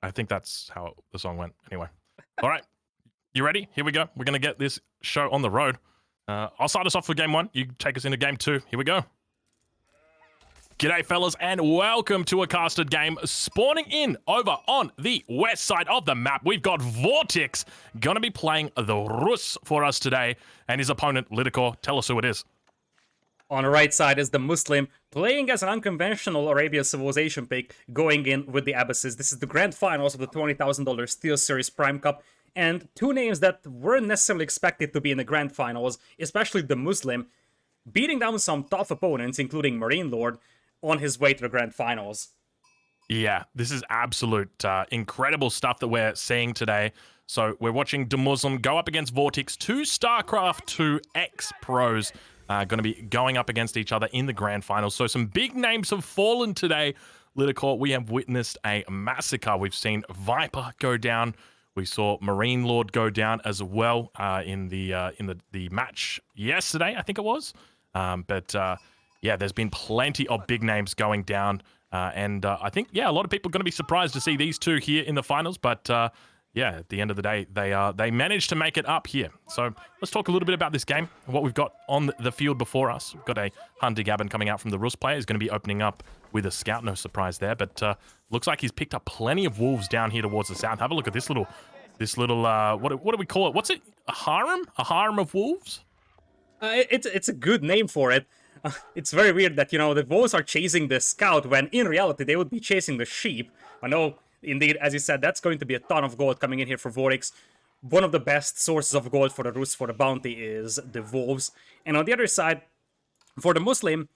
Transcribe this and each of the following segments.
I think that's how the song went. Anyway. All right. You ready? Here we go. We're going to get this show on the road. I'll start us off with game 1. You take us into game 2. Here we go. G'day, fellas, and welcome to a casted game. Spawning in over on the west side of the map, we've got Vortex going to be playing the Rus for us today, and his opponent, Lidikor. Tell us who it is. On the right side is the Muslim, playing as an unconventional Arabia civilization pick, going in with the Abbasis. This is the grand finals of the $20,000 SteelSeries Prime Cup, and two names that weren't necessarily expected to be in the grand finals, especially the Muslim, beating down some tough opponents, including Marine Lord, on his way to the grand finals. Yeah, this is absolute incredible stuff that we're seeing today. So we're watching the Muslim go up against Vortex, two StarCraft 2 ex-pros going to be going up against each other in the grand finals. So some big names have fallen today. Lidikor, we have witnessed a massacre. We've seen Viper go down. We saw Marine Lord go down as well in the match yesterday, I think it was. Yeah, there's been plenty of big names going down. I think, yeah, a lot of people are going to be surprised to see these two here in the finals. But, yeah, at the end of the day, they managed to make it up here. So let's talk a little bit about this game and what we've got on the field before us. We've got a Hunter Gavin coming out from the Rus player. He's going to be opening up with a scout. No surprise there. But looks like he's picked up plenty of wolves down here towards the south. Have a look at this little what do we call it? What's it? A harem? A harem of wolves? It's a good name for it. It's very weird that, the wolves are chasing the scout when in reality they would be chasing the sheep. I know, indeed, as you said, that's going to be a ton of gold coming in here for Vortex. One of the best sources of gold for the Rus for the bounty is the wolves. And on the other side, for the Muslim,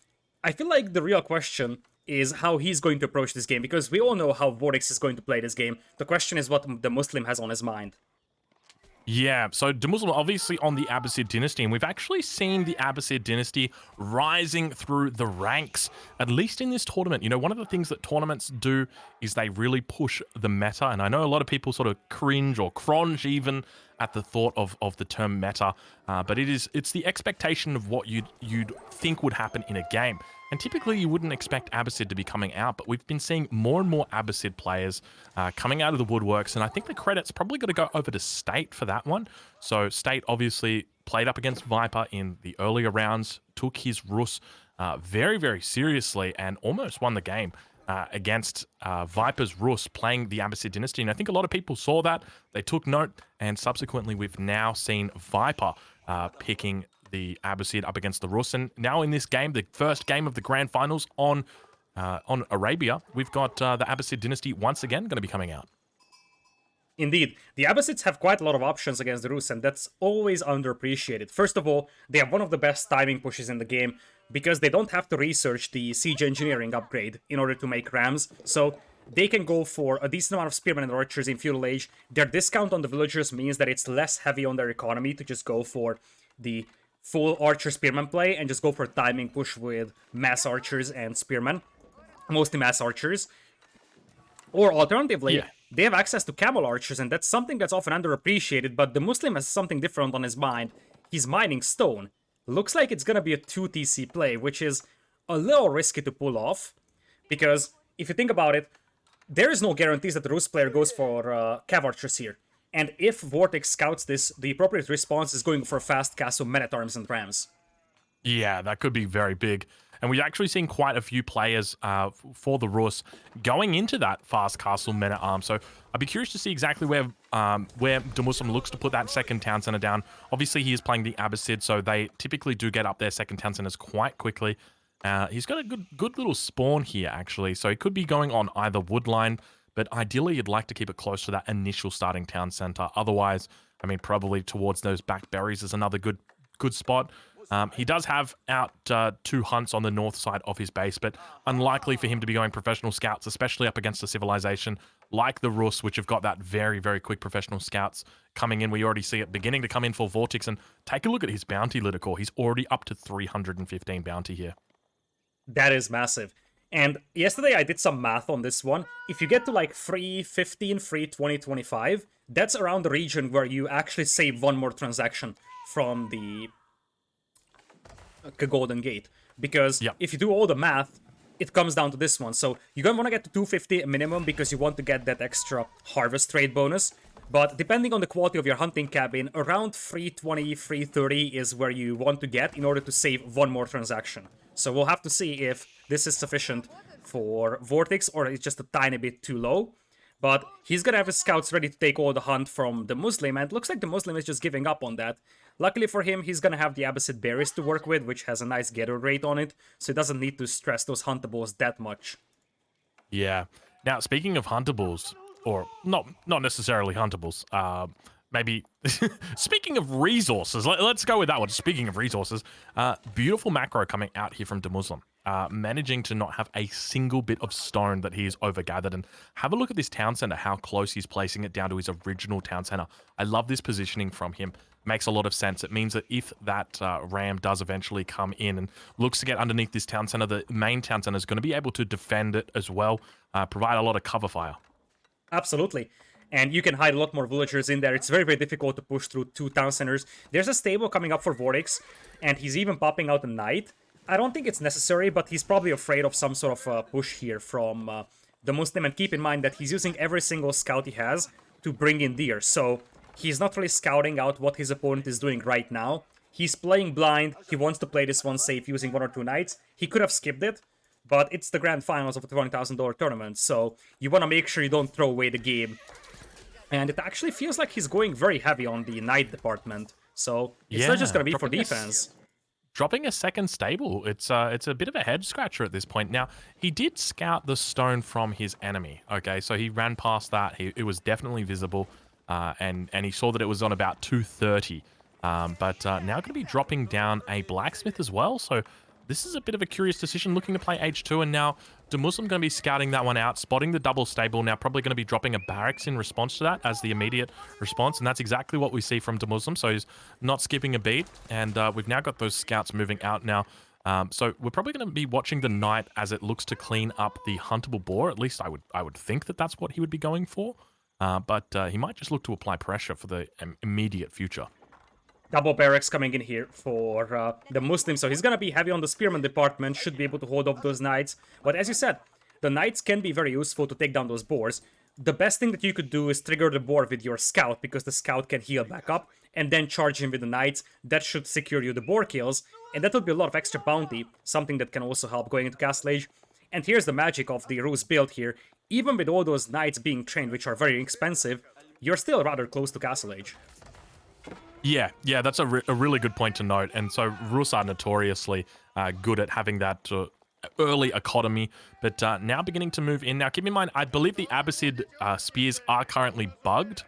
I feel like the real question is how he's going to approach this game, because we all know how Vortex is going to play this game. The question is what the Muslim has on his mind. Yeah, so the Muslim obviously on the Abbasid dynasty, and we've actually seen the Abbasid dynasty rising through the ranks, at least in this tournament. You know, one of the things that tournaments do is they really push the meta, and I know a lot of people sort of cringe or cronge even at the thought of the term meta, but it's the expectation of what you'd think would happen in a game. And typically you wouldn't expect Abbasid to be coming out, but we've been seeing more and more Abbasid players coming out of the woodworks, and I think the credit's probably got to go over to State for that one. So State obviously played up against Viper in the earlier rounds, took his Rus very, very seriously, and almost won the game against Viper's Rus playing the Abbasid dynasty. And I think a lot of people saw that, they took note, and subsequently we've now seen Viper picking the Abbasid up against the Rus. And now in this game, the first game of the grand finals on Arabia, we've got the Abbasid dynasty once again going to be coming out. Indeed, the Abbasids have quite a lot of options against the Rus, and that's always underappreciated. First of all, they have one of the best timing pushes in the game, because they don't have to research the siege engineering upgrade in order to make rams, so they can go for a decent amount of spearmen and archers in feudal age. Their discount on the villagers means that it's less heavy on their economy to just go for the full archer spearman play and just go for a timing push with mass archers and spearmen, mostly mass archers. Or alternatively, they have access to camel archers, and that's something that's often underappreciated, but the Muslim has something different on his mind. He's mining stone. Looks like it's gonna be a 2 TC play, which is a little risky to pull off, because if you think about it, there is no guarantees that the Rus player goes for cav archers here. And if Vortex scouts this, the appropriate response is going for fast castle, men-at-arms, and rams. Yeah, that could be very big. And we've actually seen quite a few players for the Rus going into that fast castle men-at-arms. So I'd be curious to see exactly where the Muslim looks to put that second town center down. Obviously, he is playing the Abbasid, so they typically do get up their second town centers quite quickly. He's got a good little spawn here, actually. So he could be going on either wood line, but ideally you'd like to keep it close to that initial starting town center. Otherwise, I mean, probably towards those back berries is another good spot. He does have out 2 hunts on the north side of his base, but unlikely for him to be going professional scouts, especially up against a civilization like the Rus, which have got that very, very quick professional scouts coming in. We already see it beginning to come in for Vortex, and take a look at his bounty, Lidikor. He's already up to 315 bounty here. That is massive. And yesterday I did some math on this one. If you get to like 315, 320, 25, that's around the region where you actually save one more transaction from the Golden Gate. Because if you do all the math, it comes down to this one. So you're going to want to get to 250 minimum because you want to get that extra harvest trade bonus. But depending on the quality of your hunting cabin, around 320, 330 is where you want to get in order to save one more transaction. So we'll have to see if this is sufficient for Vortex or it's just a tiny bit too low. But he's gonna have his scouts ready to take all the hunt from the Muslim, and it looks like the Muslim is just giving up on that. Luckily for him, he's gonna have the Abbasid berries to work with, which has a nice gather rate on it, so he doesn't need to stress those huntables that much. Yeah. Now, speaking of huntables, or not necessarily huntables, maybe speaking of resources, let's go with that one. Speaking of resources, beautiful macro coming out here from Muslim. Managing to not have a single bit of stone that he is overgathered. And have a look at this town center, how close he's placing it down to his original town center. I love this positioning from him. Makes a lot of sense. It means that if that ram does eventually come in and looks to get underneath this town center, the main town center is going to be able to defend it as well, provide a lot of cover fire. Absolutely. And you can hide a lot more villagers in there. It's very, very difficult to push through 2 town centers. There's a stable coming up for Vortex, and he's even popping out a knight. I don't think it's necessary, but he's probably afraid of some sort of push here from the Muslim. And keep in mind that he's using every single scout he has to bring in deer. So he's not really scouting out what his opponent is doing right now. He's playing blind. He wants to play this one safe using 1 or 2 knights. He could have skipped it, but it's the grand finals of a $20,000 tournament. So you want to make sure you don't throw away the game. And it actually feels like he's going very heavy on the knight department. So it's not just going to be for defense. Dropping a second stable, it's a bit of a head scratcher at this point. Now, he did scout the stone from his enemy, okay? So he ran past that. It was definitely visible, and he saw that it was on about 230. But now going to be dropping down a blacksmith as well. So this is a bit of a curious decision, looking to play H2, and now Muslim going to be scouting that one out, spotting the double stable, now probably going to be dropping a barracks in response to that as the immediate response, and that's exactly what we see from Muslim. So he's not skipping a beat, and we've now got those scouts moving out now. So we're probably going to be watching the knight as it looks to clean up the huntable boar. At least I would think that that's what he would be going for, but he might just look to apply pressure for the immediate future. Double barracks coming in here for the Muslim, so he's gonna be heavy on the spearman department, should be able to hold off those knights. But as you said, the knights can be very useful to take down those boars. The best thing that you could do is trigger the boar with your scout, because the scout can heal back up, and then charge him with the knights. That should secure you the boar kills, and that will be a lot of extra bounty, something that can also help going into Castle Age. And here's the magic of the Ruse build here. Even with all those knights being trained, which are very expensive, you're still rather close to Castle Age. Yeah, that's a really good point to note. And so Rus are notoriously good at having that early economy, but now beginning to move in. Now, keep in mind, I believe the Abbasid spears are currently bugged.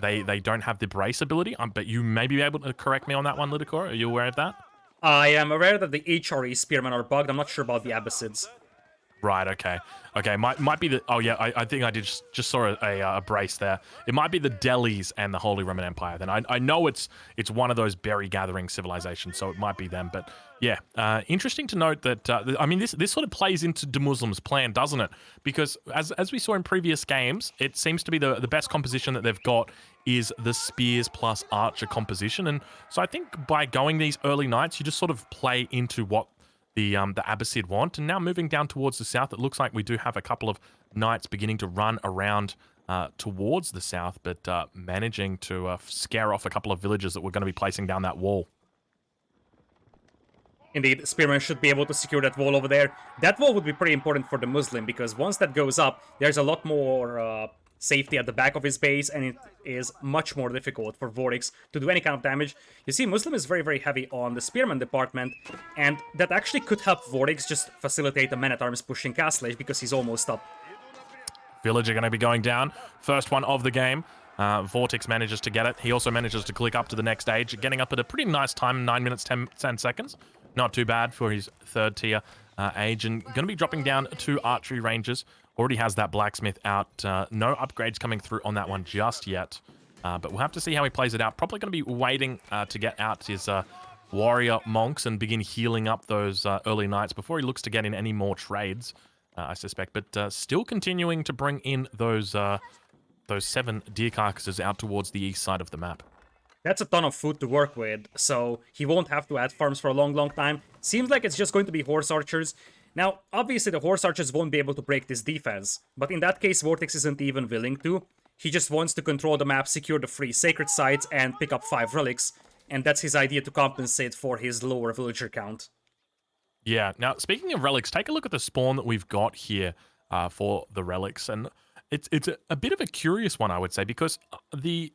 They don't have the brace ability, but you may be able to correct me on that one, Lidicor. Are you aware of that? I am aware that the HRE spearmen are bugged. I'm not sure about the Abbasids. Right, okay. Might be the... Oh, yeah, I think I just saw a brace there. It might be the Delhis and the Holy Roman Empire. Then I know it's one of those berry-gathering civilizations, so it might be them. But, yeah, interesting to note that... I mean, this sort of plays into Muslim's plan, doesn't it? Because, as we saw in previous games, it seems to be the best composition that they've got is the spears plus archer composition. And so I think by going these early knights, you just sort of play into what the Abbasid want. And now moving down towards the south, it looks like we do have a couple of knights beginning to run around towards the south, but managing to scare off a couple of villages that we're going to be placing down that wall. Indeed, Spearman should be able to secure that wall over there. That wall would be pretty important for the Muslim, because once that goes up, there's a lot more safety at the back of his base, and it is much more difficult for Vortex to do any kind of damage. You see, Muslim is very, very heavy on the Spearman department, and that actually could help Vortex just facilitate the man-at-arms pushing Castle Age, because he's almost up. Village are going to be going down. First one of the game. Vortex manages to get it. He also manages to click up to the next stage, getting up at a pretty nice time, 9 minutes, 10 seconds. Not too bad for his third tier age, and going to be dropping down 2 archery ranges. Already has that blacksmith out. No upgrades coming through on that one just yet. But we'll have to see how he plays it out. Probably going to be waiting to get out his warrior monks and begin healing up those early knights before he looks to get in any more trades, I suspect. But still continuing to bring in those 7 deer carcasses out towards the east side of the map. That's a ton of food to work with, so he won't have to add farms for a long, long time. Seems like it's just going to be horse archers. Now, obviously the Horse Archers won't be able to break this defense, but in that case Vortex isn't even willing to. He just wants to control the map, secure the free sacred sites, and pick up 5 relics, and that's his idea to compensate for his lower villager count. Yeah. Now, speaking of relics, take a look at the spawn that we've got here for the relics, and it's a bit of a curious one, I would say, because the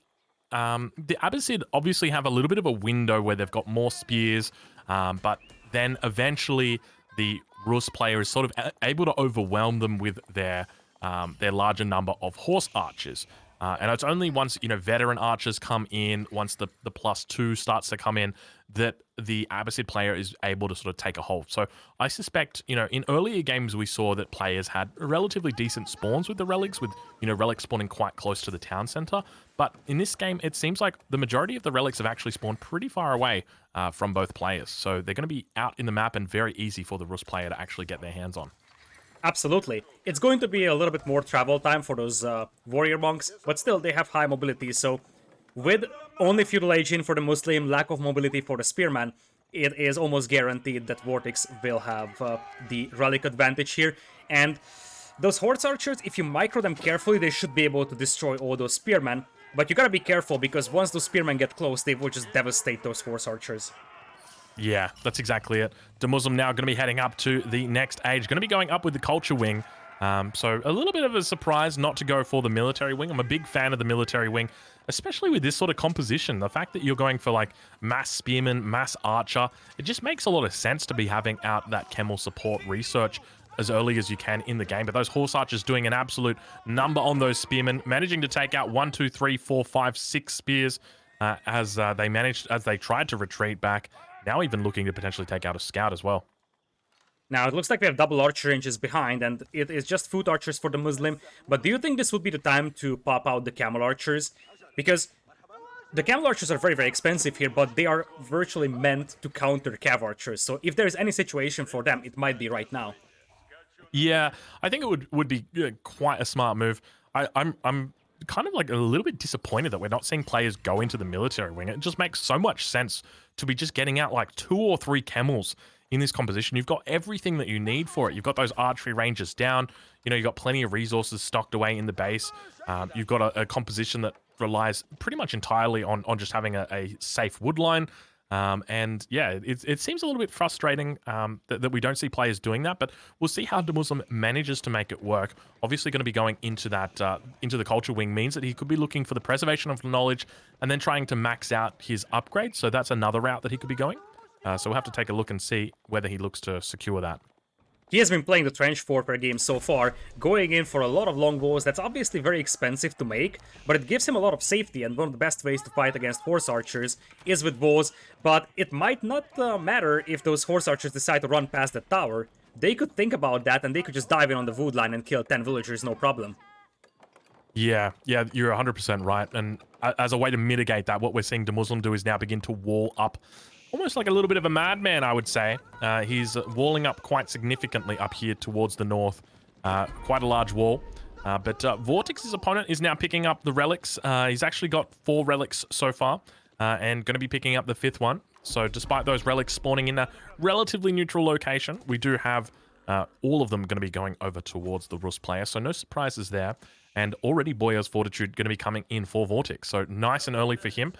Abbasid obviously have a little bit of a window where they've got more spears, but then eventually the Rus player is sort of able to overwhelm them with their larger number of horse archers. And it's only once, veteran archers come in, once the +2 starts to come in, that the Abbasid player is able to sort of take a hold. So I suspect, in earlier games we saw that players had relatively decent spawns with the relics, with, relics spawning quite close to the town center. But in this game, it seems like the majority of the relics have actually spawned pretty far away from both players. So they're going to be out in the map and very easy for the Rus player to actually get their hands on. Absolutely. It's going to be a little bit more travel time for those warrior monks, but still they have high mobility, so with only feudal aging for the Muslim, lack of mobility for the spearman, it is almost guaranteed that Vortex will have the relic advantage here. And those horse archers, if you micro them carefully, they should be able to destroy all those spearmen, but you gotta be careful because once those spearmen get close, they will just devastate those horse archers. Yeah, that's exactly it. The Muslim now going to be heading up to the next age. Going to be going up with the culture wing. So a little bit of a surprise not to go for the military wing. I'm a big fan of the military wing, especially with this sort of composition. The fact that you're going for like mass spearman, mass archer, it just makes a lot of sense to be having out that Camel support research as early as you can in the game. But those horse archers doing an absolute number on those spearmen, managing to take out 1, 2, 3, 4, 5, 6 spears as they tried to retreat back. Now even looking to potentially take out a scout as well. Now, it looks like we have double archer ranges behind, and it is just foot archers for the Muslim, but do you think this would be the time to pop out the camel archers? Because the camel archers are very, very expensive here, but they are virtually meant to counter cav archers, so if there is any situation for them, it might be right now. Yeah, I think it would be quite a smart move. I'm kind of like a little bit disappointed that we're not seeing players go into the military wing. It just makes so much sense to be just getting out like 2 or 3 camels in this composition. You've got everything that you need for it. You've got those archery ranges down. You've got plenty of resources stocked away in the base. You've got a composition that relies pretty much entirely on just having a safe wood line. And yeah, it seems a little bit frustrating that we don't see players doing that, but we'll see how the Muslim manages to make it work. Obviously going to be going into that into the culture wing means that he could be looking for the preservation of knowledge and then trying to max out his upgrade. So that's another route that he could be going. So we'll have to take a look and see whether he looks to secure that. He has been playing the trench warfare game so far, going in for a lot of longbows. That's obviously very expensive to make, but it gives him a lot of safety, and one of the best ways to fight against horse archers is with bows, but it might not matter if those horse archers decide to run past the tower. They could think about that, and they could just dive in on the wood line and kill 10 villagers, no problem. Yeah, you're 100% right, and as a way to mitigate that, what we're seeing the Muslim do is now begin to wall up almost like a little bit of a madman, I would say. He's walling up quite significantly up here towards the north. Quite a large wall. But Vortex's opponent is now picking up the relics. He's actually got 4 relics so far, and going to be picking up the 5th one. So despite those relics spawning in a relatively neutral location, we do have all of them going to be going over towards the Rus player. So no surprises there. And already Boya's Fortitude going to be coming in for Vortex. So nice and early for him,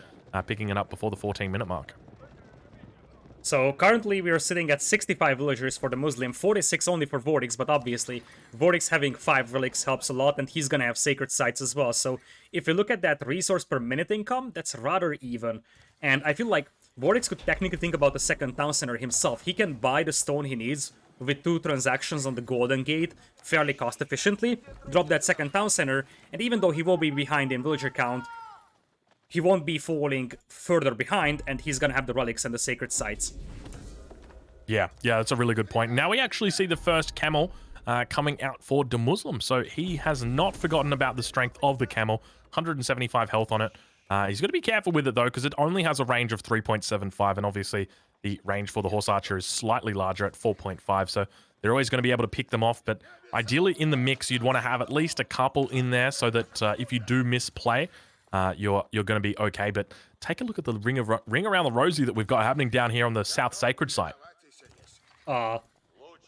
picking it up before the 14-minute mark. So currently we are sitting at 65 villagers for the Muslim, 46 only for Vortex, but obviously Vortex having 5 relics helps a lot, and he's gonna have sacred sites as well. So if you look at that resource per minute income, that's rather even. And I feel like Vortex could technically think about the second town center himself. He can buy the stone he needs with 2 transactions on the Golden Gate fairly cost efficiently, drop that second town center, and even though he will be behind in villager count, he won't be falling further behind, and he's gonna have the relics and the sacred sites. Yeah, that's a really good point. Now we actually see the first camel coming out for the Muslim. So he has not forgotten about the strength of the camel. 175 health on it. He's got to be careful with it, though, because it only has a range of 3.75, and obviously the range for the horse archer is slightly larger at 4.5, so they're always going to be able to pick them off. But ideally in the mix, you'd want to have at least a couple in there so that if you do misplay, you're going to be okay. But take a look at the ring around the rosy that we've got happening down here on the South Sacred site.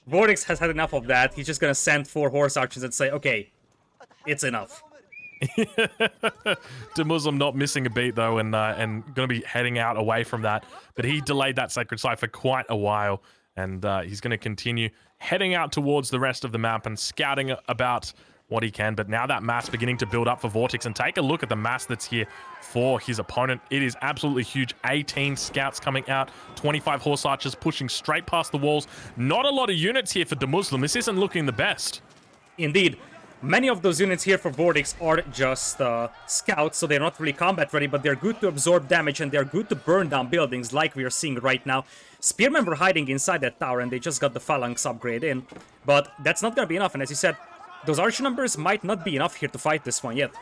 Vortex has had enough of that. He's just gonna send 4 horse archers and say, okay, it's enough. Muslim not missing a beat though, and going to be heading out away from that. But he delayed that sacred site for quite a while, and he's going to continue heading out towards the rest of the map and scouting about what he can. But now that mass beginning to build up for Vortex, and take a look at the mass that's here for his opponent. It is absolutely huge. 18 scouts coming out, 25 horse archers pushing straight past the walls. Not a lot of units here for Muslim. This isn't looking the best. Indeed. Many of those units here for Vortex are just scouts, so they're not really combat ready, but they're good to absorb damage and they're good to burn down buildings like we are seeing right now. Spearmen were hiding inside that tower and they just got the phalanx upgrade in, but that's not gonna be enough, and as you said, those archer numbers might not be enough here to fight this one yet.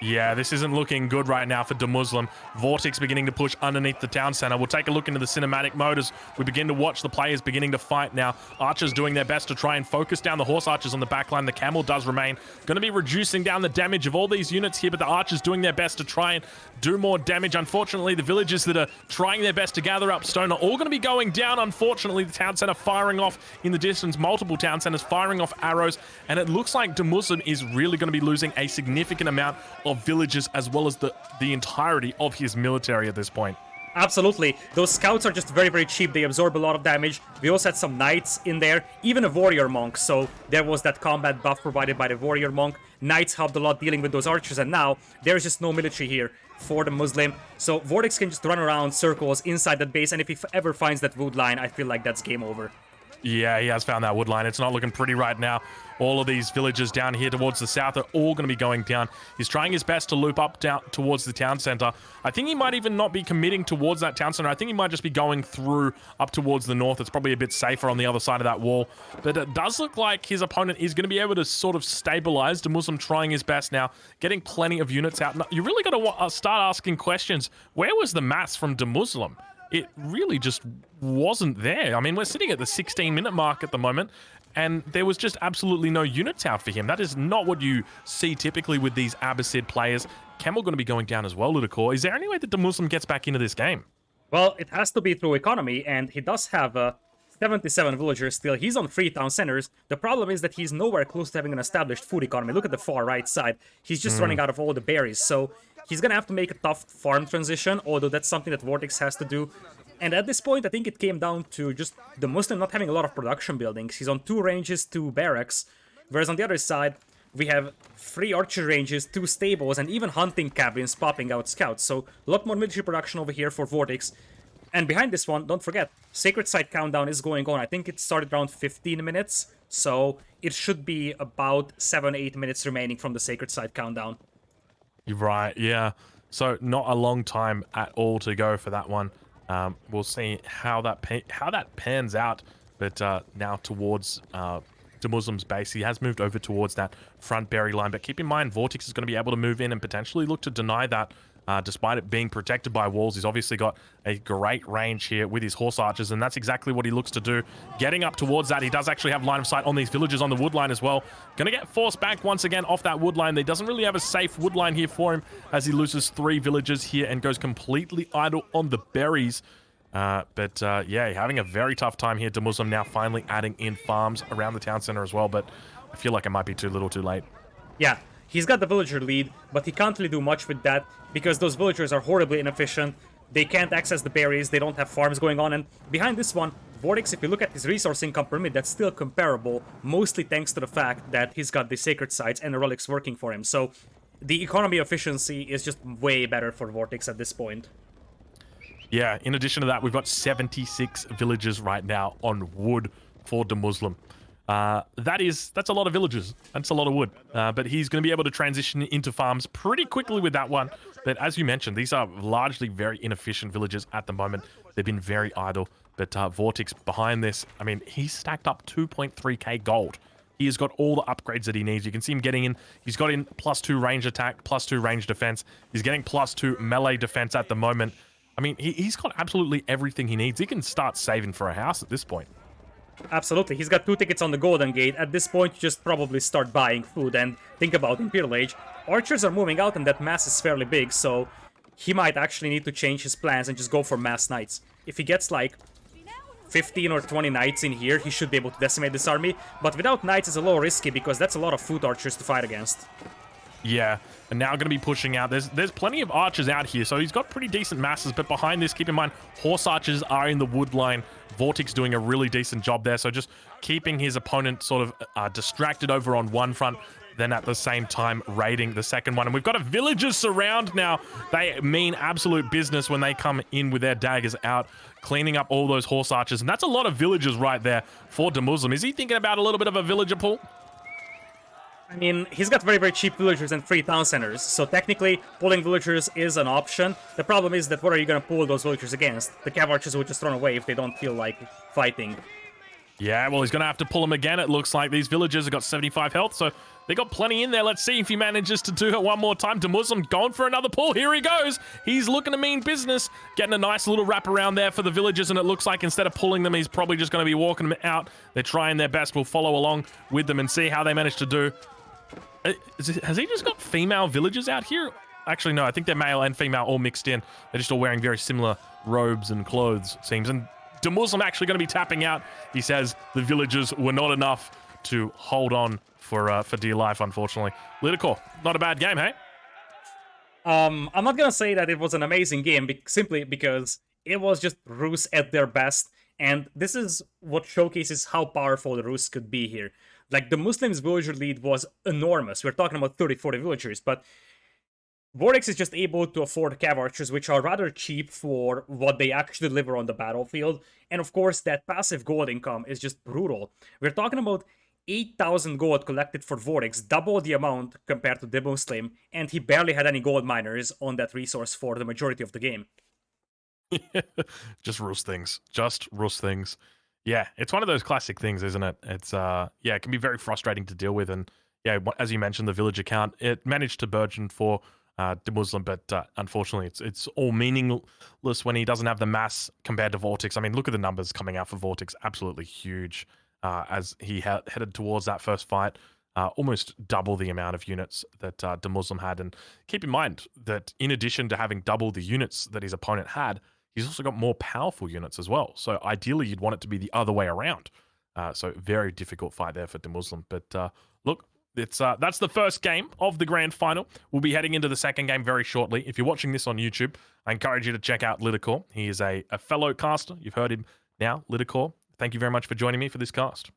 Yeah, this isn't looking good right now for Muslim. Vortex beginning to push underneath the town center. We'll take a look into the cinematic mode as we begin to watch the players beginning to fight now. Archers doing their best to try and focus down the horse archers on the back line. The camel does remain. Going to be reducing down the damage of all these units here, but the archers doing their best to try and do more damage. Unfortunately, the villagers that are trying their best to gather up stone are all going to be going down. Unfortunately, the town center firing off in the distance. Multiple town centers firing off arrows, and it looks like Muslim is really going to be losing a significant amount of villages as well as the entirety of his military at this point. Absolutely. Those scouts are just very, very cheap. They absorb a lot of damage. We also had some knights in there, even a warrior monk. So there was that combat buff provided by the warrior monk. Knights helped a lot dealing with those archers, and now there's just no military here for the Muslim. So Vortex can just run around circles inside that base, and if he ever finds that wood line, I feel like that's game over. Yeah, he has found that wood line. It's not looking pretty right now. All of these villages down here towards the south are all going to be going down. He's trying his best to loop up down towards the town center. I think he might even not be committing towards that town center. I think he might just be going through up towards the north. It's probably a bit safer on the other side of that wall. But it does look like his opponent is going to be able to sort of stabilize. The Muslim trying his best now, getting plenty of units out. You really got to start asking questions. Where was the mass from the Muslim? It really just wasn't there. I mean, we're sitting at the 16-minute mark at the moment, and there was just absolutely no units out for him. That is not what you see typically with these Abbasid players. Camel going to be going down as well, Ludicor. Is there any way that the Muslim gets back into this game? Well, it has to be through economy, and he does have 77 villagers still. He's on 3 town centers. The problem is that he's nowhere close to having an established food economy. Look at the far right side. He's just running out of all the berries, so he's gonna have to make a tough farm transition, although that's something that Vortex has to do. And at this point, I think it came down to just the Muslim not having a lot of production buildings. He's on 2 ranges, 2 barracks, whereas on the other side, we have 3 archer ranges, 2 stables, and even hunting cabins popping out scouts. So a lot more military production over here for Vortex. And behind this one, don't forget, Sacred Site countdown is going on. I think it started around 15 minutes, so it should be about 7-8 minutes remaining from the Sacred Site countdown. You're right, yeah. So not a long time at all to go for that one. We'll see how that pans out. But now towards the Muslim's base, he has moved over towards that front berry line. But keep in mind, Vortex is going to be able to move in and potentially look to deny that. Despite it being protected by walls, he's obviously got a great range here with his horse archers, and that's exactly what he looks to do. Getting up towards that, he does actually have line of sight on these villagers on the wood line as well. Going to get forced back once again off that wood line. He doesn't really have a safe wood line here for him as he loses 3 villagers here and goes completely idle on the berries. Yeah, having a very tough time here. Muslim now finally adding in farms around the town center as well, but I feel like it might be too little too late. Yeah. He's got the villager lead, but he can't really do much with that because those villagers are horribly inefficient. They can't access the berries, they don't have farms going on, and behind this one, Vortex, if you look at his resource income per minute, that's still comparable, mostly thanks to the fact that he's got the sacred sites and the relics working for him. So the economy efficiency is just way better for Vortex at this point. Yeah, in addition to that, we've got 76 villagers right now on wood for the Muslim. That's a lot of villages. That's a lot of wood. But he's going to be able to transition into farms pretty quickly with that one. But as you mentioned, these are largely very inefficient villages at the moment. They've been very idle. But Vortex behind this, I mean, he's stacked up 2.3k gold. He has got all the upgrades that he needs. You can see him getting in. He's got in +2 range attack, +2 range defense. He's getting +2 melee defense at the moment. I mean, he's got absolutely everything he needs. He can start saving for a house at this point. Absolutely. He's got 2 tickets on the Golden Gate. At this point, you just probably start buying food. And think about Imperial Age. Archers are moving out and that mass is fairly big, so he might actually need to change his plans and just go for mass knights. If he gets like 15 or 20 knights in here, he should be able to decimate this army. But without knights, it's a little risky because that's a lot of foot archers to fight against. Yeah, and now going to be pushing out. There's plenty of archers out here, so he's got pretty decent masses, but behind this, keep in mind, horse archers are in the wood line. Vortex doing a really decent job there, so just keeping his opponent sort of distracted over on one front, then at the same time raiding the second one. And we've got a villagers surround now. They mean absolute business when they come in with their daggers out, cleaning up all those horse archers, and that's a lot of villagers right there for DeMuslim. Is he thinking about a little bit of a villager pull? I mean, he's got very, very cheap villagers and free town centers, so technically, pulling villagers is an option. The problem is that what are you going to pull those villagers against? The cav archers will just run away if they don't feel like fighting. Yeah, well, he's going to have to pull them again, it looks like. These villagers have got 75 health, so they got plenty in there. Let's see if he manages to do it one more time. DeMuslim going for another pull. Here he goes. He's looking to mean business, getting a nice little wrap around there for the villagers, and it looks like instead of pulling them, he's probably just going to be walking them out. They're trying their best. We'll follow along with them and see how they manage to do. Has he just got female villagers out here? Actually, no, I think they're male and female all mixed in. They're just all wearing very similar robes and clothes, it seems. And DeMuslim actually going to be tapping out. He says the villagers were not enough to hold on for dear life, unfortunately. Lidicor, not a bad game, hey? I'm not gonna say that it was an amazing game, simply because it was just Rus at their best, and this is what showcases how powerful the Rus could be here. Like, the Muslims' villager lead was enormous. We're talking about 30-40 villagers, but Vortex is just able to afford cav archers, which are rather cheap for what they actually deliver on the battlefield. And of course, that passive gold income is just brutal. We're talking about 8,000 gold collected for Vortex, double the amount compared to the Muslim, and he barely had any gold miners on that resource for the majority of the game. Just Rus things. Just Rus things. Yeah, it's one of those classic things, isn't it? It's yeah, it can be very frustrating to deal with, and yeah, as you mentioned, the villager count, it managed to burgeon for DeMuslim, but unfortunately, it's all meaningless when he doesn't have the mass compared to Vortex. I mean, look at the numbers coming out for Vortex, absolutely huge. As he headed towards that first fight, almost double the amount of units that DeMuslim had. And keep in mind that in addition to having double the units that his opponent had, he's also got more powerful units as well. So ideally, you'd want it to be the other way around. So very difficult fight there for DeMuslim. But look, that's the first game of the grand final. We'll be heading into the second game very shortly. If you're watching this on YouTube, I encourage you to check out Lidicor. He is a fellow caster. You've heard him now, Lidicor. Thank you very much for joining me for this cast.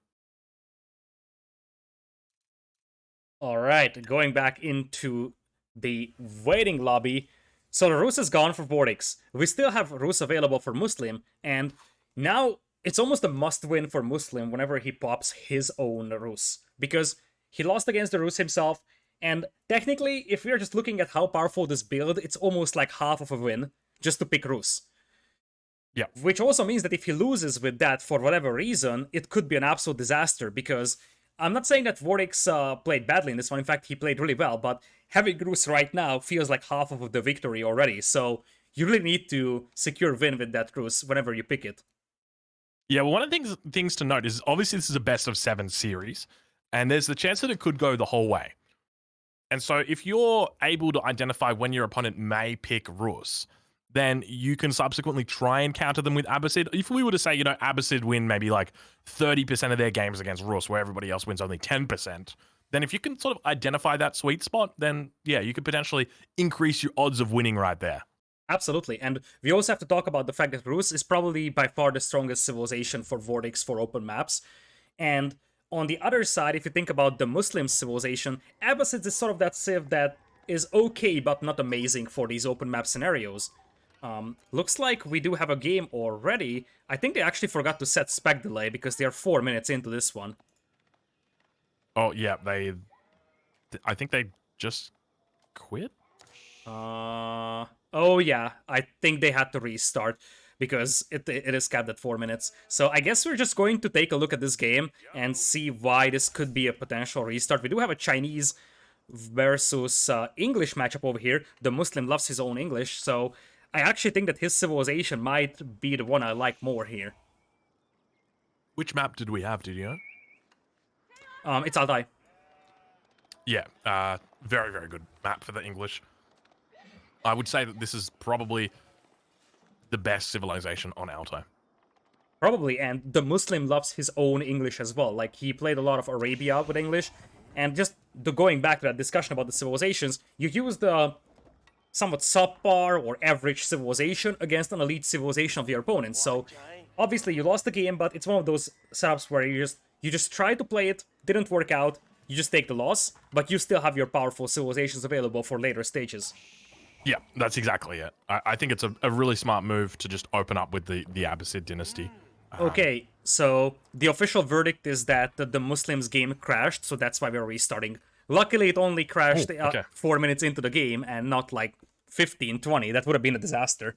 All right, going back into the waiting lobby. So the Rus is gone for Vortex. We still have Rus available for Muslim, and now it's almost a must-win for Muslim whenever he pops his own Rus, because he lost against the Rus himself, and technically, if we're just looking at how powerful this build, it's almost like half of a win just to pick Rus. Yeah. Which also means that if he loses with that for whatever reason, it could be an absolute disaster, because I'm not saying that Vortex played badly in this one. In fact, he played really well, but having Rus right now feels like half of the victory already, so you really need to secure win with that Rus whenever you pick it. Yeah, well, one of the things to note is obviously this is a best of 7 series, and there's the chance that it could go the whole way. And so if you're able to identify when your opponent may pick Rus, then you can subsequently try and counter them with Abbasid. If we were to say, you know, Abbasid win maybe like 30% of their games against Rus, where everybody else wins only 10%, then if you can sort of identify that sweet spot, then yeah, you could potentially increase your odds of winning right there. Absolutely, and we also have to talk about the fact that Rus is probably by far the strongest civilization for Vortex for open maps. And on the other side, if you think about the Muslim civilization, Abbasid is sort of that civ that is okay but not amazing for these open map scenarios. Looks like we do have a game already. I think they actually forgot to set spec delay because they are 4 minutes into this one. Oh, yeah, I think they just quit? Oh yeah, I think they had to restart because it is capped at 4 minutes. So I guess we're just going to take a look at this game and see why this could be a potential restart. We do have a Chinese versus English matchup over here. The Muslim loves his own English, so I actually think that his civilization might be the one I like more here. Which map did we have, did you know? It's Altai. Yeah, very, very good map for the English. I would say that this is probably the best civilization on Altai. Probably, and the Muslim loves his own English as well. Like, he played a lot of Arabia with English, and just going back to that discussion about the civilizations, you use the somewhat subpar or average civilization against an elite civilization of your opponent. So obviously you lost the game, but it's one of those setups where you just try to play it, didn't work out, you just take the loss, but you still have your powerful civilizations available for later stages. Yeah, that's exactly it. I think it's a really smart move to just open up with the Abbasid dynasty. Okay, so the official verdict is that the Muslims game crashed, so that's why we're restarting. Luckily, it only crashed Okay. 4 minutes into the game and not like 15, 20. That would have been a disaster.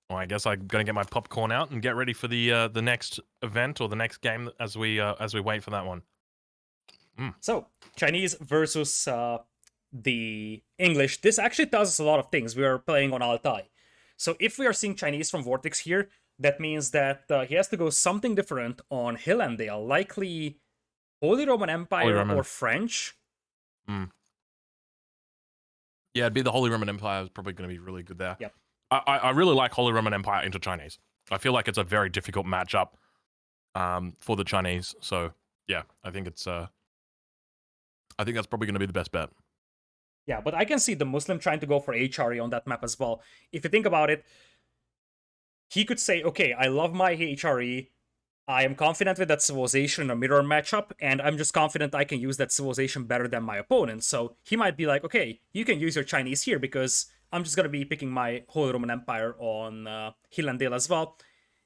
Well, I guess I'm gonna get my popcorn out and get ready for the next event or the next game as we wait for that one. So, Chinese versus the English. This actually tells us a lot of things. We are playing on Altai. So, if we are seeing Chinese from Vortex here, that means that he has to go something different on Hillandale. Likely Holy Roman Holy Empire Roman. or French. Yeah, it'd be the Holy Roman Empire is probably going to be really good there. Yep. I really like Holy Roman Empire into Chinese. I feel like it's a very difficult matchup for the Chinese. So yeah, I think it's I think that's probably going to be the best bet. Yeah, but I can see the Muslim trying to go for HRE on that map as well. If you think about it, he could say, okay, I love my HRE. I am confident with that civilization in a mirror matchup, and I'm just confident I can use that civilization better than my opponent. So he might be like, okay, you can use your Chinese here because I'm just going to be picking my Holy Roman Empire on Hillandale as well.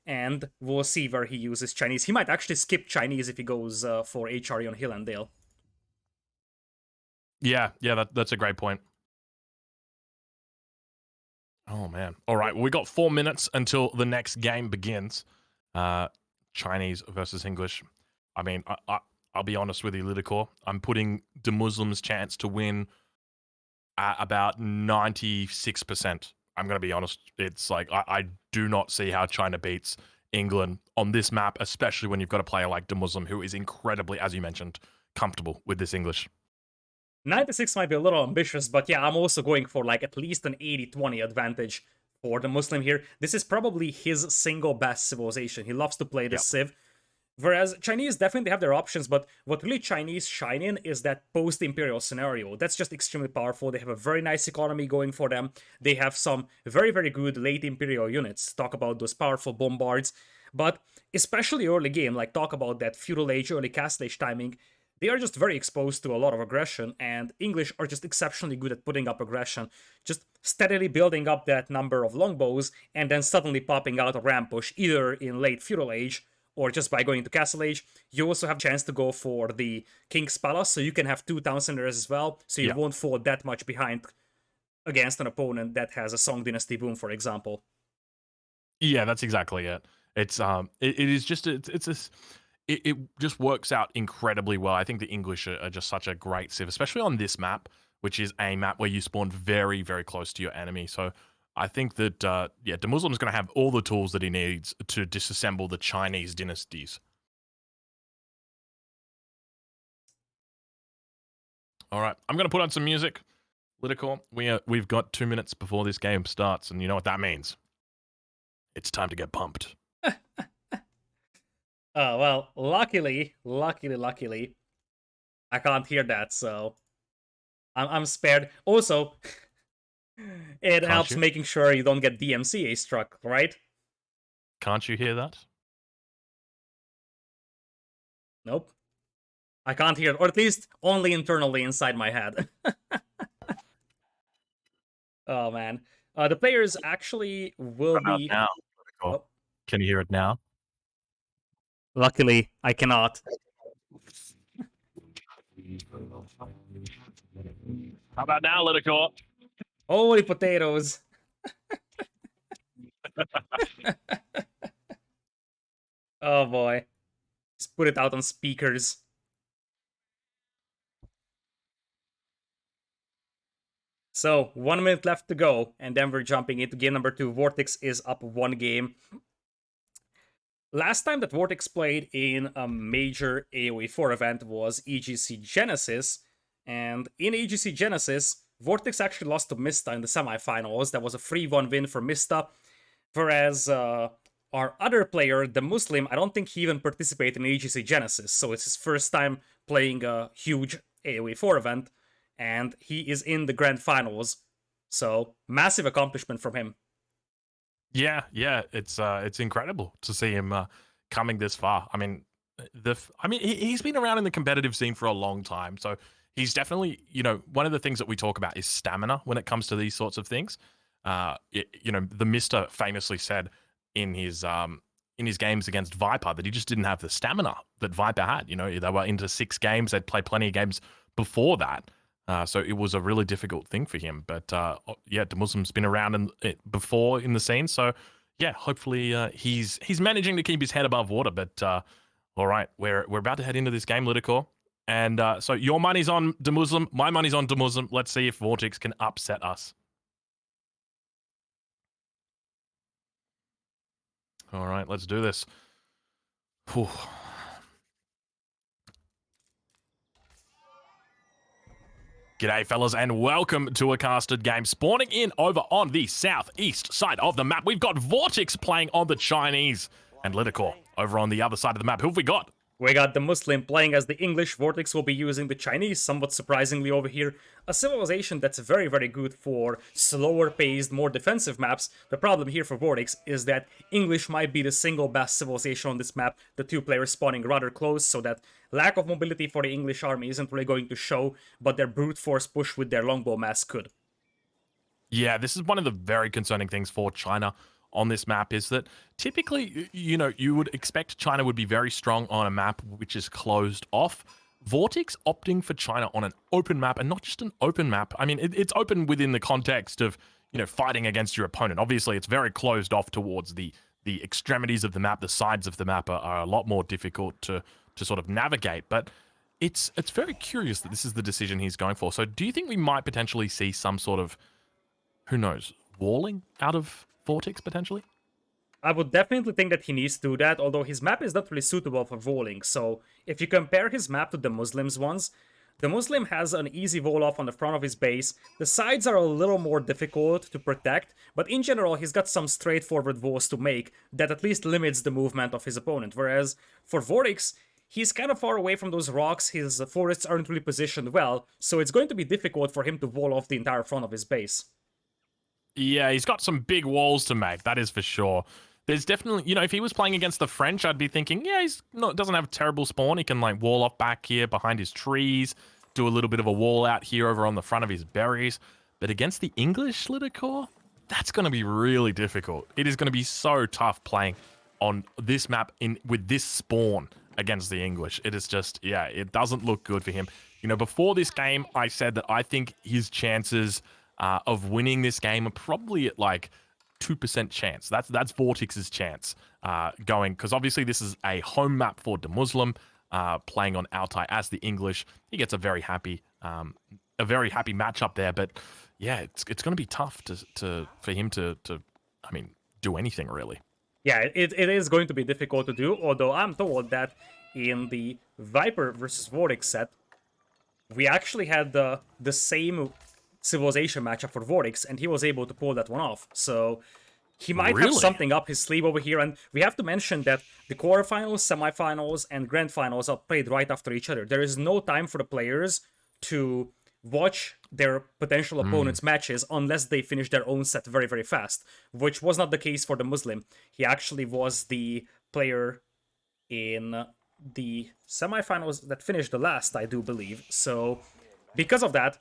And we'll see where he uses Chinese. He might actually skip Chinese if he goes for HRE on Hillandale. Yeah, that's a great point. Oh man. All right, well, we got 4 minutes until the next game begins. Chinese versus English. I mean, I'll be honest with you, Lidicor. I'm putting the Muslims' chance to win at about 96%. I'm going to be honest. It's like, I do not see how China beats England on this map, especially when you've got a player like the Muslim who is incredibly, as you mentioned, comfortable with this English. 96 might be a little ambitious, but yeah, I'm also going for like at least an 80-20 advantage for the Muslim here. This is probably his single best civilization. He loves to play this civ. Whereas Chinese definitely have their options, but what really Chinese shine in is that post-imperial scenario. That's just extremely powerful. They have a very nice economy going for them. They have some very, very good late imperial units. Talk about those powerful bombards. But especially early game, like talk about that feudal age, early castle age timing, they are just very exposed to a lot of aggression, and English are just exceptionally good at putting up aggression, just steadily building up that number of longbows, and then suddenly popping out a ram push, either in late feudal age, or just by going to Castle Age. You also have a chance to go for the King's Palace, so you can have 2 town centers as well, so you won't fall that much behind against an opponent that has a Song Dynasty boom, for example. Yeah, that's exactly it. It's it is just it just works out incredibly well. I think the English are just such a great civ, especially on this map, which is a map where you spawn very, very close to your enemy. So I think that, the Muslim is going to have all the tools that he needs to disassemble the Chinese dynasties. All right, I'm going to put on some music. Liticor, we've got 2 minutes before this game starts, and you know what that means. It's time to get pumped. Well, luckily, I can't hear that, so I'm spared. Also, it helps making sure you don't get DMCA struck, right? Can't you hear that? Nope. I can't hear it, or at least only internally inside my head. Oh man. The players actually will be. Now? Oh, Can you hear it now? luckily, I cannot. How about now, Liticor? Holy potatoes. Oh boy. Just put it out on speakers. So, 1 minute left to go, and then we're jumping into game number 2. Vortex is up 1 game. Last time that Vortex played in a major AoE 4 event was EGC Genesis, and in EGC Genesis, Vortex actually lost to Mista in the semifinals. That was a 3-1 win for Mista, whereas Our other player, the Muslim, I don't think he even participated in AGC Genesis, so it's his first time playing a huge AoE 4 event, and he is in the grand finals. So, massive accomplishment from him. Yeah, yeah, it's incredible to see him coming this far. I mean, he's been around in the competitive scene for a long time, so he's definitely, one of the things that we talk about is stamina when it comes to these sorts of things. The Mister famously said in his games against Viper that he just didn't have the stamina that Viper had. They were into 6 games; they'd played plenty of games before that. So it was a really difficult thing for him. But yeah, the Muslim's been around before in the scene. So yeah, hopefully he's managing to keep his head above water. But all right, we're about to head into this game, Lidicor. And so your money's on the Muslim, my money's on the Muslim. Let's see if Vortex can upset us. All right, let's do this. Whew. G'day, fellas, and welcome to a casted game. Spawning in over on the southeast side of the map, we've got Vortex playing on the Chinese, and Lidicor over on the other side of the map. Who have we got? We got the Muslim playing as the English. Vortex will be using the Chinese, somewhat surprisingly over here. A civilization that's very, very good for slower paced, more defensive maps. The problem here for Vortex is that English might be the single best civilization on this map. The two players spawning rather close, so that lack of mobility for the English army isn't really going to show, but their brute force push with their longbow mass could. Yeah, this is one of the very concerning things for China on this map is that typically, you would expect China would be very strong on a map which is closed off. Vortex opting for China on an open map, and not just an open map. I mean, it's open within the context of, fighting against your opponent. Obviously, it's very closed off towards the extremities of the map. The sides of the map are a lot more difficult to sort of navigate, but it's very curious that this is the decision he's going for. So do you think we might potentially see some sort of, who knows, walling out of Vortex potentially? I would definitely think that he needs to do that, although his map is not really suitable for walling. So if you compare his map to the Muslim's ones, the Muslim has an easy wall off on the front of his base. The sides are a little more difficult to protect, but in general he's got some straightforward walls to make that at least limits the movement of his opponent. Whereas for Vortex, he's kind of far away from those rocks, his forests aren't really positioned well, so it's going to be difficult for him to wall off the entire front of his base. Yeah, he's got some big walls to make, that is for sure. There's definitely, if he was playing against the French, I'd be thinking, yeah, doesn't have a terrible spawn. He can like wall off back here behind his trees, do a little bit of a wall out here over on the front of his berries. But against the English Lidicor, that's going to be really difficult. It is going to be so tough playing on this map with this spawn against the English. It is just, yeah, it doesn't look good for him. Before this game, I said that I think his chances of winning this game are probably at like 2% chance. That's Vortex's chance going, because obviously this is a home map for the Muslim playing on Altai as the English. He gets a very happy matchup there. But yeah, it's going to be tough for him to do anything really. Yeah, it is going to be difficult to do, although I'm told that in the Viper versus Vortex set, we actually had the same civilization matchup for Vortex, and he was able to pull that one off. So he might have something up his sleeve over here, and we have to mention that the quarterfinals, semifinals, and grand finals are played right after each other. There is no time for the players to watch their potential opponents' matches unless they finish their own set very, very fast, which was not the case for the Muslim. He actually was the player in the semifinals that finished the last, I do believe. So because of that,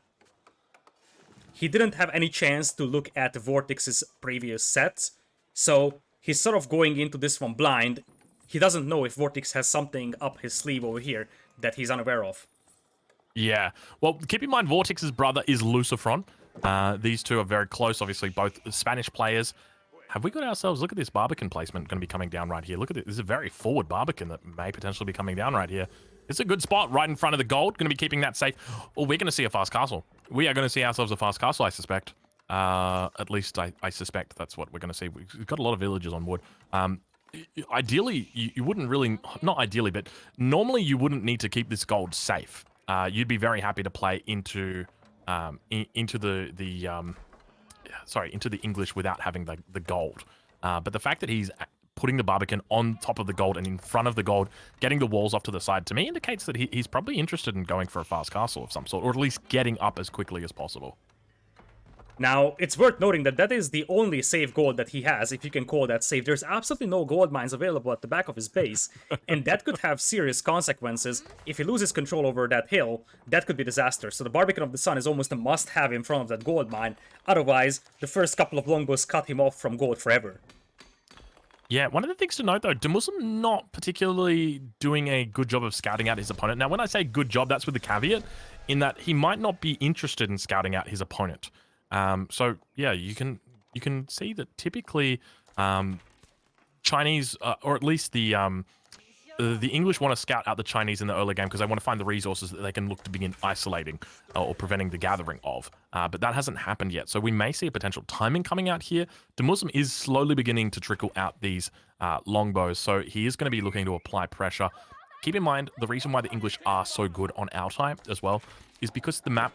he didn't have any chance to look at Vortex's previous sets, so he's sort of going into this one blind. He doesn't know if Vortex has something up his sleeve over here that he's unaware of. Yeah. Well, keep in mind, Vortex's brother is Lucifron. These two are very close, obviously, both Spanish players. Have we got ourselves... Look at this Barbican placement going to be coming down right here. Look at it. This is a very forward Barbican that may potentially be coming down right here. It's a good spot right in front of the gold. Going to be keeping that safe. Well, we're going to see a fast castle. We are going to see ourselves a fast castle, I suspect. At least I suspect that's what we're going to see. We've got a lot of villagers on wood. Ideally, you wouldn't really... Not ideally, but normally you wouldn't need to keep this gold safe. You'd be very happy to play into the English without having the gold. But the fact that he's putting the Barbican on top of the gold and in front of the gold, getting the walls off to the side, to me indicates that he's probably interested in going for a fast castle of some sort, or at least getting up as quickly as possible. Now, it's worth noting that that is the only safe gold that he has, if you can call that safe. There's absolutely no gold mines available at the back of his base, and that could have serious consequences. If he loses control over that hill, that could be disaster. So the Barbican of the Sun is almost a must-have in front of that gold mine. Otherwise, the first couple of longbows cut him off from gold forever. Yeah, one of the things to note, though, Demuslim not particularly doing a good job of scouting out his opponent. Now, when I say good job, that's with the caveat in that he might not be interested in scouting out his opponent. So yeah, you can see that typically Chinese, or at least the English want to scout out the Chinese in the early game because they want to find the resources that they can look to begin isolating or preventing the gathering of. But that hasn't happened yet, so we may see a potential timing coming out here. Demuslim is slowly beginning to trickle out these longbows, so he is going to be looking to apply pressure. Keep in mind, the reason why the English are so good on our type as well is because the map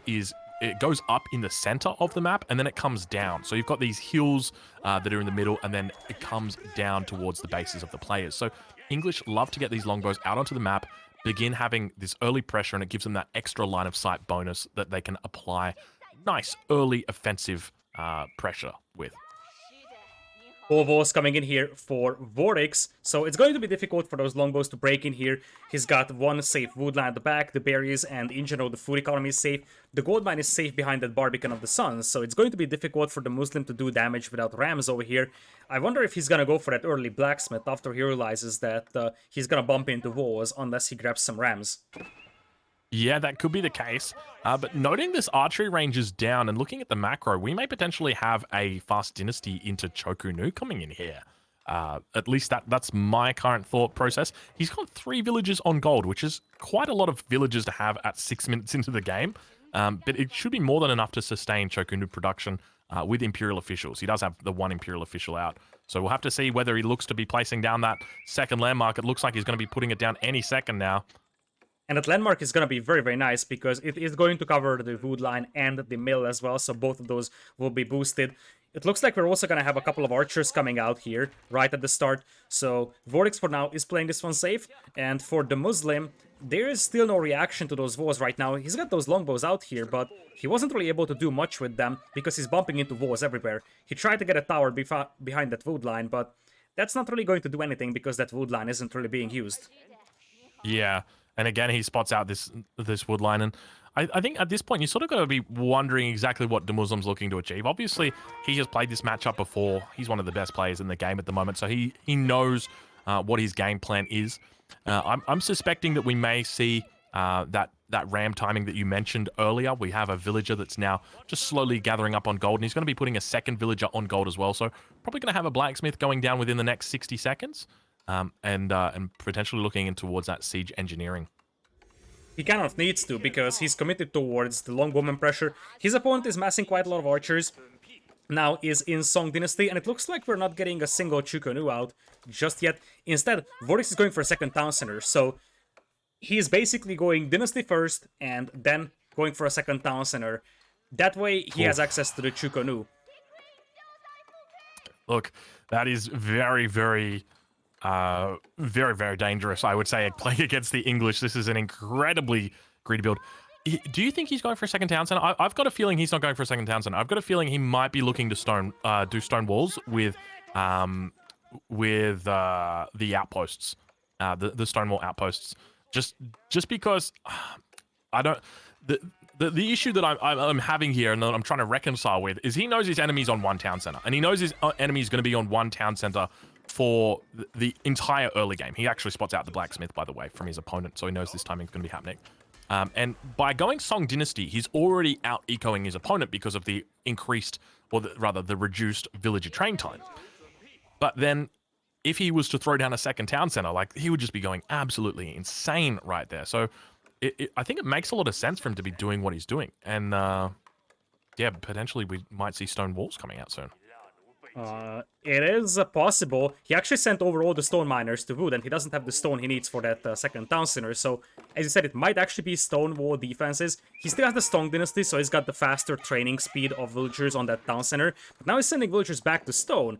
it goes up in the center of the map and then it comes down. So you've got these hills that are in the middle and then it comes down towards the bases of the players. So English love to get these longbows out onto the map, begin having this early pressure, and it gives them that extra line of sight bonus that they can apply nice early offensive pressure with. 4 walls coming in here for Vorix, so it's going to be difficult for those longbows to break in here. He's got one safe woodline at the back, the berries, and in general the food economy is safe. The gold mine is safe behind that Barbican of the Sun, so it's going to be difficult for the Muslim to do damage without rams over here. I wonder if he's gonna go for that early blacksmith after he realizes that he's gonna bump into walls unless he grabs some rams. Yeah, that could be the case. But noting this archery range is down and looking at the macro, we may potentially have a fast dynasty into Chokunu coming in here. At least that's my current thought process. He's got 3 villages on gold, which is quite a lot of villages to have at 6 minutes into the game. But it should be more than enough to sustain Chokunu production with Imperial officials. He does have the 1 Imperial official out. So we'll have to see whether he looks to be placing down that second landmark. It looks like he's going to be putting it down any second now. And that landmark is going to be very, very nice because it is going to cover the wood line and the mill as well, so both of those will be boosted. It looks like we're also going to have a couple of archers coming out here right at the start, so Vorix for now is playing this one safe, and for the Muslim, there is still no reaction to those walls right now. He's got those longbows out here, but he wasn't really able to do much with them because he's bumping into walls everywhere. He tried to get a tower behind that wood line, but that's not really going to do anything because that wood line isn't really being used. Yeah. And again, he spots out this wood line, and I think at this point, you sort of got to be wondering exactly what Demuslim's looking to achieve. Obviously, he has played this matchup before. He's one of the best players in the game at the moment, so he knows what his game plan is. I'm suspecting that we may see that ram timing that you mentioned earlier. We have a villager that's now just slowly gathering up on gold, and he's going to be putting a second villager on gold as well, so probably going to have a blacksmith going down within the next 60 seconds. And potentially looking in towards that siege engineering. He kind of needs to because he's committed towards the longbowman pressure. His opponent is massing quite a lot of archers. Now is in Song Dynasty, and it looks like we're not getting a single Chukonu out just yet. Instead, Vorix is going for a second town center, so he's basically going Dynasty first and then going for a second town center. That way, he has access to the Chukonu. Look, that is very, very... very, very dangerous, I would say, playing against the English. This is an incredibly greedy build. Do you think he's going for a second town center? I've got a feeling he's not going for a second town center. I've got a feeling he might be looking to do stone walls with the outposts, the stone wall outposts. Just because I don't. The issue that I'm having here and that I'm trying to reconcile with is he knows his enemy's on 1 town center, and he knows his enemy is going to be on 1 town center for the entire early game. He actually spots out the blacksmith, by the way, from his opponent, so he knows this timing is going to be happening. And by going Song Dynasty, he's already out-ecoing his opponent because of the increased, or rather the reduced villager train time. But then, if he was to throw down a second town center, like, he would just be going absolutely insane right there. So I think it makes a lot of sense for him to be doing what he's doing. And yeah, potentially we might see stone walls coming out soon. It is possible. He actually sent over all the stone miners to wood, and he doesn't have the stone he needs for that second town center. So, as you said, it might actually be stone wall defenses. He still has the Song Dynasty, so he's got the faster training speed of villagers on that town center. But now he's sending villagers back to stone.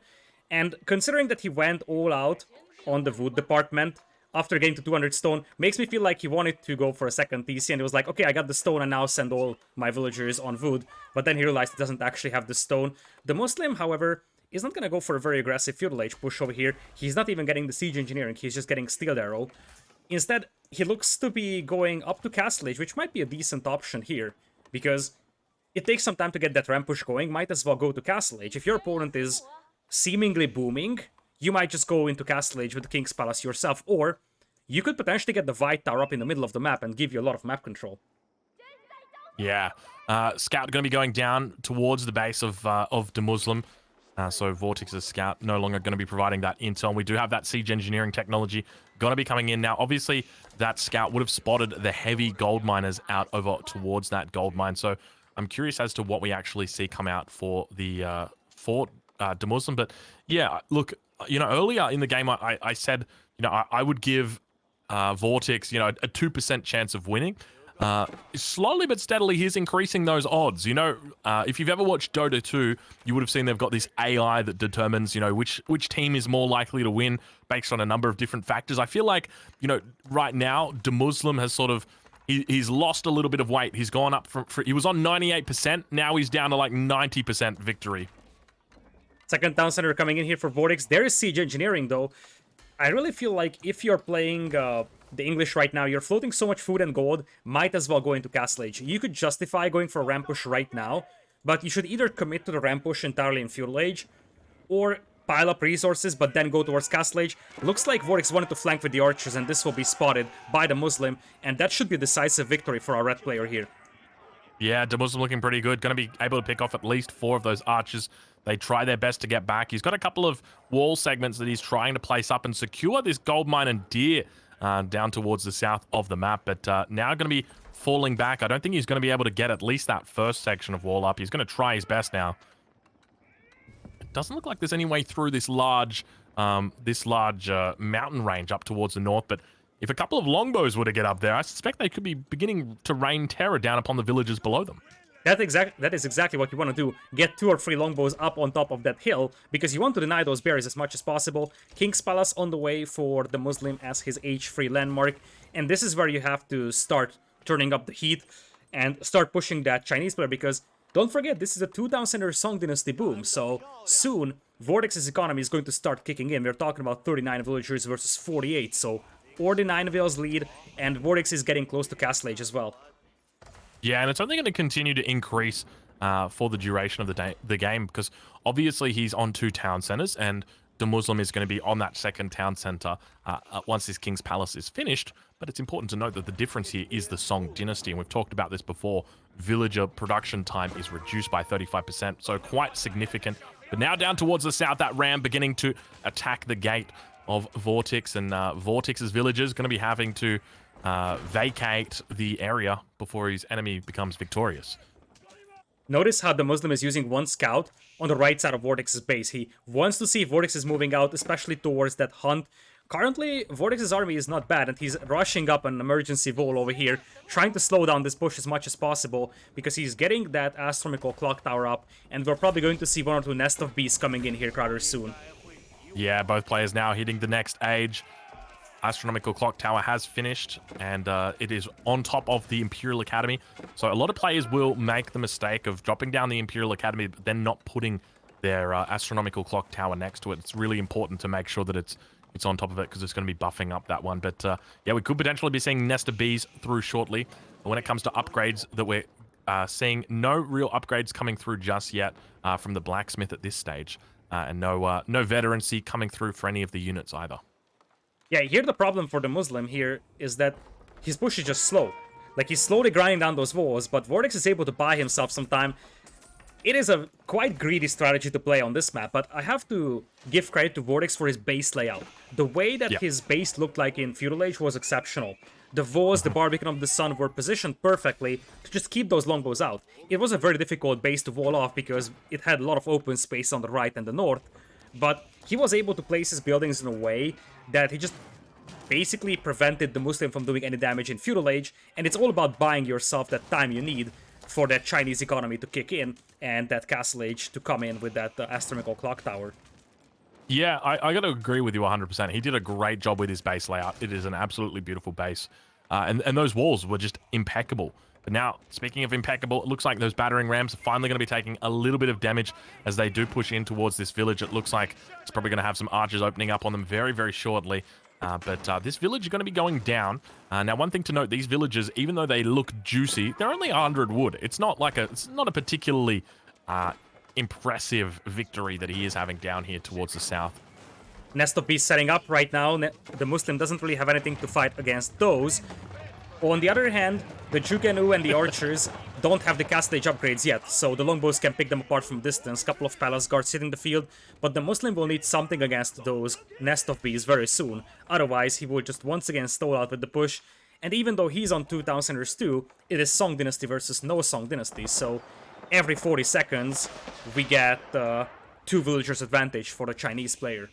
And considering that he went all out on the wood department after getting to 200 stone, makes me feel like he wanted to go for a second TC, and it was like, okay, I got the stone and now send all my villagers on wood. But then he realized he doesn't actually have the stone. The Muslim, however, is not going to go for a very aggressive feudal age push over here. He's not even getting the siege engineering, he's just getting steel arrow. Instead, he looks to be going up to castle age, which might be a decent option here, because it takes some time to get that ramp push going. Might as well go to castle age. If your opponent is seemingly booming, you might just go into castle age with the King's Palace yourself, or you could potentially get the White Tower up in the middle of the map and give you a lot of map control. Yeah. Scout going to be going down towards the base of the Muslim. So Vortex's scout no longer going to be providing that intel. We do have that siege engineering technology going to be coming in now. Obviously, that scout would have spotted the heavy gold miners out over towards that gold mine. So I'm curious as to what we actually see come out for the fort de Muslim. But yeah, look, earlier in the game, I said, I would give Vortex, a 2% chance of winning. Slowly but steadily, he's increasing those odds. If you've ever watched Dota 2, you would have seen they've got this AI that determines, which team is more likely to win based on a number of different factors. I feel like, right now, De Muslim has sort of, he's lost a little bit of weight. He's gone up he was on 98%, now he's down to like 90% victory. Second town center coming in here for Vortex. There is siege engineering, though. I really feel like if you're playing the English right now, you're floating so much food and gold, might as well go into Castle Age. You could justify going for a ramp push right now, but you should either commit to the ramp push entirely in Feudal Age, or pile up resources, but then go towards Castle Age. Looks like Vortex wanted to flank with the archers, and this will be spotted by the Muslim, and that should be a decisive victory for our red player here. Yeah, De Muslim looking pretty good. Going to be able to pick off at least 4 of those archers. They try their best to get back. He's got a couple of wall segments that he's trying to place up and secure this gold mine and deer down towards the south of the map. But now going to be falling back. I don't think he's going to be able to get at least that first section of wall up. He's going to try his best now. It doesn't look like there's any way through this large mountain range up towards the north, but if a couple of longbows were to get up there, I suspect they could be beginning to rain terror down upon the villages below them. That is exactly what you want to do. Get 2 or 3 longbows up on top of that hill, because you want to deny those berries as much as possible. King's Palace on the way for the Muslim as his H3 landmark, and this is where you have to start turning up the heat and start pushing that Chinese player, because don't forget, this is a 2-town center Song Dynasty boom, so soon Vortex's economy is going to start kicking in. We're talking about 39 villagers versus 48, so 49 villas lead, and Vortex is getting close to Castle Age as well. Yeah, and it's only going to continue to increase for the duration of the game, because obviously he's on 2 town centers, and the Muslim is going to be on that second town center once this King's Palace is finished. But it's important to note that the difference here is the Song Dynasty, and we've talked about this before. Villager production time is reduced by 35%, so quite significant. But now down towards the south, that ram beginning to attack the gate of Vortex, and Vortex's villagers going to be having to vacate the area before his enemy becomes victorious. Notice how the Muslim is using 1 scout on the right side of Vortex's base. He wants to see if Vortex is moving out, especially towards that hunt. Currently, Vortex's army is not bad, and he's rushing up an emergency wall over here, trying to slow down this push as much as possible, because he's getting that astronomical clock tower up, and we're probably going to see 1 or 2 nest of beasts coming in here rather soon. Yeah, both players now hitting the next age. Astronomical Clock Tower has finished, and it is on top of the Imperial Academy. So a lot of players will make the mistake of dropping down the Imperial Academy, but then not putting their Astronomical Clock Tower next to it. It's really important to make sure that it's on top of it, because it's going to be buffing up that one. But yeah, we could potentially be seeing Nest of Bees through shortly. But when it comes to upgrades, that we're seeing no real upgrades coming through just yet from the Blacksmith at this stage. And no veterancy coming through for any of the units either. Yeah, here the problem for the Muslim here is that his push is just slow. Like, he's slowly grinding down those walls, but Vortex is able to buy himself some time. It is a quite greedy strategy to play on this map, but I have to give credit to Vortex for his base layout. The way that his base looked like in Feudal Age was exceptional. The Vos, the Barbican of the Sun were positioned perfectly to just keep those longbows out. It was a very difficult base to wall off because it had a lot of open space on the right and the north, but he was able to place his buildings in a way that he just basically prevented the Muslim from doing any damage in Feudal Age, and it's all about buying yourself that time you need for that Chinese economy to kick in and that Castle Age to come in with that astronomical clock tower. Yeah, I got to agree with you 100%. He did a great job with his base layout. It is an absolutely beautiful base. And those walls were just impeccable. But now, speaking of impeccable, it looks like those battering rams are finally going to be taking a little bit of damage as they do push in towards this village. It looks like it's probably going to have some archers opening up on them very, very shortly. But this village is going to be going down. Now, one thing to note, these villages, even though they look juicy, they're only 100 wood. It's not a particularly impressive victory that he is having down here towards the south. Nest of Beasts setting up right now. The Muslim doesn't really have anything to fight against those. On the other hand, the Jugenu and the archers don't have the cast stage upgrades yet, so the longbows can pick them apart from distance. Couple of palace guards hitting the field, but the Muslim will need something against those Nest of Beasts very soon. Otherwise, he will just once again stall out with the push. And even though he's on 2000ers too, it is Song Dynasty versus no Song Dynasty, so every 40 seconds we get 2 villagers advantage for the Chinese player.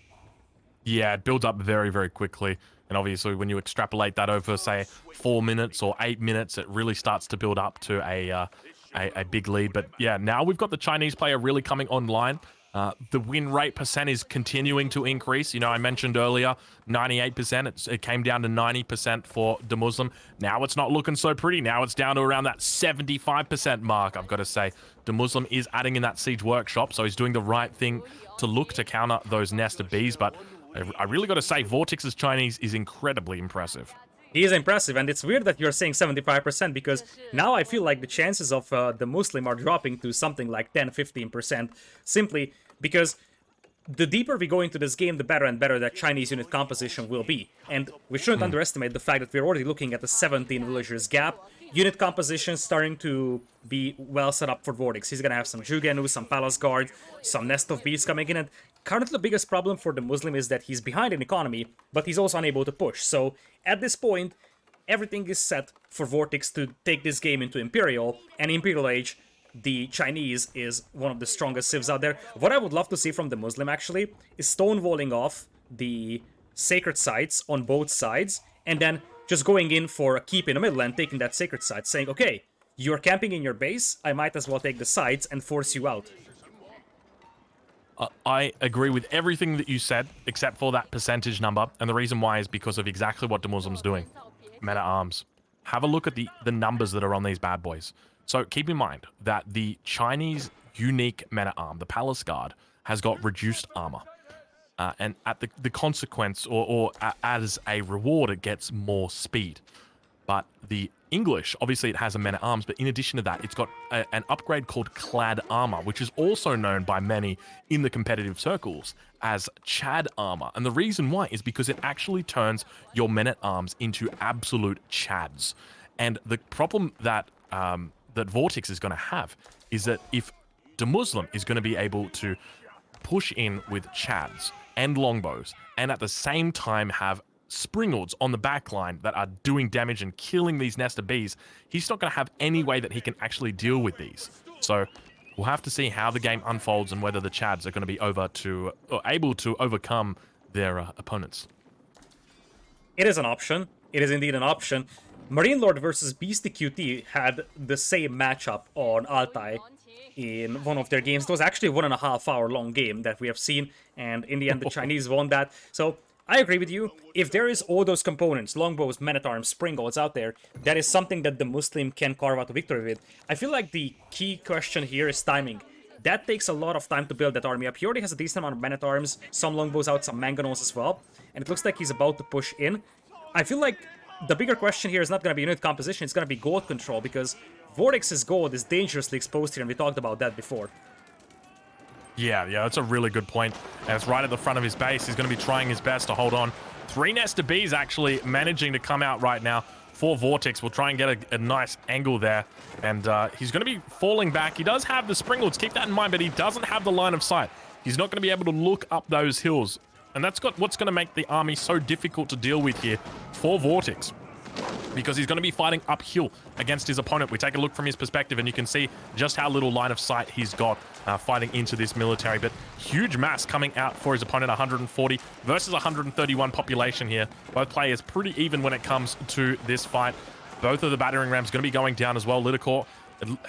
Yeah, it builds up very, very quickly. And obviously, when you extrapolate that over, say, 4 minutes or 8 minutes, it really starts to build up to a big lead. But yeah, now we've got the Chinese player really coming online. The win rate percent is continuing to increase. You know, I mentioned earlier, 98%. It came down to 90% for the Muslim. Now it's not looking so pretty. Now it's down to around that 75% mark, I've got to say. The Muslim is adding in that siege workshop, so he's doing the right thing to look to counter those nest of bees. But I really got to say, Vortex's Chinese is incredibly impressive. He is impressive, and it's weird that you're saying 75% because now I feel like the chances of the Muslim are dropping to something like 10-15%, simply because the deeper we go into this game, the better and better that Chinese unit composition will be. And we shouldn't underestimate the fact that we're already looking at a 17 villagers gap. Unit composition starting to be well set up for Vortex. He's gonna have some Jugenu, some Palace Guard, some Nest of Beasts coming in, and currently the biggest problem for the Muslim is that he's behind in economy, but he's also unable to push. So at this point, everything is set for Vortex to take this game into Imperial, and Imperial Age, the Chinese is one of the strongest civs out there. What I would love to see from the Muslim, actually, is stonewalling off the sacred sites on both sides, and then just going in for a keep in the middle and taking that sacred site, saying, okay, you're camping in your base, I might as well take the sides and force you out. I agree with everything that you said, except for that percentage number, and the reason why is because of exactly what the Muslim's doing. Meta arms. Have a look at the numbers that are on these bad boys. So keep in mind that the Chinese unique meta arm, the Palace Guard, has got reduced armor. And at the consequence, or as a reward, it gets more speed. But the English, obviously it has a men at arms, but in addition to that, it's got an upgrade called Clad Armor, which is also known by many in the competitive circles as Chad Armor. And the reason why is because it actually turns your men at arms into absolute Chads. And the problem that that Vortex is going to have is that if the Muslim is going to be able to push in with Chads and longbows, and at the same time have Springalds on the back line that are doing damage and killing these nest of bees, he's not going to have any way that he can actually deal with these. So we'll have to see how the game unfolds and whether the Chads are going to be able to overcome their opponents. It is an option. It is indeed an option. Marine Lord versus Beastie QT had the same matchup on Altai in one of their games. It was actually a 1.5 hour long game that we have seen, and in the end the Chinese won that. So I agree with you. If there is all those components, longbows, men-at-arms, springboards out there, that is something that the Muslim can carve out a victory with. I feel like the key question here is timing. That takes a lot of time to build that army up. He already has a decent amount of men-at-arms, some longbows out, some mangonels as well, and it looks like he's about to push in. I feel like the bigger question here is not going to be unit composition, it's going to be gold control, because Vortex's gold is dangerously exposed here, and we talked about that before. Yeah, that's a really good point. And it's right at the front of his base. He's going to be trying his best to hold on. 3 Nest of Bees actually managing to come out right now for Vortex. We'll try and get a nice angle there. And he's going to be falling back. He does have the Springalds, keep that in mind, but he doesn't have the line of sight. He's not going to be able to look up those hills. And that's what's going to make the army so difficult to deal with here for Vortex, because he's going to be fighting uphill against his opponent. We take a look from his perspective, and you can see just how little line of sight he's got fighting into this military. But huge mass coming out for his opponent, 140 versus 131 population here. Both players pretty even when it comes to this fight. Both of the battering rams going to be going down as well. Lidacor,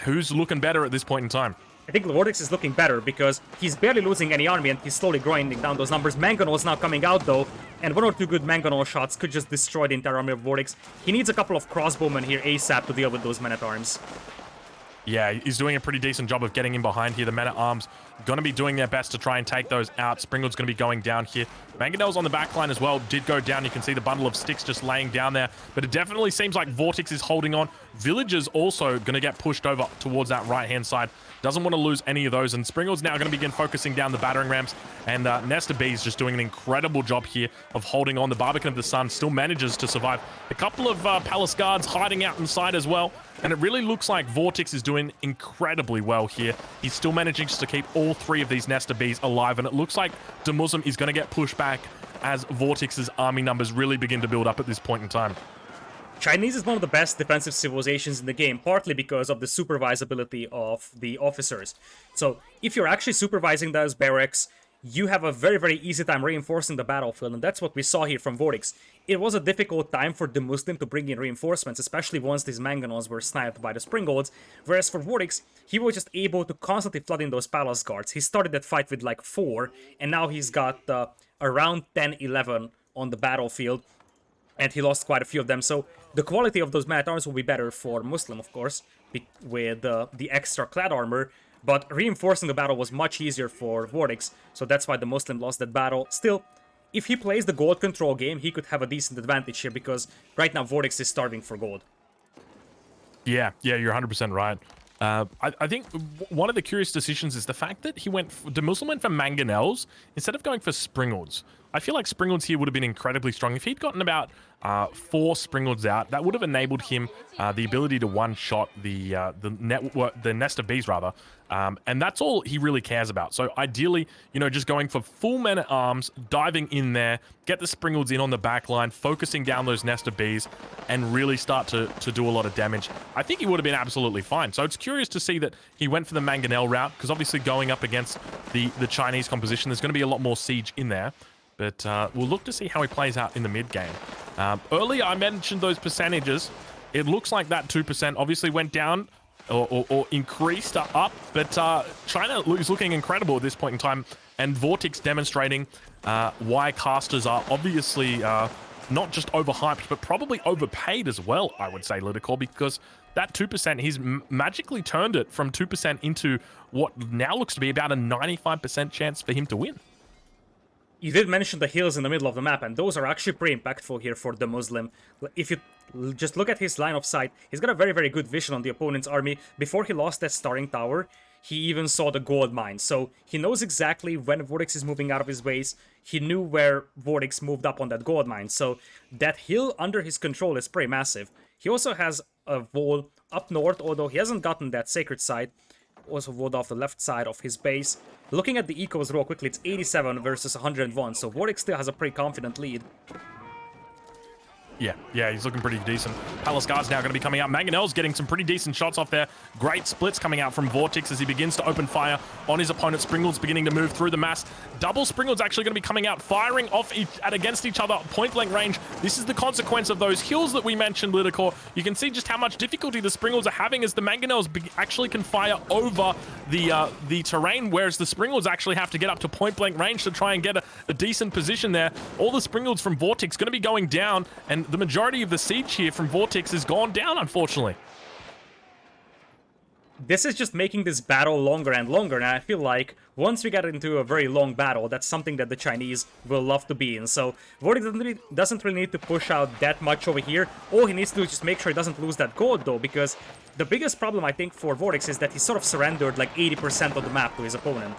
who's looking better at this point in time? I think Vortex is looking better because he's barely losing any army and he's slowly grinding down those numbers. Mangonel's now coming out though, and 1 or 2 good Mangonel shots could just destroy the entire army of Vortex. He needs a couple of crossbowmen here ASAP to deal with those men-at-arms. Yeah, he's doing a pretty decent job of getting in behind here. The men-at-arms going to be doing their best to try and take those out. Springald's going to be going down here. Mangonel's on the back line as well. Did go down. You can see the bundle of sticks just laying down there. But it definitely seems like Vortex is holding on. Villagers also going to get pushed over towards that right-hand side. Doesn't want to lose any of those. And Springald's now going to begin focusing down the battering rams. And Nesta B's just doing an incredible job here of holding on. The Barbican of the Sun still manages to survive. A couple of Palace Guards hiding out inside as well. And it really looks like Vortex is doing incredibly well here. He's still managing to keep all 3 of these Nesta Bs alive. And it looks like the Muslim is going to get pushed back as Vortex's army numbers really begin to build up at this point in time. Chinese is one of the best defensive civilizations in the game, partly because of the supervisability of the officers. So if you're actually supervising those barracks, you have a very, very easy time reinforcing the battlefield, and that's what we saw here from Vortex. It was a difficult time for the Muslim to bring in reinforcements, especially once these Mangonels were sniped by the Springolds, whereas for Vortex, he was just able to constantly flood in those Palace Guards. He started that fight with like 4, and now he's got around 10, 11 on the battlefield, and he lost quite a few of them, so the quality of those man-at-arms will be better for Muslim, of course, with the extra clad armor, but reinforcing the battle was much easier for Vortex, so that's why the Muslim lost that battle. Still, if he plays the gold control game, he could have a decent advantage here, because right now Vortex is starving for gold. Yeah, you're 100% right. I think one of the curious decisions is the fact that the Muslim went for Mangonels instead of going for Springalds. I feel like Springalds here would have been incredibly strong. If he'd gotten about 4 Springalds out, that would have enabled him the ability to one-shot the nest of bees, rather. And that's all he really cares about. So ideally, just going for full men-at-arms, diving in there, get the Springalds in on the back line, focusing down those nest of bees, and really start to do a lot of damage. I think he would have been absolutely fine. So it's curious to see that he went for the Mangonel route, because obviously going up against the Chinese composition, there's going to be a lot more siege in there. But we'll look to see how he plays out in the mid-game. Earlier, I mentioned those percentages. It looks like that 2% obviously went down or increased up, but China is looking incredible at this point in time, and Vortex demonstrating why casters are obviously not just overhyped, but probably overpaid as well, I would say, Lidicor, because that 2%, he's magically turned it from 2% into what now looks to be about a 95% chance for him to win. You did mention the hills in the middle of the map, and those are actually pretty impactful here for the Muslim. If you just look at his line of sight, he's got a very, very good vision on the opponent's army. Before he lost that starting tower, he even saw the gold mine, so he knows exactly when Vortex is moving out of his base. He knew where Vortex moved up on that gold mine, so that hill under his control is pretty massive. He also has a wall up north, although he hasn't gotten that sacred site. Also walled off the left side of his base. Looking at the ecos real quickly, it's 87 versus 101, so Vortex still has a pretty confident lead. Yeah, he's looking pretty decent. Palace Guard's now going to be coming out. Mangonel's getting some pretty decent shots off there. Great splits coming out from Vortex as he begins to open fire on his opponent. Springald's beginning to move through the mass. Double Springald's actually going to be coming out, firing off against each other, point-blank range. This is the consequence of those hills that we mentioned, Lidicor. You can see just how much difficulty the Springald's are having as the Mangonels actually can fire over the terrain, whereas the Springald's actually have to get up to point-blank range to try and get a decent position there. All the Springald's from Vortex going to be going down, and the majority of the siege here from Vortex has gone down, unfortunately. This is just making this battle longer and longer, and I feel like once we get into a very long battle, that's something that the Chinese will love to be in. So Vortex doesn't really need to push out that much over here. All he needs to do is just make sure he doesn't lose that gold, though, because the biggest problem, I think, for Vortex is that he sort of surrendered like 80% of the map to his opponent.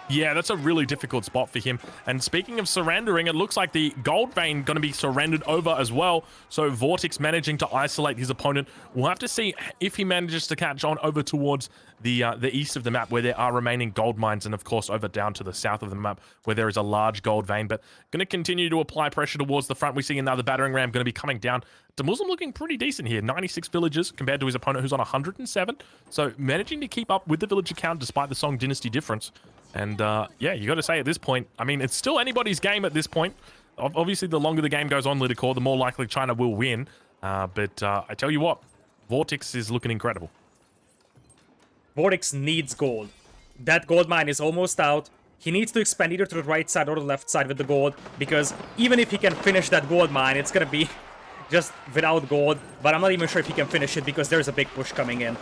Yeah, that's a really difficult spot for him. And speaking of surrendering, it looks like the gold vein going to be surrendered over as well. So Vortex managing to isolate his opponent. We'll have to see if he manages to catch on over towards the east of the map where there are remaining gold mines, and of course over down to the south of the map where there is a large gold vein. But going to continue to apply pressure towards the front. We see another battering ram going to be coming down. The Muslim looking pretty decent here. 96 villagers compared to his opponent who's on 107. So managing to keep up with the villager count despite the Song Dynasty difference. And yeah, you got to say at this point, I mean, it's still anybody's game at this point. Obviously, the longer the game goes on, Lidicor, the more likely China will win. But I tell you what, Vortex is looking incredible. Vortex needs gold. That gold mine is almost out. He needs to expand either to the right side or the left side with the gold, because even if he can finish that gold mine, it's gonna be just without gold. But I'm not even sure if he can finish it because there's a big push coming in.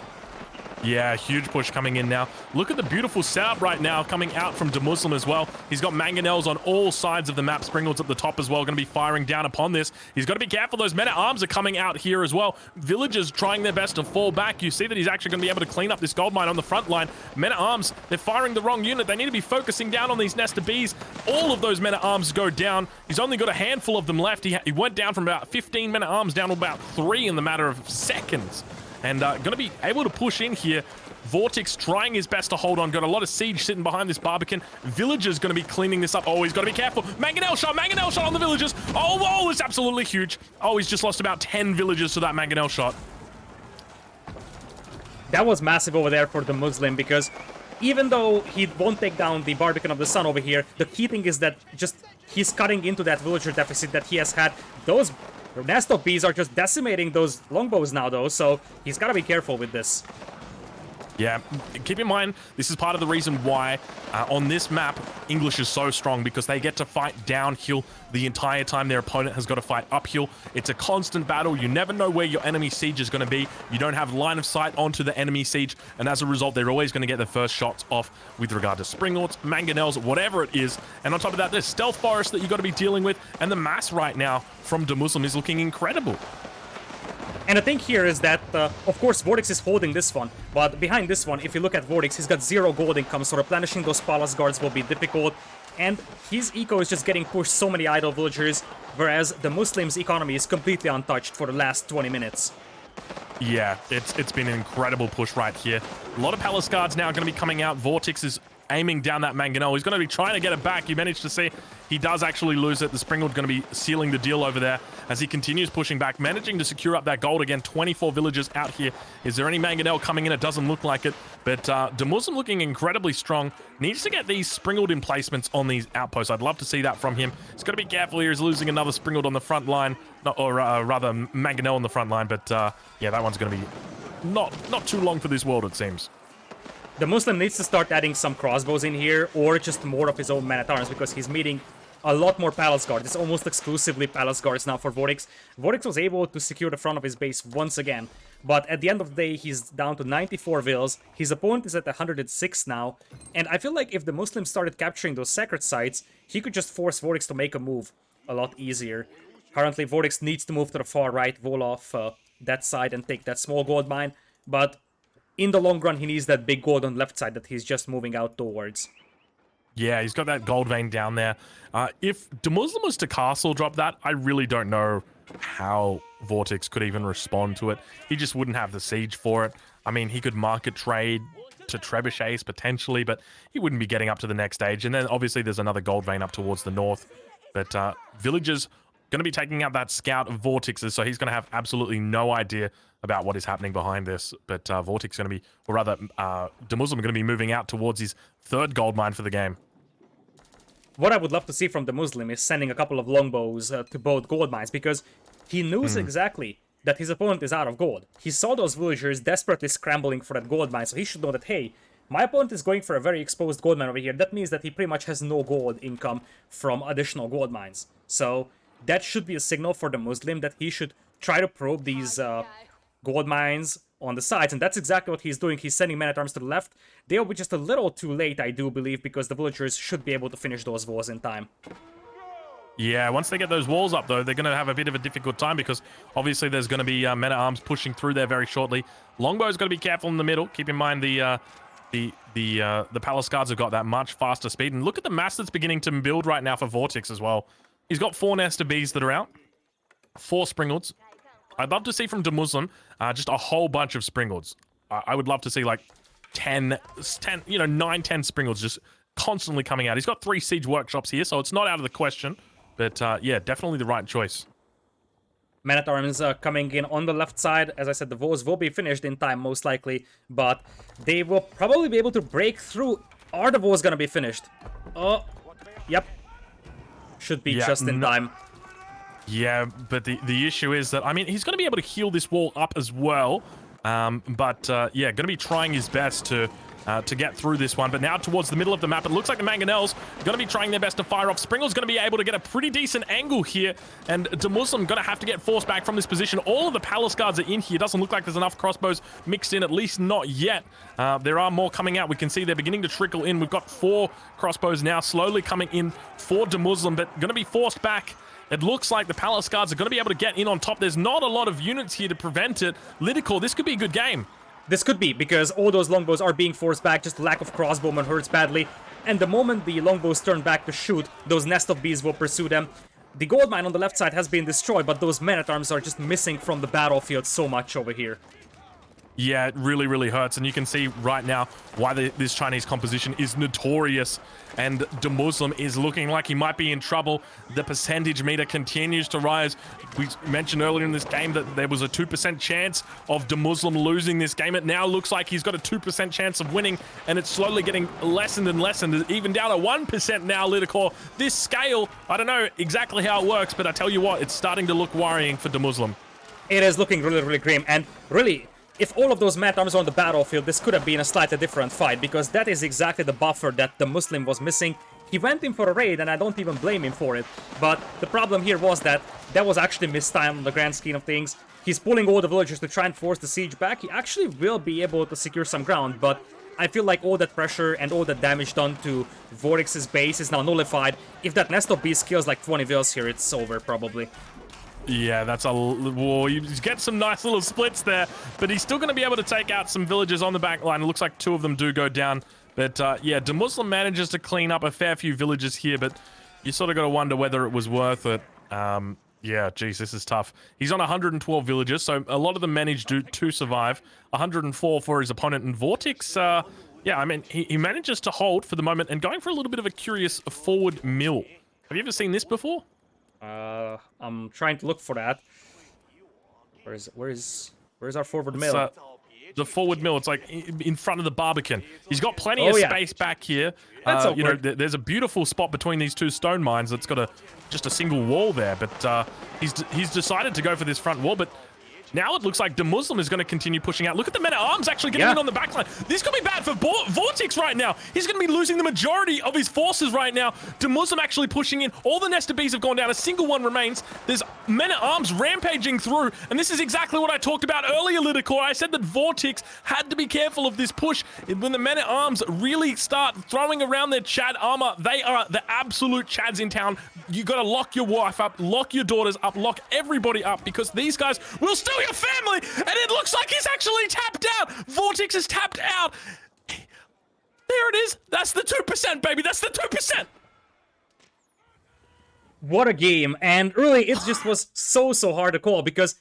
Yeah, huge push coming in now. Look at the beautiful setup right now coming out from Demuslim as well. He's got mangonels on all sides of the map. Springald's at the top as well, going to be firing down upon this. He's got to be careful. Those men-at-arms are coming out here as well. Villagers trying their best to fall back. You see that he's actually going to be able to clean up this gold mine on the front line. Men-at-arms, they're firing the wrong unit. They need to be focusing down on these nest of bees. All of those men-at-arms go down. He's only got a handful of them left. He went down from about 15 men-at-arms down to about 3 in the matter of seconds. And going to be able to push in here. Vortex trying his best to hold on. Got a lot of siege sitting behind this Barbican. Villager's going to be cleaning this up. Oh, he's got to be careful. Mangonel shot on the villagers. Oh, whoa, it's absolutely huge. Oh, he's just lost about 10 villagers to that Mangonel shot. That was massive over there for the Muslim, because even though he won't take down the Barbican of the Sun over here, the key thing is that just he's cutting into that villager deficit that he has had. Those nest of bees are just decimating those longbows now, though, so he's got to be careful with this. Yeah, keep in mind, this is part of the reason why on this map, English is so strong, because they get to fight downhill the entire time their opponent has got to fight uphill. It's a constant battle. You never know where your enemy siege is going to be. You don't have line of sight onto the enemy siege, and as a result, they're always going to get their first shots off with regard to Springalds, Mangonels, whatever it is. And on top of that, there's Stealth Forest that you've got to be dealing with, and the mass right now from Demuslim is looking incredible. And the thing here is that, of course, Vortex is holding this one, but behind this one, if you look at Vortex, he's got 0 gold income, so replenishing those Palace Guards will be difficult, and his eco is just getting pushed so many idle villagers, whereas the Muslims' economy is completely untouched for the last 20 minutes. Yeah, it's been an incredible push right here. A lot of Palace Guards now going to be coming out. Vortex is aiming down that Mangonel. He's going to be trying to get it back. You managed to see he does actually lose it. The Springald going to be sealing the deal over there as he continues pushing back, managing to secure up that gold again. 24 villagers out here. Is there any Mangonel coming in? It doesn't look like it. But Demuslim looking incredibly strong. Needs to get these Springald emplacements on these outposts. I'd love to see that from him. He's got to be careful here. He's losing another Springald on the front line. Rather, Mangonel on the front line. But yeah, that one's going to be not too long for this world, it seems. The Muslim needs to start adding some crossbows in here, or just more of his own man-at-arms, because he's meeting a lot more Palace Guards. It's almost exclusively Palace Guards now for Vortex. Vortex was able to secure the front of his base once again, but at the end of the day, he's down to 94 vills. His opponent is at 106 now, and I feel like if the Muslims started capturing those sacred sites, he could just force Vortex to make a move a lot easier. Currently, Vortex needs to move to the far right, wall off that side, and take that small gold mine, but in the long run, he needs that big gold on the left side that he's just moving out towards. Yeah, he's got that gold vein down there. If Demuslim was to castle drop that, I really don't know how Vortex could even respond to it. He just wouldn't have the siege for it. I mean, he could market trade to trebuchets potentially, but he wouldn't be getting up to the next stage. And then obviously there's another gold vein up towards the north. But Villagers going to be taking out that scout of Vortex's, so he's going to have absolutely no idea about what is happening behind this. But Vortex going to be, or rather, Demuslim going to be moving out towards his 3rd gold mine for the game. What I would love to see from the Muslim is sending a couple of longbows to both gold mines, because he knows exactly that his opponent is out of gold. He saw those villagers desperately scrambling for that gold mine, so he should know that, hey, my opponent is going for a very exposed gold mine over here. That means that he pretty much has no gold income from additional gold mines. So that should be a signal for the Muslim that he should try to probe these gold mines on the sides, and that's exactly what he's doing. He's sending men-at-arms to the left. They'll be just a little too late, I do believe, because the villagers should be able to finish those walls in time. Yeah, once they get those walls up, though, they're going to have a bit of a difficult time, because obviously there's going to be men-at-arms pushing through there very shortly. Longbow's got to be careful in the middle. Keep in mind the Palace Guards have got that much faster speed, and look at the mass that's beginning to build right now for Vortex as well. He's got 4 nest of bees that are out, 4 Springalds. I'd love to see from Demuslim just a whole bunch of Springalds. I would love to see like 10, 9, 10 Springalds just constantly coming out. He's got 3 siege workshops here, so it's not out of the question. But yeah, definitely the right choice. Man-at-arms coming in on the left side. As I said, the walls will be finished in time, most likely, but they will probably be able to break through. Are the walls going to be finished? Oh, yep. Should be just in time. Yeah, but the issue is that, I mean, he's going to be able to heal this wall up as well. Yeah, going to be trying his best to get through this one. But now towards the middle of the map, it looks like the Mangonels going to be trying their best to fire off. Springle's going to be able to get a pretty decent angle here, and DeMuslim going to have to get forced back from this position. All of the Palace Guards are in here. Doesn't look like there's enough crossbows mixed in, at least not yet. There are more coming out. We can see they're beginning to trickle in. We've got 4 crossbows now slowly coming in for DeMuslim, but going to be forced back. It looks like the Palace Guards are going to be able to get in on top. There's not a lot of units here to prevent it. Lidicor, this could be a good game. This could be, because all those longbows are being forced back, just lack of crossbowmen hurts badly. And the moment the longbows turn back to shoot, those nest of bees will pursue them. The gold mine on the left side has been destroyed, but those men-at-arms are just missing from the battlefield so much over here. Yeah, it really, really hurts. And you can see right now why this Chinese composition is notorious. And DeMuslim is looking like he might be in trouble. The percentage meter continues to rise. We mentioned earlier in this game that there was a 2% chance of DeMuslim losing this game. It now looks like he's got a 2% chance of winning, and it's slowly getting lessened and lessened, even down to 1% now, Lidicor. This scale, I don't know exactly how it works, but I tell you what, it's starting to look worrying for DeMuslim. It is looking really, really grim, and really, if all of those men-at-arms are on the battlefield, this could have been a slightly different fight, because that is exactly the buffer that the Muslim was missing. He went in for a raid, and I don't even blame him for it. But the problem here was that was actually missed time on the grand scheme of things. He's pulling all the villagers to try and force the siege back. He actually will be able to secure some ground, but I feel like all that pressure and all that damage done to Vorix's base is now nullified. If that Nest of Beasts kills like 20 vills here, it's over, probably. Yeah, that's a... Whoa, you get some nice little splits there, but he's still going to be able to take out some villagers on the back line. It looks like 2 of them do go down. But, yeah, DeMuslim manages to clean up a fair few villages here, but you sort of got to wonder whether it was worth it. Yeah, geez, this is tough. He's on 112 villagers, so a lot of them managed to survive. 104 for his opponent, and Vortex... yeah, I mean, he manages to hold for the moment, and going for a little bit of a curious forward mill. Have you ever seen this before? I'm trying to look for that. Where's our forward mill? The forward mill. It's like in front of the Barbican. He's got plenty of space back here. You know, there's a beautiful spot between these 2 stone mines that's got just a single wall there. But he's decided to go for this front wall. But now it looks like DeMuslim is going to continue pushing out. Look at the men-at-arms actually getting in on the backline. This could be bad for Vortex right now. He's going to be losing the majority of his forces right now. DeMuslim actually pushing in. All the Nest of Bees have gone down. A single one remains. There's men-at-arms rampaging through. And this is exactly what I talked about earlier, Lidicor. I said that Vortex had to be careful of this push. When the men-at-arms really start throwing around their Chad armor, they are the absolute Chads in town. You got to lock your wife up, lock your daughters up, lock everybody up, because these guys will steal your family, and it looks like he's actually tapped out. Vortex is tapped out. There it is. That's the 2%, baby. That's the 2%. What a game. And really, it just was so hard to call, because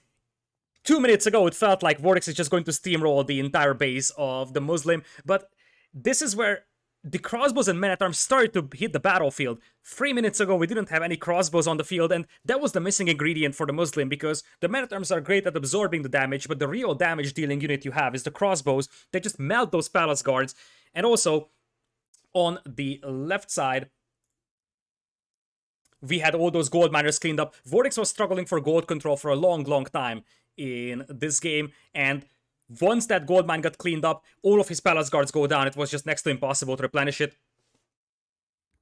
2 minutes ago, it felt like Vortex is just going to steamroll the entire base of the Muslim, but this is where the crossbows and men-at-arms started to hit the battlefield. 3 minutes ago, we didn't have any crossbows on the field, and that was the missing ingredient for the Muslim, because the men-at-arms are great at absorbing the damage, but the real damage-dealing unit you have is the crossbows. They just melt those palace guards. And also, on the left side, we had all those gold miners cleaned up. Vortex was struggling for gold control for a long time in this game, and once that gold mine got cleaned up, all of his palace guards go down. It was just next to impossible to replenish it.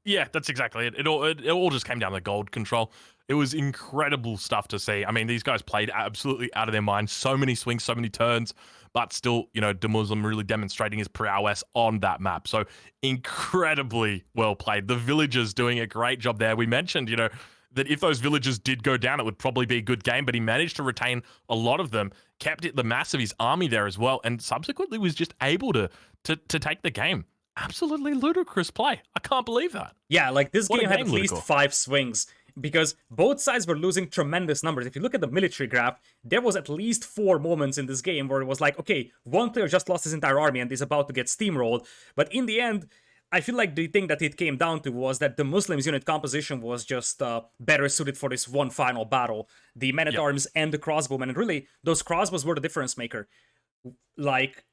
Yeah, that's exactly it. It all just came down to gold control. It was incredible stuff to see. I mean, these guys played absolutely out of their minds. So many swings, so many turns, but still, you know, DeMuslim really demonstrating his prowess on that map. So incredibly well played. The villagers doing a great job there. We mentioned, you know, that if those villagers did go down, it would probably be a good game, but he managed to retain a lot of them, kept it the mass of his army there as well, and subsequently was just able to take the game. Absolutely ludicrous play. I can't believe that. Yeah, like this game had at least Lidicor. 5 swings, because both sides were losing tremendous numbers. If you look at the military graph, there was at least 4 moments in this game where it was like, okay, one player just lost his entire army and is about to get steamrolled, but in the end, I feel like the thing that it came down to was that the Muslims' unit composition was just better suited for this one final battle. The men-at-arms and the crossbowmen, and really, those crossbows were the difference maker. Like,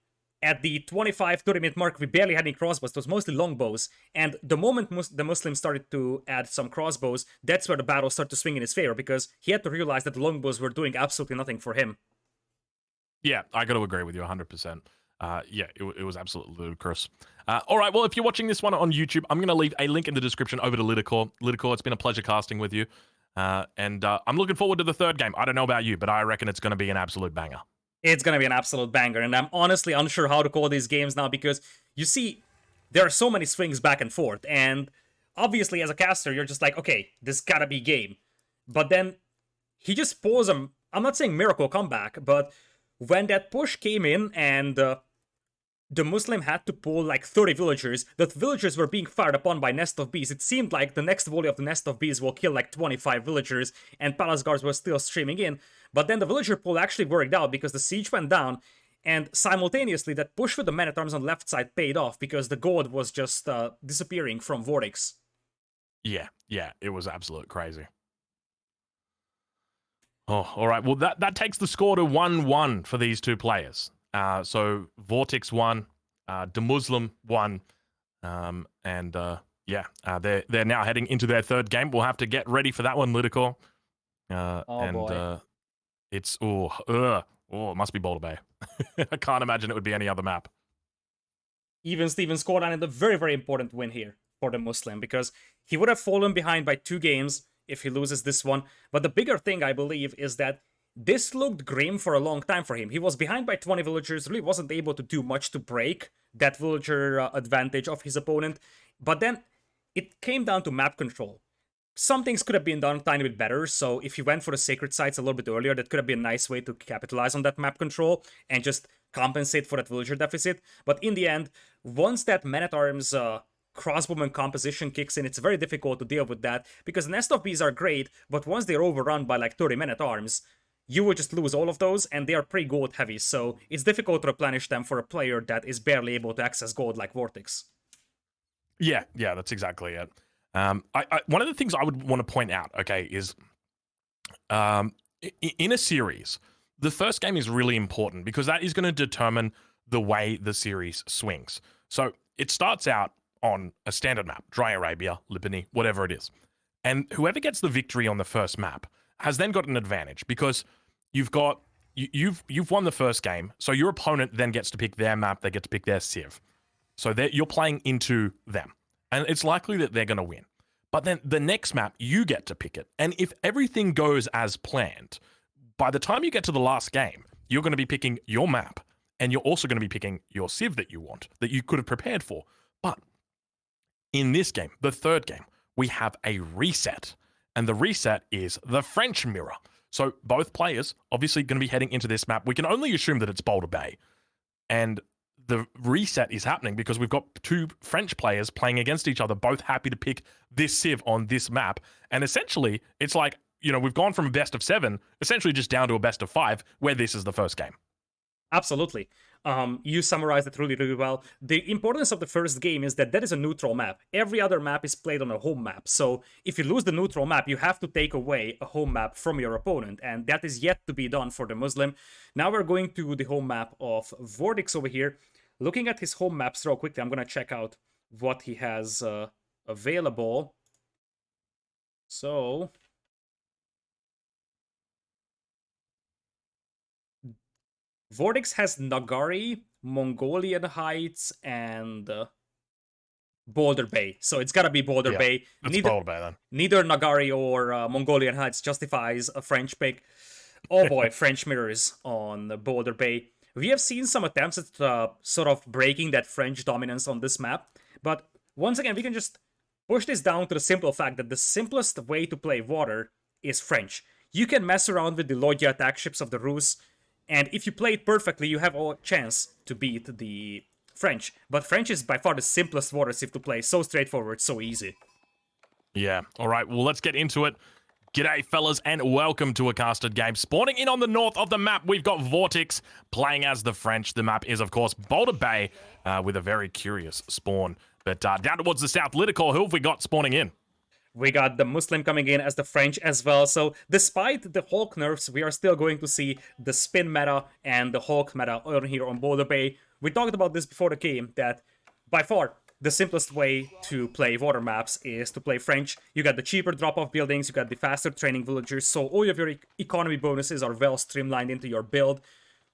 at the 25-30 minute mark, we barely had any crossbows. It was mostly longbows. And the moment the Muslims started to add some crossbows, that's where the battle started to swing in his favor, because he had to realize that the longbows were doing absolutely nothing for him. Yeah, I got to agree with you 100%. Yeah, it was absolutely ludicrous. All right, well, if you're watching this one on YouTube, I'm going to leave a link in the description over to Lidicor. Lidicor, it's been a pleasure casting with you. And I'm looking forward to the third game. I don't know about you, but I reckon it's going to be an absolute banger. It's gonna be an absolute banger, and I'm honestly unsure how to call these games now because you see, there are so many swings back and forth, and obviously as a caster, you're just like, okay, this gotta be game. But then he just pulls him. I'm not saying miracle comeback, but when that push came in and the Muslim had to pull like 30 villagers. The villagers were being fired upon by Nest of Bees. It seemed like the next volley of the Nest of Bees will kill like 25 villagers, and Palace Guards were still streaming in. But then the villager pull actually worked out because the siege went down, and simultaneously that push with the men-at-arms on the left side paid off because the gold was just disappearing from Vortex. Yeah, it was absolute crazy. Oh, all right. Well, that takes the score to 1-1 for these two players. So Vortex won, DeMuslim won, yeah, they're now heading into their third game. We'll have to get ready for that one, Lidicor. Boy. It's it must be Boulder Bay. I can't imagine it would be any other map. Even Steven scored on a very, very important win here for the Muslim because he would have fallen behind by 2 games if he loses this one. But the bigger thing, I believe, is that this looked grim for a long time for him. He was behind by 20 villagers, really wasn't able to do much to break that villager advantage of his opponent. But then it came down to map control. Some things could have been done a tiny bit better, so if you went for the sacred sites a little bit earlier, that could have been a nice way to capitalize on that map control and just compensate for that villager deficit. But in the end, once that man-at-arms crossbowman composition kicks in, it's very difficult to deal with that, because Nest of Bees are great, but once they're overrun by like 30 men-at-arms, you will just lose all of those, and they are pretty gold heavy, so it's difficult to replenish them for a player that is barely able to access gold like Vortex. Yeah, that's exactly it. One of the things I would want to point out, okay, is in a series, the first game is really important because that is going to determine the way the series swings. So it starts out on a standard map, Dry Arabia, Lipany, whatever it is. And whoever gets the victory on the first map has then got an advantage because you've won the first game, so your opponent then gets to pick their map, they get to pick their civ. So you're playing into them. And it's likely that they're going to win. But then the next map, you get to pick it. And if everything goes as planned, by the time you get to the last game, you're going to be picking your map. And you're also going to be picking your civ that you want, that you could have prepared for. But in this game, the third game, we have a reset. And the reset is the French mirror. So both players obviously going to be heading into this map. We can only assume that it's Boulder Bay. And the reset is happening because we've got 2 French players playing against each other, both happy to pick this civ on this map. And essentially, it's like, we've gone from a best of 7, essentially just down to a best of 5, where this is the first game. Absolutely. You summarized it really, really well. The importance of the first game is that is a neutral map. Every other map is played on a home map. So if you lose the neutral map, you have to take away a home map from your opponent. And that is yet to be done for the Muslim. Now we're going to the home map of Vortex over here. Looking at his home maps real quickly, I'm going to check out what he has available. So Vortex has Nagari, Mongolian Heights, and Boulder Bay. So it's gotta be Boulder Bay. It's Boulder Bay then. Neither Nagari or Mongolian Heights justifies a French pick. Oh boy, French mirrors on Boulder Bay. We have seen some attempts at sort of breaking that French dominance on this map, but once again, we can just push this down to the simple fact that the simplest way to play water is French. You can mess around with the Loggia attack ships of the Rus, and if you play it perfectly, you have a chance to beat the French. But French is by far the simplest water civ to play. So straightforward, so easy. Yeah. All right. Well, let's get into it. G'day, fellas, and welcome to a casted game. Spawning in on the north of the map, we've got Vortex playing as the French. The map is, of course, Boulder Bay, with a very curious spawn. But down towards the south, Lidicor, who have we got spawning in? We got the Muslim coming in as the French as well. So despite the Hulk nerfs, we are still going to see the spin meta and the Hulk meta on here on Boulder Bay. We talked about this before the game, that by far the simplest way to play water maps is to play French. You got the cheaper drop-off buildings, you got the faster training villagers, so all of your economy bonuses are well streamlined into your build.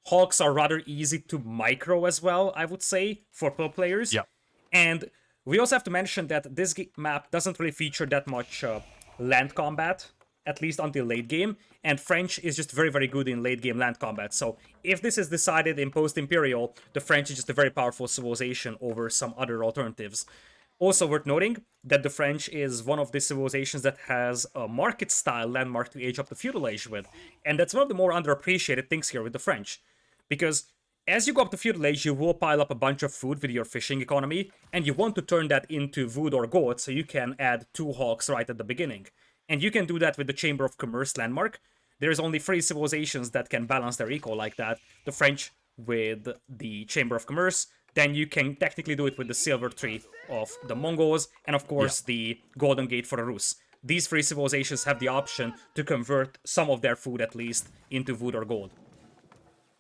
Hawks are rather easy to micro as well, I would say, for pro players. Yep. And we also have to mention that this map doesn't really feature that much land combat, at least until late game, and French is just very, very good in late game land combat. So if this is decided in post-Imperial, the French is just a very powerful civilization over some other alternatives. Also worth noting that the French is one of the civilizations that has a market-style landmark to age up the feudal age with, and that's one of the more underappreciated things here with the French. Because as you go up to feudal age, you will pile up a bunch of food with your fishing economy, and you want to turn that into wood or gold so you can add 2 hawks right at the beginning. And you can do that with the Chamber of Commerce landmark. There's only 3 civilizations that can balance their eco like that. The French with the Chamber of Commerce, then you can technically do it with the Silver Tree of the Mongols, and of course the Golden Gate for the Rus. These 3 civilizations have the option to convert some of their food at least into wood or gold.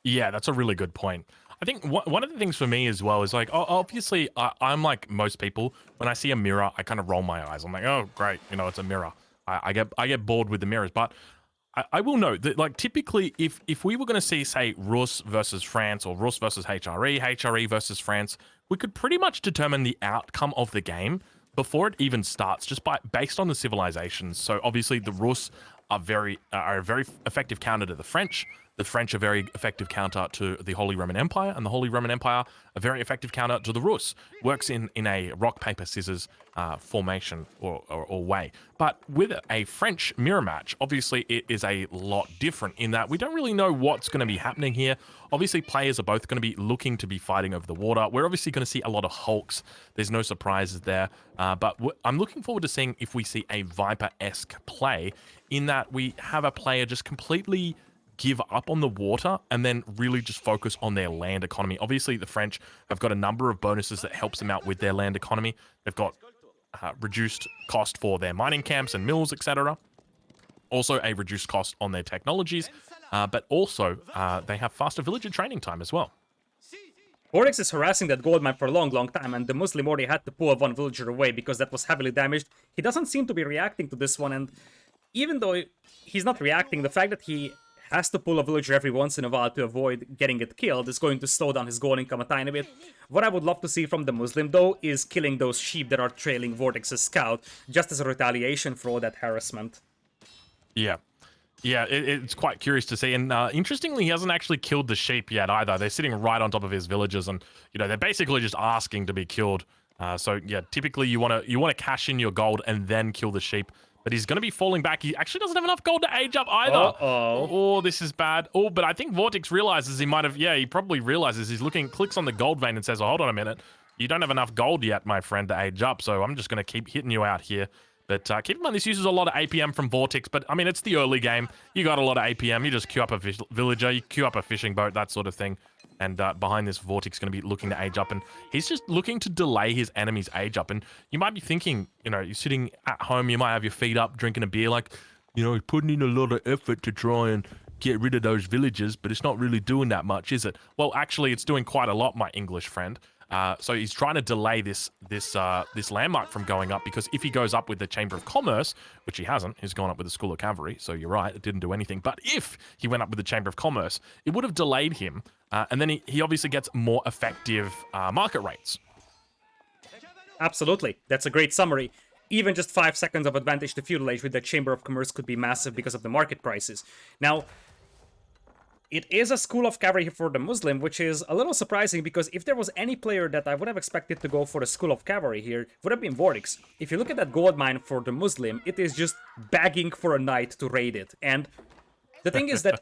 Yeah, that's a really good point. I think one of the things for me as well is like, obviously, I'm like most people. When I see a mirror, I kind of roll my eyes. I'm like, oh, great, you know, it's a mirror. I get bored with the mirrors. But I will note that, like, typically, if we were going to see, say, Rus versus France or Rus versus HRE versus France, we could pretty much determine the outcome of the game before it even starts, just based on the civilizations. So obviously, the Rus are a very effective counter to the French. The French are very effective counter to the Holy Roman Empire, and the Holy Roman Empire a very effective counter to the Rus. Works in a rock, paper, scissors formation or way. But with a French mirror match, obviously it is a lot different in that we don't really know what's going to be happening here. Obviously, players are both going to be looking to be fighting over the water. We're obviously going to see a lot of hulks. There's no surprises there. But I'm looking forward to seeing if we see a Viper-esque play in that we have a player just completely give up on the water and then really just focus on their land economy. Obviously, the French have got a number of bonuses that helps them out with their land economy. They've got reduced cost for their mining camps and mills, etc. Also, a reduced cost on their technologies, but also they have faster villager training time as well. Vortex is harassing that gold mine for a long, long time, and the Muslim already had to pull one villager away because that was heavily damaged. He doesn't seem to be reacting to this one, and even though he's not reacting, the fact that he has to pull a villager every once in a while to avoid getting it killed is going to slow down his gold income a tiny bit. What I would love to see from the Muslim, though, is killing those sheep that are trailing Vortex's scout, just as a retaliation for all that harassment. Yeah. Yeah, it's quite curious to see. And interestingly, he hasn't actually killed the sheep yet either. They're sitting right on top of his villagers, and you know they're basically just asking to be killed. So yeah, typically you want to cash in your gold and then kill the sheep. But he's going to be falling back. He actually doesn't have enough gold to age up either. Uh-oh. Oh, this is bad. Oh, but I think Vortex realizes he might have... Yeah, he probably realizes. He's clicks on the gold vein and says, oh, hold on a minute. You don't have enough gold yet, my friend, to age up. So I'm just going to keep hitting you out here. But keep in mind, this uses a lot of APM from Vortex. But, I mean, it's the early game. You got a lot of APM. You just queue up a villager. You queue up a fishing boat, that sort of thing. And behind this, Vortex going to be looking to age up. And he's just looking to delay his enemy's age up. And you might be thinking, you know, you're sitting at home, you might have your feet up, drinking a beer, like, you know, putting in a lot of effort to try and get rid of those villagers, but it's not really doing that much, is it? Well, actually, it's doing quite a lot, my English friend. So he's trying to delay this landmark from going up, because if he goes up with the Chamber of Commerce, which he hasn't, he's gone up with the School of Cavalry, so you're right, it didn't do anything. But if he went up with the Chamber of Commerce, it would have delayed him, and then he obviously gets more effective market rates. Absolutely. That's a great summary. Even just 5 seconds of advantage to feudal age with the Chamber of Commerce could be massive because of the market prices. Now, it is a School of Cavalry for the Muslim, which is a little surprising because if there was any player that I would have expected to go for the School of Cavalry here, would have been Vortex. If you look at that gold mine for the Muslim, it is just begging for a knight to raid it. And the thing is that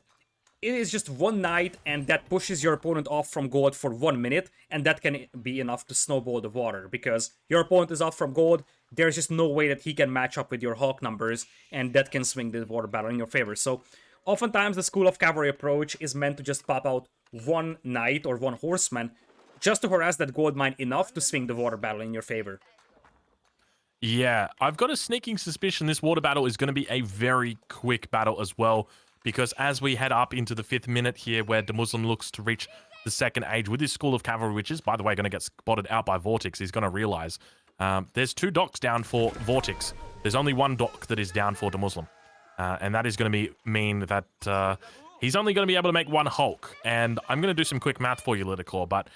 it is just one knight, and that pushes your opponent off from gold for 1 minute, and that can be enough to snowball the water, because your opponent is off from gold, there's just no way that he can match up with your Hawk numbers, and that can swing the water battle in your favor. So oftentimes the School of Cavalry approach is meant to just pop out one knight or one horseman just to harass that gold mine enough to swing the water battle in your favor. Yeah, I've got a sneaking suspicion this water battle is going to be a very quick battle as well, because as we head up into the 5th minute here, where the Muslim looks to reach the 2nd age with his School of Cavalry, which is, by the way, going to get spotted out by Vortex, he's going to realize there's 2 docks down for Vortex. There's only 1 dock that is down for the Muslim. And that is going to mean that he's only going to be able to make one Hulk. And I'm going to do some quick math for you, Litterclaw, but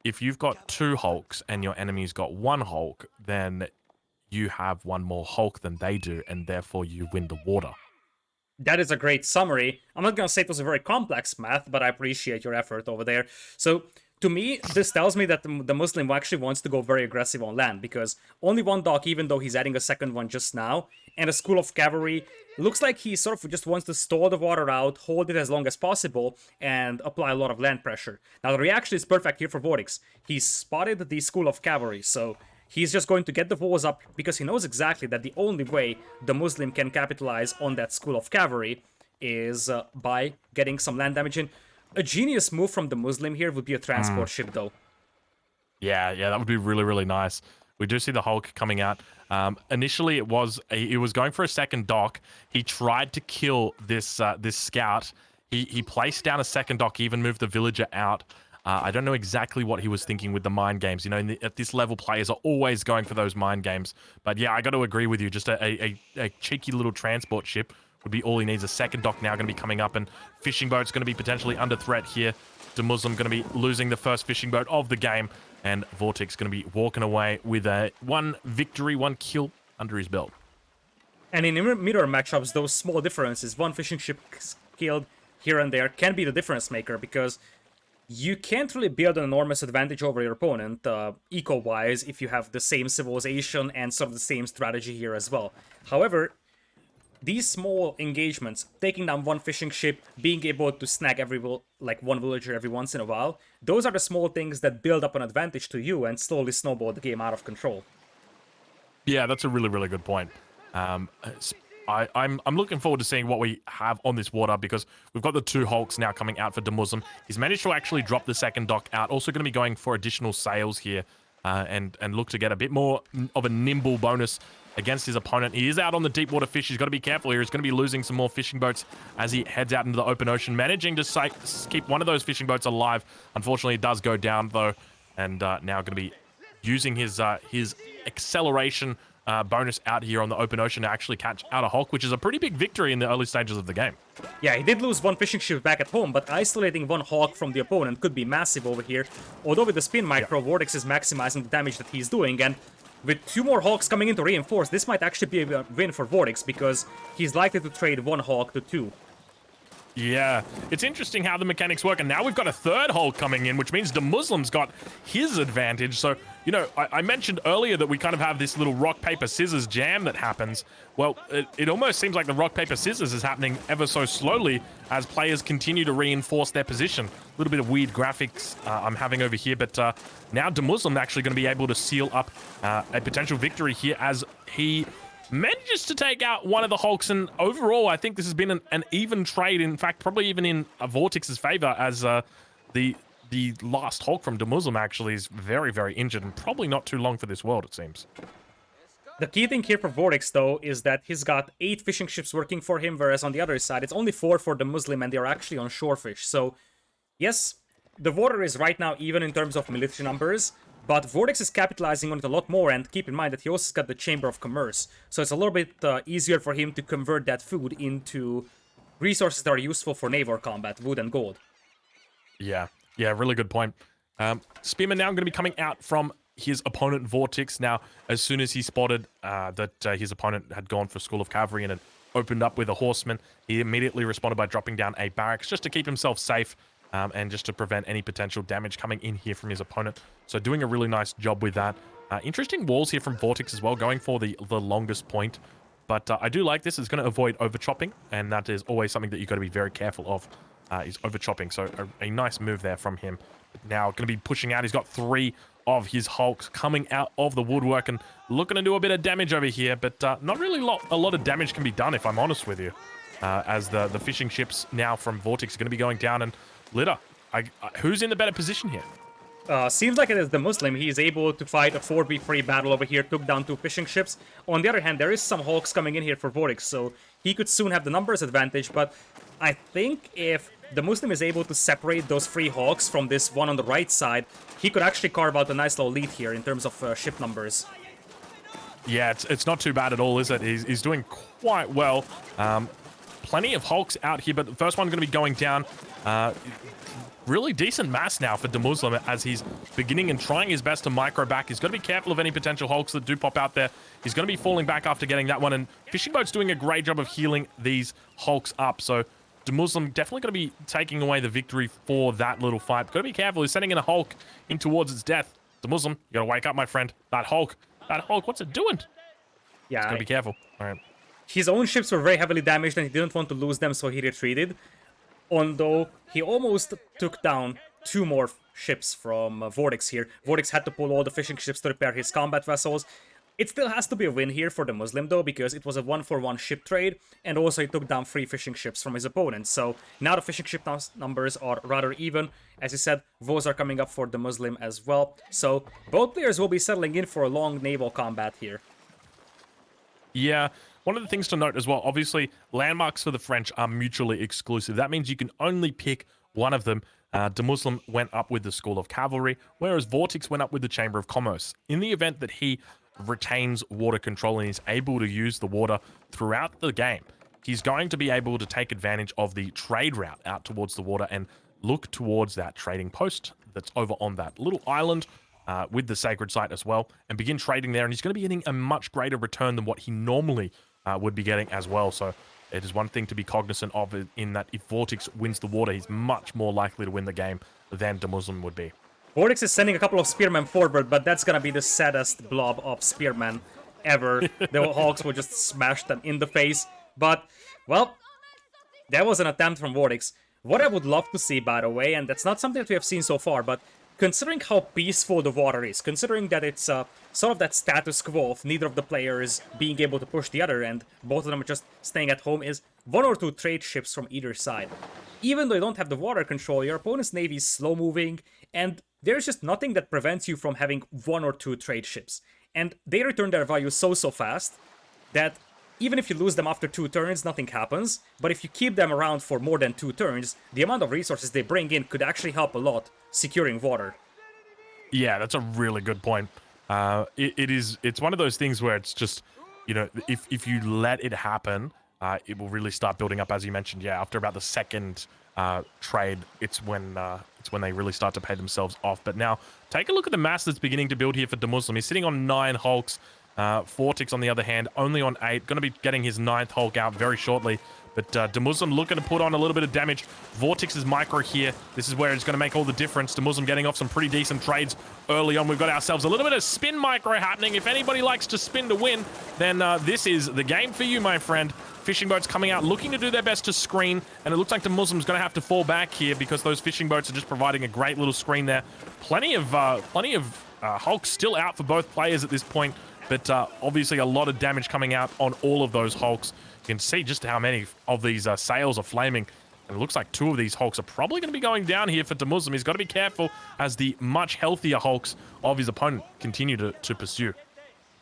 if you've got 2 Hulks and your enemy's got 1 Hulk, then you have 1 more Hulk than they do, and therefore you win the water. That is a great summary. I'm not gonna say it was a very complex math, but I appreciate your effort over there. So, to me, this tells me that the Muslim actually wants to go very aggressive on land, because only 1 dock, even though he's adding a second one just now, and a school of cavalry, looks like he sort of just wants to stall the water out, hold it as long as possible, and apply a lot of land pressure. Now, the reaction is perfect here for Vortex. He's spotted the school of cavalry, so he's just going to get the walls up because he knows exactly that the only way the Muslim can capitalize on that school of cavalry is by getting some land damage in. A genius move from the Muslim here would be a transport ship, though. Yeah, that would be really, really nice. We do see the Hulk coming out. Initially, it was going for a second dock. He tried to kill this scout. He placed down a second dock, even moved the villager out. I don't know exactly what he was thinking with the mind games. You know, at this level, players are always going for those mind games. But yeah, I got to agree with you. Just a cheeky little transport ship would be all he needs. A second dock now going to be coming up, and fishing boat's going to be potentially under threat here. The Muslim going to be losing the first fishing boat of the game, and Vortex going to be walking away with a 1 victory, 1 kill under his belt. And in mirror matchups, those small differences, 1 fishing ship killed here and there, can be the difference maker, because you can't really build an enormous advantage over your opponent, eco-wise, if you have the same civilization and sort of the same strategy here as well. However, these small engagements, taking down 1 fishing ship, being able to snag one villager every once in a while, those are the small things that build up an advantage to you and slowly snowball the game out of control. Yeah, that's a really, really good point. I'm looking forward to seeing what we have on this water, because we've got the 2 Hulks now coming out for the Muslim. He's managed to actually drop the second dock out. Also going to be going for additional sails here and look to get a bit more of a nimble bonus against his opponent. He is out on the deep water fish. He's got to be careful here. He's going to be losing some more fishing boats as he heads out into the open ocean, managing to keep one of those fishing boats alive. Unfortunately, it does go down, though, and now going to be using his acceleration bonus out here on the open ocean to actually catch out a Hulk, which is a pretty big victory in the early stages of the game. Yeah, he did lose 1 fishing ship back at home, but isolating 1 Hawk from the opponent could be massive over here. Although with the spin micro, Vortex is maximizing the damage that he's doing, and with 2 more Hawks coming in to reinforce, this might actually be a win for Vortex, because he's likely to trade 1 Hawk to 2. Yeah, it's interesting how the mechanics work, and now we've got a 3rd Hulk coming in, which means the Muslim's got his advantage. So, you know, I mentioned earlier that we kind of have this little rock, paper, scissors jam that happens. Well, it almost seems like the rock, paper, scissors is happening ever so slowly as players continue to reinforce their position. A little bit of weird graphics I'm having over here, but now the Muslim actually going to be able to seal up a potential victory here as he manages to take out one of the Hulks, and overall, I think this has been an even trade. In fact, probably even in Vortex's favor, as the last Hulk from the Muslim actually is very, very injured, and probably not too long for this world, it seems. The key thing here for Vortex, though, is that he's got 8 fishing ships working for him, whereas on the other side, it's only 4 for the Muslim, and they're actually on shorefish. So, yes, the water is right now even in terms of military numbers, but Vortex is capitalizing on it a lot more, and keep in mind that he also got the Chamber of Commerce, so it's a little bit easier for him to convert that food into resources that are useful for naval combat, wood and gold. Yeah, really good point. Spearman now going to be coming out from his opponent Vortex. Now, as soon as he spotted that his opponent had gone for School of Cavalry and had opened up with a horseman, he immediately responded by dropping down a barracks just to keep himself safe. And just to prevent any potential damage coming in here from his opponent. So doing a really nice job with that. Interesting walls here from Vortex as well, going for the longest point. But I do like this. It's going to avoid overchopping, and that is always something that you've got to be very careful of, is overchopping. So a nice move there from him. Now going to be pushing out. He's got 3 of his Hulks coming out of the woodwork and looking to do a bit of damage over here, but not really a lot of damage can be done, if I'm honest with you, as the fishing ships now from Vortex are going to be going down. And Litter, who's in the better position here? Seems like it is the Muslim. He's able to fight a 4v3 battle over here, took down 2 fishing ships. On the other hand, there is some Hawks coming in here for Vortex, so he could soon have the numbers advantage, but I think if the Muslim is able to separate those 3 Hawks from this one on the right side, he could actually carve out a nice little lead here in terms of ship numbers. Yeah, it's not too bad at all, is it? He's doing quite well. plenty of Hulks out here, but the first one's going to be going down. Really decent mass now for DeMuslim as he's beginning and trying his best to micro back. He's got to be careful of any potential Hulks that do pop out there. He's going to be falling back after getting that one, and Fishing Boat's doing a great job of healing these Hulks up. So DeMuslim definitely going to be taking away the victory for that little fight. Got to be careful. He's sending in a Hulk in towards its death. DeMuslim, you got to wake up, my friend. That Hulk, what's it doing? Yeah, Got to be careful. All right. His own ships were very heavily damaged and he didn't want to lose them, so he retreated. Although he almost took down 2 more ships from Vortex here. Vortex had to pull all the fishing ships to repair his combat vessels. It still has to be a win here for the Muslim though, because it was a 1-for-1 ship trade, and also he took down 3 fishing ships from his opponent. So now the fishing ship numbers are rather even. As you said, woes are coming up for the Muslim as well. So both players will be settling in for a long naval combat here. Yeah, one of the things to note as well, obviously, landmarks for the French are mutually exclusive. That means you can only pick one of them. DeMuslim went up with the School of Cavalry, whereas Vortex went up with the Chamber of Commerce. In the event that he retains water control and is able to use the water throughout the game, he's going to be able to take advantage of the trade route out towards the water and look towards that trading post that's over on that little island with the sacred site as well, and begin trading there. And he's going to be getting a much greater return than what he normally would be getting as well. So it is one thing to be cognizant of in that if Vortex wins the water, he's much more likely to win the game than DeMuslim would be. Vortex is sending a couple of spearmen forward, but that's gonna be the saddest blob of spearmen ever. The Hawks will just smash them in the face. But, well, that was an attempt from Vortex. What I would love to see, by the way, and that's not something that we have seen so far, but considering how peaceful the water is, considering that it's sort of that status quo of neither of the players being able to push the other and both of them are just staying at home, is 1 or 2 trade ships from either side. Even though you don't have the water control, your opponent's navy is slow moving, and there's just nothing that prevents you from having 1 or 2 trade ships. And they return their value so fast that even if you lose them after 2 turns, nothing happens. But if you keep them around for more than 2 turns, the amount of resources they bring in could actually help a lot securing water. Yeah, that's a really good point. It's one of those things where it's just, you know, if you let it happen, it will really start building up, as you mentioned. Yeah, after about the second trade, it's when they really start to pay themselves off. But now, take a look at the mass that's beginning to build here for DeMuslim. He's sitting on 9 Hulks. Vortex, on the other hand, only on 8. Going to be getting his 9th Hulk out very shortly. But DeMuslim looking to put on a little bit of damage. Vortex's micro here. This is where it's going to make all the difference. DeMuslim getting off some pretty decent trades early on. We've got ourselves a little bit of spin micro happening. If anybody likes to spin to win, then this is the game for you, my friend. Fishing boats coming out, looking to do their best to screen, and it looks like DeMuslim's going to have to fall back here because those fishing boats are just providing a great little screen there. Plenty of Hulks still out for both players at this point, but obviously a lot of damage coming out on all of those Hulks. You can see just how many of these sails are flaming, and it looks like 2 of these Hulks are probably going to be going down here for DeMuslim. He's got to be careful as the much healthier Hulks of his opponent continue to pursue.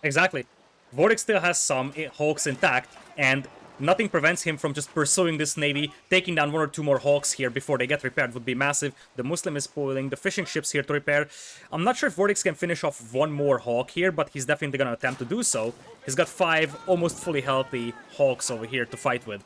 Exactly. Vortex still has some Hulks intact, and nothing prevents him from just pursuing this navy. Taking down 1 or 2 more Hawks here before they get repaired would be massive. The Muslim is pulling the fishing ships here to repair. I'm not sure if Vortex can finish off 1 more Hawk here, but he's definitely going to attempt to do so. He's got 5 almost fully healthy Hawks over here to fight with.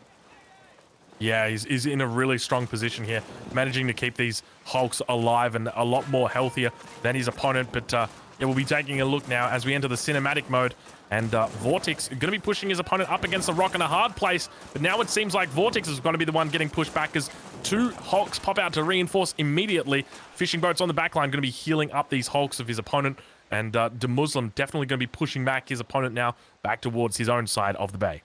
Yeah, he's in a really strong position here, managing to keep these Hulks alive and a lot more healthier than his opponent. But yeah, we'll be taking a look now as we enter the cinematic mode. And Vortex going to be pushing his opponent up against a rock and a hard place. But now it seems like Vortex is going to be the one getting pushed back as 2 Hulks pop out to reinforce immediately. Fishing boats on the back line going to be healing up these Hulks of his opponent. And DeMuslim definitely going to be pushing back his opponent now back towards his own side of the bay.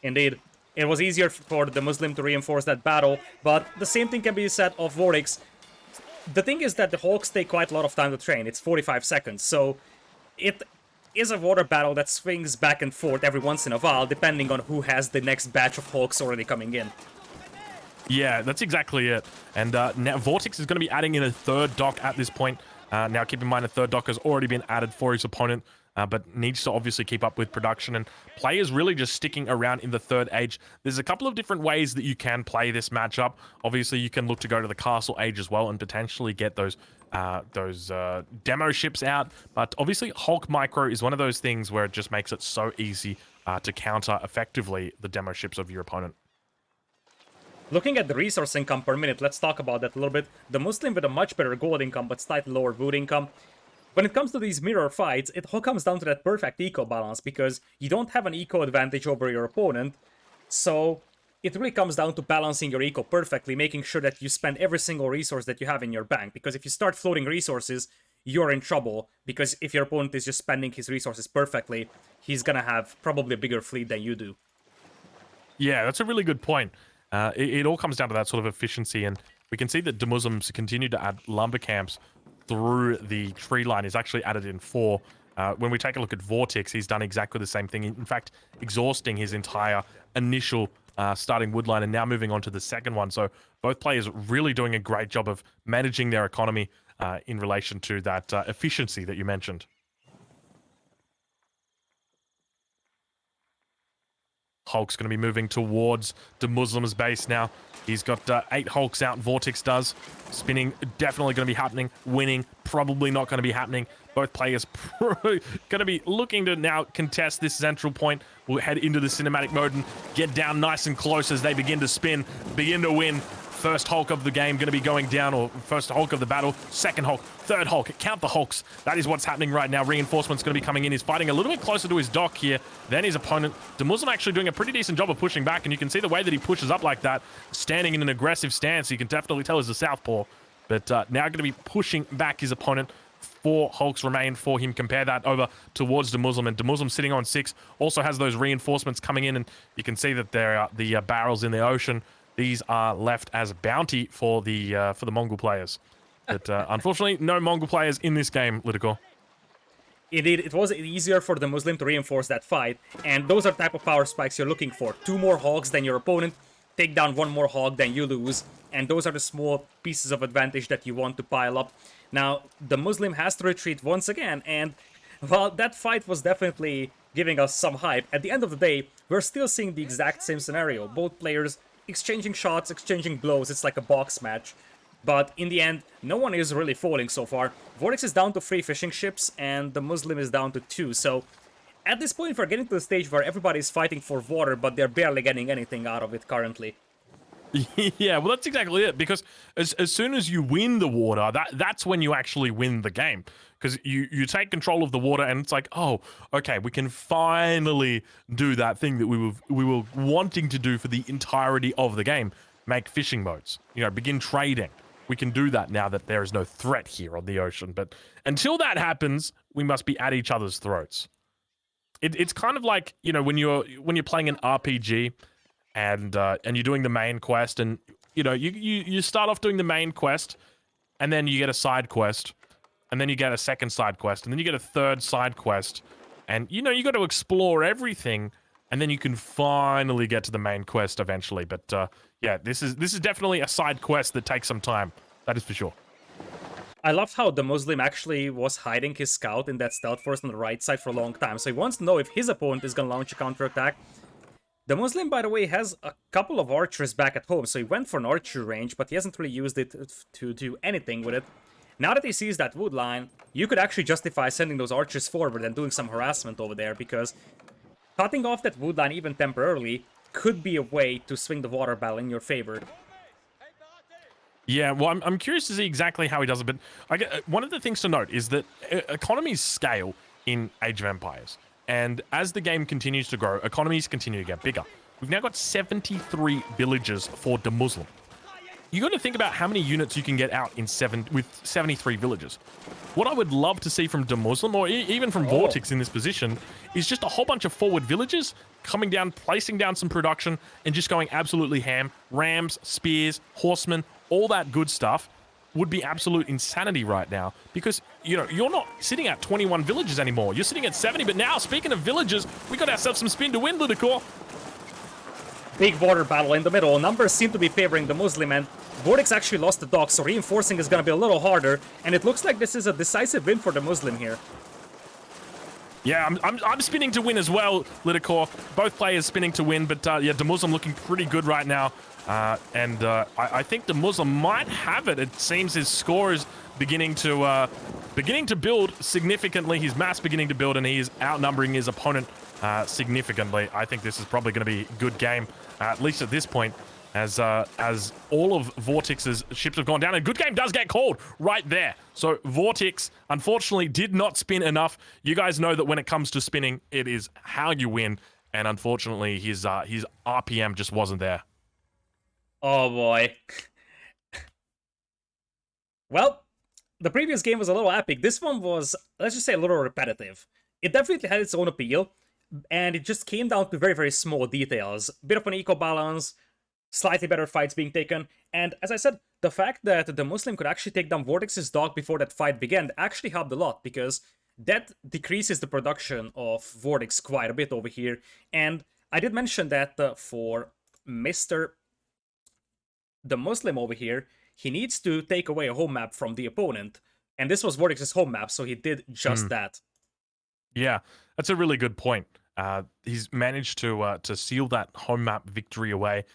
Indeed. It was easier for the Muslim to reinforce that battle, but the same thing can be said of Vortex. The thing is that the Hawks take quite a lot of time to train. It's 45 seconds, so it is a water battle that swings back and forth every once in a while, depending on who has the next batch of Hawks already coming in. Yeah, that's exactly it. And now Vortex is going to be adding in a 3rd dock at this point. Now, keep in mind, a 3rd dock has already been added for his opponent, but needs to obviously keep up with production. And players really just sticking around in the 3rd age. There's a couple of different ways that you can play this matchup. Obviously, you can look to go to the castle age as well and potentially get those demo ships out. But obviously, Hulk Micro is one of those things where it just makes it so easy to counter effectively the demo ships of your opponent. Looking at the resource income per minute, let's talk about that a little bit. The Muslim with a much better gold income, but slightly lower wood income. When it comes to these mirror fights, it all comes down to that perfect eco balance, because you don't have an eco advantage over your opponent, so it really comes down to balancing your eco perfectly, making sure that you spend every single resource that you have in your bank, because if you start floating resources, you're in trouble, because if your opponent is just spending his resources perfectly, he's gonna have probably a bigger fleet than you do. Yeah, that's a really good point. It all comes down to that sort of efficiency, and we can see that the Muslims continue to add lumber camps through the tree line. He's actually added in 4. When we take a look at Vortex, he's done exactly the same thing. In fact, exhausting his entire initial starting wood line and now moving on to the second one. So both players really doing a great job of managing their economy in relation to that efficiency that you mentioned. Hulk's going to be moving towards the Muslim's base now. He's got 8 Hulks out. Vortex does. Spinning, definitely going to be happening. Winning, probably not going to be happening. Both players going to be looking to now contest this central point. We'll head into the cinematic mode and get down nice and close as they begin to spin, begin to win. First Hulk of the game going to be going down, or first Hulk of the battle. Second Hulk, third Hulk. Count the Hulks. That is what's happening right now. Reinforcements going to be coming in. He's fighting a little bit closer to his dock here than his opponent. The Muslim actually doing a pretty decent job of pushing back, and you can see the way that he pushes up like that, standing in an aggressive stance. You can definitely tell he's a southpaw. But now going to be pushing back his opponent. 4 Hulks remain for him. Compare that over towards the Muslim, and the Muslim sitting on 6 also has those reinforcements coming in, and you can see that there are the barrels in the ocean. These are left as bounty for the Mongol players. But unfortunately, no Mongol players in this game, Lidicor. Indeed, it was easier for the Muslim to reinforce that fight, and those are the type of power spikes you're looking for. 2 more Hogs than your opponent, take down 1 more Hog, then you lose, and those are the small pieces of advantage that you want to pile up. Now, the Muslim has to retreat once again, and while that fight was definitely giving us some hype, at the end of the day, we're still seeing the exact same scenario. Both players exchanging shots, exchanging blows. It's like a box match. But in the end, no one is really falling so far. Vortex is down to 3 fishing ships, and the Muslim is down to 2. So at this point, we're getting to the stage where everybody's fighting for water, but they're barely getting anything out of it currently. Yeah, well, that's exactly it. Because as soon as you win the water, that's when you actually win the game. Because you take control of the water, and it's like, oh, okay, we can finally do that thing that we were wanting to do for the entirety of the game. Make fishing boats. You know, begin trading. We can do that now that there is no threat here on the ocean. But until that happens, we must be at each other's throats. It's kind of like, you know, when you're playing an RPG and you're doing the main quest, and you know you start off doing the main quest, and then you get a side quest, and then you get a second side quest, and then you get a third side quest, and you know you got to explore everything, and then you can finally get to the main quest eventually. But yeah, this is definitely a side quest that takes some time. That is for sure. I loved how the Muslim actually was hiding his scout in that stealth forest on the right side for a long time, so he wants to know if his opponent is gonna launch a counterattack. The Muslim, by the way, has a couple of archers back at home, so he went for an archery range, but he hasn't really used it to do anything with it. Now that he sees that wood line, you could actually justify sending those archers forward and doing some harassment over there, because cutting off that wood line even temporarily could be a way to swing the water battle in your favor. Yeah, well, I'm curious to see exactly how he does it, but one of the things to note is that economies scale in Age of Empires. And as the game continues to grow, economies continue to get bigger. We've now got 73 villages for the Muslim. You got to think about how many units you can get out in with 73 villages. What I would love to see from the Muslim, or even from Vortex in this position, is just a whole bunch of forward villages coming down, placing down some production, and just going absolutely ham. Rams, spears, horsemen, all that good stuff would be absolute insanity right now, because, you know, you're not sitting at 21 villages anymore. You're sitting at 70, but now, speaking of villages, we got ourselves some spin to win, Lidicor. Big water battle in the middle. Numbers seem to be favoring the Muslim, and Vortex actually lost the dock, so reinforcing is going to be a little harder, and it looks like this is a decisive win for the Muslim here. Yeah, I'm spinning to win as well, Lidicor. Both players spinning to win, but yeah, the Muslim looking pretty good right now. I think the Muslim might have it. It seems his score is beginning to build significantly. His mass beginning to build, and he is outnumbering his opponent significantly. I think this is probably going to be a good game, at least at this point. as all of Vortix's ships have gone down. And good game does get called right there. So Vortix, unfortunately, did not spin enough. You guys know that when it comes to spinning, it is how you win. And unfortunately, his RPM just wasn't there. Oh boy. Well, the previous game was a little epic. This one was, let's just say, a little repetitive. It definitely had its own appeal, and it just came down to very, very small details. Bit of an eco balance, slightly better fights being taken, and as I said, the fact that the Muslim could actually take down Vortex's dog before that fight began actually helped a lot, because that decreases the production of Vortex quite a bit over here. And I did mention that for the Muslim over here, he needs to take away a home map from the opponent, and this was Vortex's home map, so he did just that. Yeah, that's a really good point. He's managed to seal that home map victory away.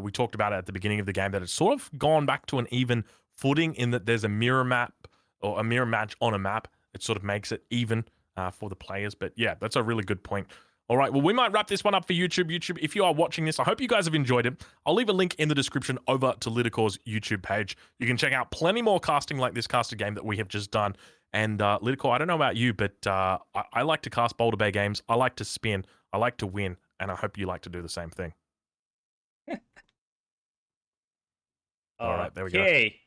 We talked about it at the beginning of the game that it's sort of gone back to an even footing in that there's a mirror map or a mirror match on a map. It sort of makes it even for the players. But yeah, that's a really good point. All right, well, we might wrap this one up for YouTube. YouTube, if you are watching this, I hope you guys have enjoyed it. I'll leave a link in the description over to Lidicor's YouTube page. You can check out plenty more casting like this casted game that we have just done. And Lidicor, I don't know about you, but I like to cast Boulder Bay games. I like to spin. I like to win. And I hope you like to do the same thing. All right, there we go. Okay.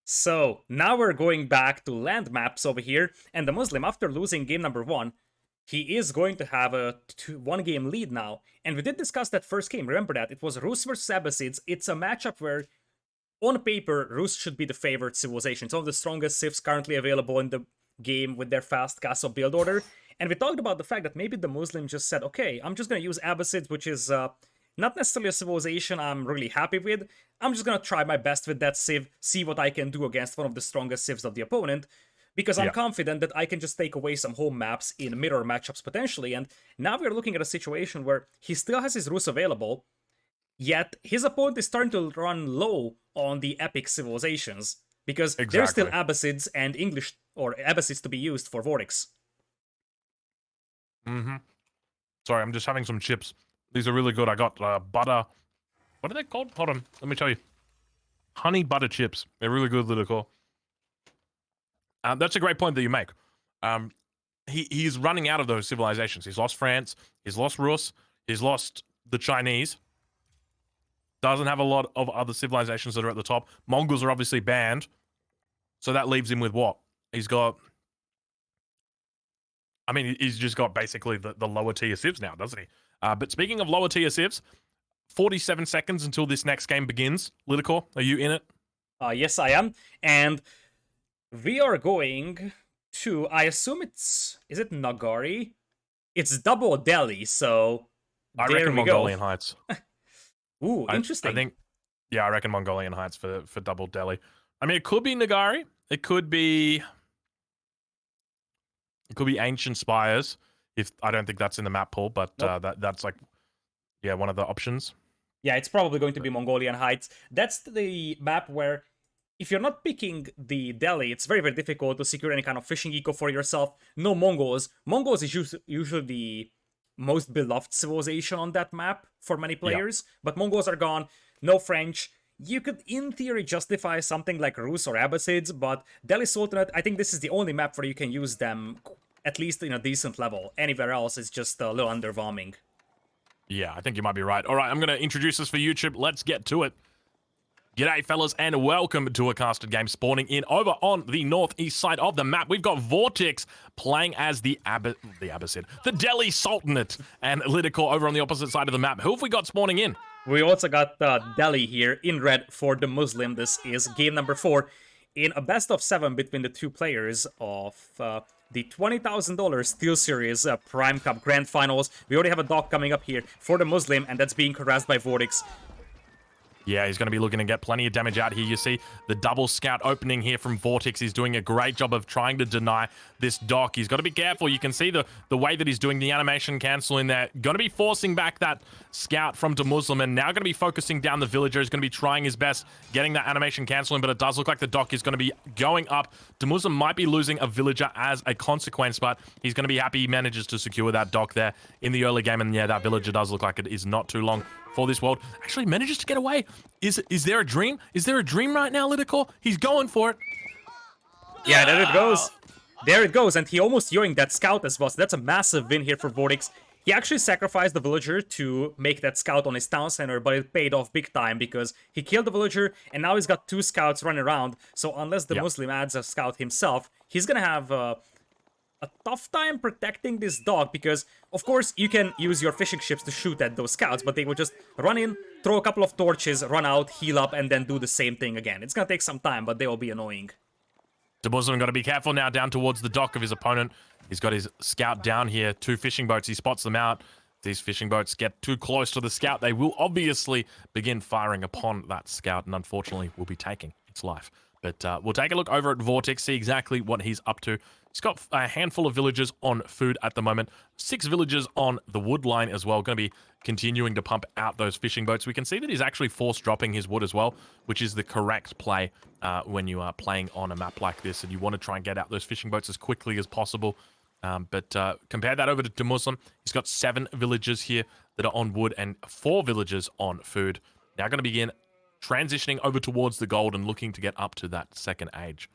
So, now we're going back to land maps over here. And the Muslim, after losing game number 1, he is going to have a 1-game lead now. And we did discuss that first game. Remember that. It was Rus versus Abbasids. It's a matchup where, on paper, Rus should be the favorite civilization. It's one of the strongest civs currently available in the game with their fast castle build order. And we talked about the fact that maybe the Muslim just said, okay, I'm just going to use Abbasids, which is not necessarily a civilization I'm really happy with. I'm just going to try my best with that civ, see what I can do against one of the strongest civs of the opponent. Because I'm confident that I can just take away some home maps in mirror matchups potentially. And now we're looking at a situation where he still has his Rus available, yet his opponent is starting to run low on the epic civilizations. Because there's still Abbasids and English, or Abbasids to be used for Vortex. Sorry, I'm just having some chips. These are really good. I got butter. What are they called? Hold on. Let me tell you. Honey butter chips. They're really good, Lidicor. That's a great point that you make. He's running out of those civilizations. He's lost France. He's lost Rus. He's lost the Chinese. Doesn't have a lot of other civilizations that are at the top. Mongols are obviously banned. So that leaves him with what? He's got... I mean, he's just got basically the lower tier civs now, doesn't he? But speaking of lower tier civs, 47 seconds until this next game begins. Lidicor, are you in it? Yes, I am. And we are going to, I assume it's, is it Nagari? It's double Delhi, so I reckon Mongolian Heights. Ooh, interesting. I reckon Mongolian Heights for double Delhi. I mean, it could be Nagari. It could be Ancient Spires. If I don't think that's in the map pool, but that's like, one of the options. Yeah, it's probably going to be Mongolian Heights. That's the map where, if you're not picking the Delhi, it's very, very difficult to secure any kind of fishing eco for yourself. No Mongols. Mongols is usually the most beloved civilization on that map for many players, but Mongols are gone. No French. You could, in theory, justify something like Rus or Abbasids, but Delhi Sultanate, I think this is the only map where you can use them, at least in a decent level. Anywhere else is just a little underwhelming. Yeah, I think you might be right. All right, I'm going to introduce this for YouTube. Let's get to it. G'day, fellas, and welcome to a casted game spawning in over on the northeast side of the map. We've got Vortex playing as the Delhi Sultanate, and Lidicor over on the opposite side of the map. Who have we got spawning in? We also got Delhi here in red for the Muslim. This is game number 4 in a best of 7 between the two players of the $20,000 SteelSeries Prime Cup Grand Finals. We already have a dog coming up here for the Muslim, and that's being harassed by Vortex. Yeah, he's going to be looking to get plenty of damage out here. You see the double scout opening here from Vortex. He's doing a great job of trying to deny this dock. He's got to be careful. You can see the way that he's doing the animation cancel in there. Going to be forcing back that scout from Muslim, and now going to be focusing down the villager. He's going to be trying his best getting that animation canceling, but it does look like the dock is going to be going up. Muslim might be losing a villager as a consequence, but he's going to be happy he manages to secure that dock there in the early game. And yeah, that villager does look like it is not too long for this world. Actually manages to get away. Is there a dream? Is there a dream right now, Lidicor? He's going for it. Yeah, there it goes. There it goes, and he almost yoinked that scout as well, so that's a massive win here for Vortex. He actually sacrificed the villager to make that scout on his town center, but it paid off big time because he killed the villager, and now he's got 2 scouts running around, so unless the Muslim adds a scout himself, he's gonna have a tough time protecting this dog because, of course, you can use your fishing ships to shoot at those scouts, but they will just run in, throw a couple of torches, run out, heal up, and then do the same thing again. It's gonna take some time, but they will be annoying. The Muslim got to be careful now down towards the dock of his opponent. He's got his scout down here. 2 fishing boats. He spots them out. If these fishing boats get too close to the scout, they will obviously begin firing upon that scout and unfortunately will be taking its life. But we'll take a look over at Vortex, see exactly what he's up to. He's got a handful of villagers on food at the moment. 6 villagers on the wood line as well. Going to be continuing to pump out those fishing boats. We can see that he's actually force dropping his wood as well, which is the correct play when you are playing on a map like this and you want to try and get out those fishing boats as quickly as possible. But compare that over to Muslim. He's got 7 villagers here that are on wood and 4 villagers on food. Now going to begin transitioning over towards the gold and looking to get up to that second age.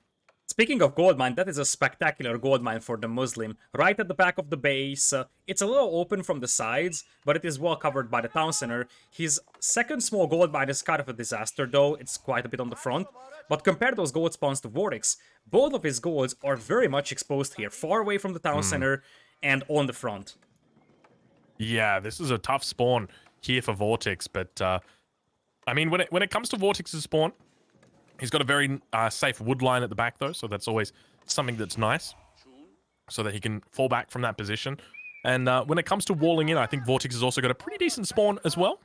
Speaking of gold mine, that is a spectacular gold mine for the Muslim. Right at the back of the base, it's a little open from the sides, but it is well covered by the town center. His second small gold mine is kind of a disaster though, it's quite a bit on the front. But compare those gold spawns to Vortex. Both of his golds are very much exposed here, far away from the town center and on the front. Yeah, this is a tough spawn here for Vortex, but I mean, when it comes to Vortex's spawn, he's got a very safe wood line at the back, though, so that's always something that's nice, so that he can fall back from that position. And when it comes to walling in, I think Vortex has also got a pretty decent spawn as well.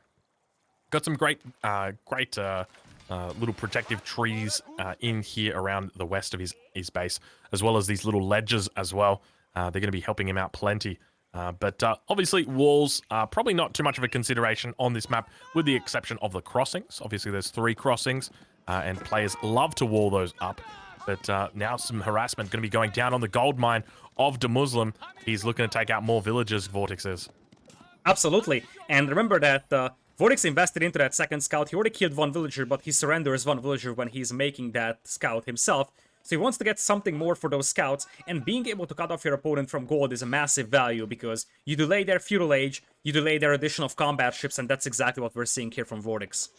Got some great little protective trees in here around the west of his base, as well as these little ledges as well. They're going to be helping him out plenty. But obviously, walls are probably not too much of a consideration on this map, with the exception of the crossings. Obviously, there's 3 crossings, and players love to wall those up. But now some harassment going to be going down on the gold mine of the Muslim. He's looking to take out more villagers, Vortex is. Absolutely. And remember that Vortex invested into that second scout. He already killed 1 villager, but he surrenders 1 villager when he's making that scout himself. So he wants to get something more for those scouts, and being able to cut off your opponent from gold is a massive value because you delay their feudal age, you delay their addition of combat ships, and that's exactly what we're seeing here from Vortex.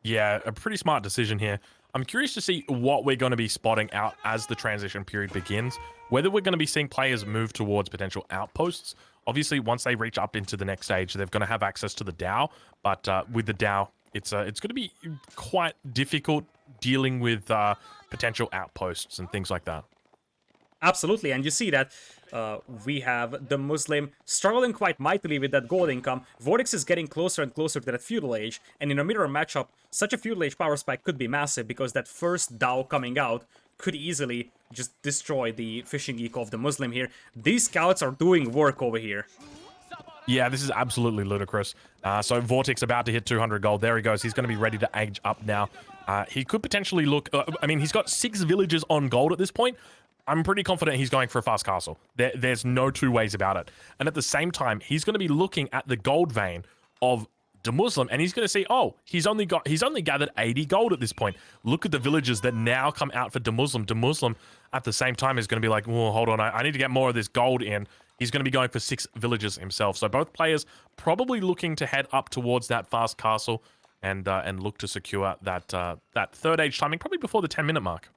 Yeah, a pretty smart decision here. I'm curious to see what we're going to be spotting out as the transition period begins, whether we're going to be seeing players move towards potential outposts. Obviously, once they reach up into the next stage, they're going to have access to the Dao, but with the Dao, it's going to be quite difficult dealing with potential outposts and things like that. Absolutely, and you see that we have the Muslim struggling quite mightily with that gold income. Vortex is getting closer and closer to that feudal age, and in a mirror matchup, such a feudal age power spike could be massive because that first Dao coming out could easily just destroy the fishing eco of the Muslim here. These scouts are doing work over here. Yeah, this is absolutely ludicrous. So Vortex about to hit 200 gold. There he goes. He's going to be ready to age up now. He could potentially look... I mean, he's got 6 villagers on gold at this point. I'm pretty confident he's going for a fast castle. There's no 2 ways about it. And at the same time, he's going to be looking at the gold vein of the Muslim, and he's going to see, oh, he's only gathered 80 gold at this point. Look at the villagers that now come out for the Muslim. The Muslim at the same time is going to be like, oh, hold on, I need to get more of this gold in. He's going to be going for 6 villagers himself. So both players probably looking to head up towards that fast castle and look to secure that third age timing, probably before the 10-minute mark.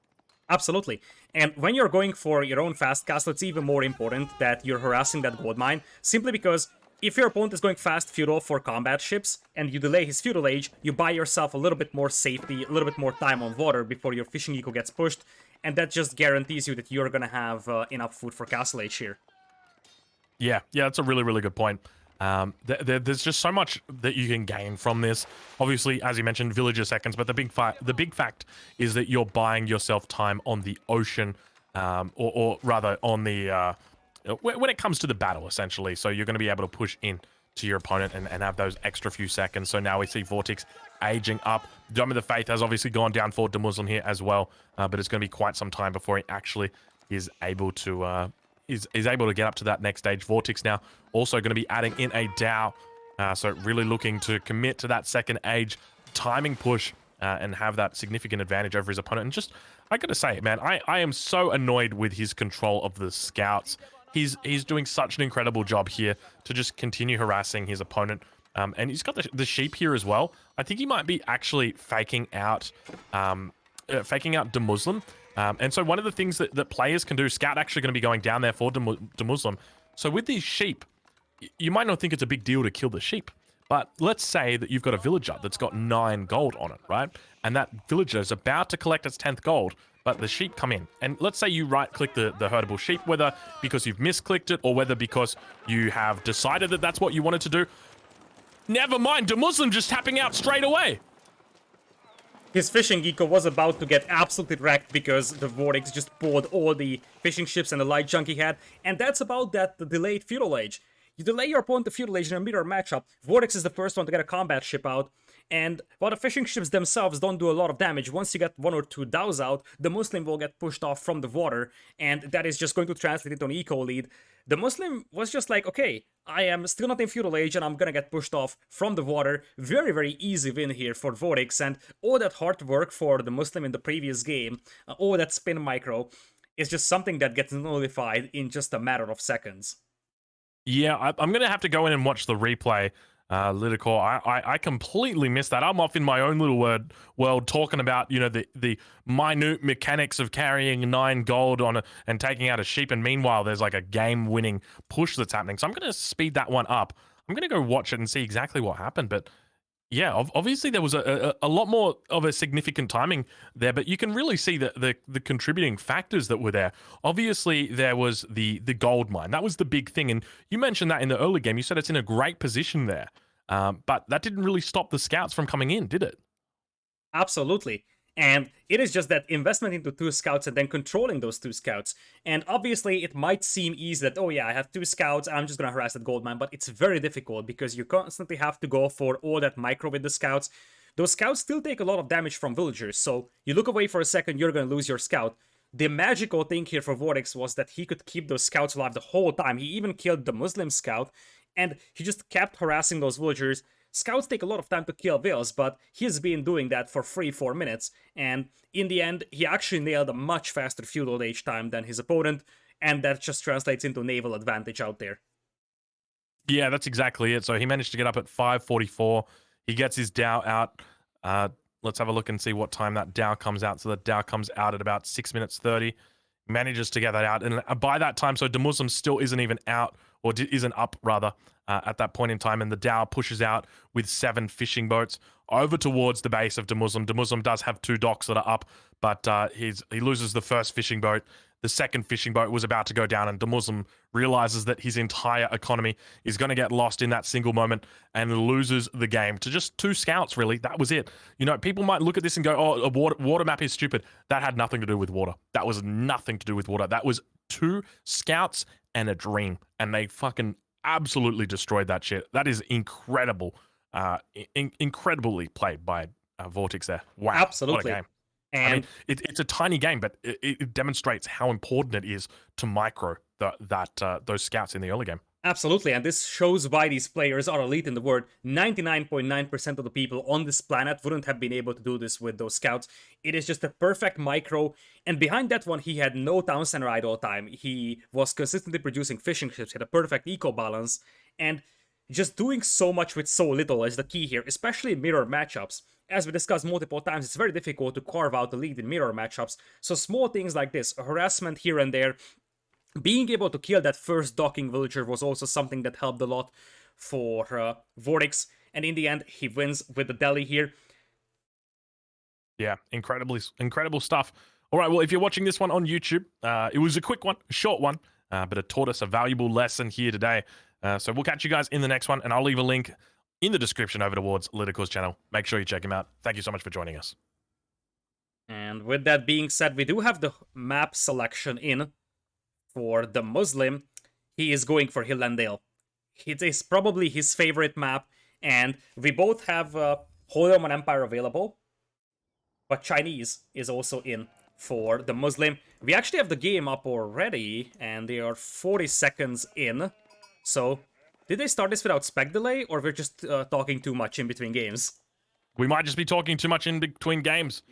Absolutely. And when you're going for your own fast castle, it's even more important that you're harassing that gold mine, simply because if your opponent is going fast feudal for combat ships, and you delay his feudal age, you buy yourself a little bit more safety, a little bit more time on water before your fishing eco gets pushed, and that just guarantees you that you're going to have enough food for castle age here. Yeah, that's a really, really good point. There's just so much that you can gain from this. Obviously, as you mentioned, villager seconds, but the big fact is that you're buying yourself time on the ocean, or rather on the when it comes to the battle, essentially. So you're going to be able to push in to your opponent and have those extra few seconds. So now we see Vortex aging up. Dome of the Faith has obviously gone down for the Muslim here as well, but it's going to be quite some time before he actually is able to is able to get up to that next stage. Vortex now also going to be adding in a Dao So really looking to commit to that second age timing push and have that significant advantage over his opponent. And just, I gotta say, man, I am so annoyed with his control of the scouts. He's doing such an incredible job here to just continue harassing his opponent. And he's got the sheep here as well. I think he might be actually faking out DeMuslim. And so one of the things that players can do, Scout actually going to be going down there for DeMuslim. So with these sheep, you might not think it's a big deal to kill the sheep, but let's say that you've got a villager that's got 9 gold on it, right? And that villager is about to collect its 10th gold, but the sheep come in. And let's say you right-click the herdable sheep, whether because you've misclicked it or whether because you have decided that that's what you wanted to do. Never mind, DeMuslim just tapping out straight away. His fishing eco was about to get absolutely wrecked because the Vortex just pulled all the fishing ships and the light junk he had, and that's about that the delayed Feudal Age. You delay your opponent to Feudal Age in a mirror matchup, Vortex is the first one to get a combat ship out, and while the fishing ships themselves don't do a lot of damage, once you get 1 or 2 dows out, the Muslim will get pushed off from the water, and that is just going to translate into an eco lead. The Muslim was just like, okay, I am still not in Feudal Age and I'm gonna get pushed off from the water. Very, very easy win here for Vortex, and all that hard work for the Muslim in the previous game, all that spin micro, is just something that gets nullified in just a matter of seconds. Yeah, I'm going to have to go in and watch the replay, Lidicor. I completely missed that. I'm off in my own little world talking about, you know, the minute mechanics of carrying 9 gold on and taking out a sheep, and meanwhile there's like a game-winning push that's happening. So I'm going to speed that one up. I'm going to go watch it and see exactly what happened, but yeah, obviously there was a lot more of a significant timing there, but you can really see the contributing factors that were there. Obviously, there was the gold mine. That was the big thing, and you mentioned that in the early game. You said it's in a great position there, but that didn't really stop the scouts from coming in, did it? Absolutely. And it is just that investment into 2 scouts and then controlling those 2 scouts. And obviously, it might seem easy that, oh yeah, I have 2 scouts, I'm just gonna harass that gold mine, but it's very difficult because you constantly have to go for all that micro with the scouts. Those scouts still take a lot of damage from villagers, so you look away for a second, you're gonna lose your scout. The magical thing here for Vortex was that he could keep those scouts alive the whole time. He even killed the Muslim scout, and he just kept harassing those villagers. Scouts take a lot of time to kill vills, but he's been doing that for 3-4 minutes, and in the end, he actually nailed a much faster Feudal Age time than his opponent, and that just translates into naval advantage out there. Yeah, that's exactly it. So he managed to get up at 5:44. He gets his Dow out. Let's have a look and see what time that Dow comes out. So the Dow comes out at about 6 minutes 30. Manages to get that out, and by that time, so DeMuslim still isn't even out, or isn't up rather, at that point in time, and the Dow pushes out with 7 fishing boats over towards the base of DeMuslim. DeMuslim does have 2 docks that are up, but he loses the first fishing boat. The second fishing boat was about to go down, and DeMuslim realizes that his entire economy is going to get lost in that single moment and loses the game to just 2 scouts, really. That was it. You know, people might look at this and go, oh, a water map is stupid. That had nothing to do with water. That was nothing to do with water. That was 2 scouts and a dream, and they fucking absolutely destroyed that shit. That is incredible. Incredibly played by Vortex there. Wow. Absolutely. What a game. And I mean, it's a tiny game, but it demonstrates how important it is to micro those scouts in the early game. absolutely, and this shows why these players are elite in the world. 99.9% of the people on this planet wouldn't have been able to do this with those scouts. It is just a perfect micro, and behind that one, he had no town center idle time. He was consistently producing fishing ships, had a perfect eco balance, and just doing so much with so little is the key here, especially in mirror matchups. As we discussed multiple times, it's very difficult to carve out the lead in mirror matchups, so small things like this, harassment here and there, being able to kill that first docking villager was also something that helped a lot for Vortex, and in the end, he wins with the deli here. Yeah, incredible stuff. All right, well, if you're watching this one on YouTube, it was a quick one, a short one, but it taught us a valuable lesson here today. So we'll catch you guys in the next one, and I'll leave a link in the description over towards Lidicor's channel. Make sure you check him out. Thank you so much for joining us. And with that being said, we do have the map selection in for the Muslim. He is going for Hillandale. It is probably his favorite map, and we both have Holy Roman Empire available, but Chinese is also in for the Muslim. We actually have the game up already, and they are 40 seconds in, so Did they start this without spec delay, or we're just talking too much in between games? We might just be talking too much in between games.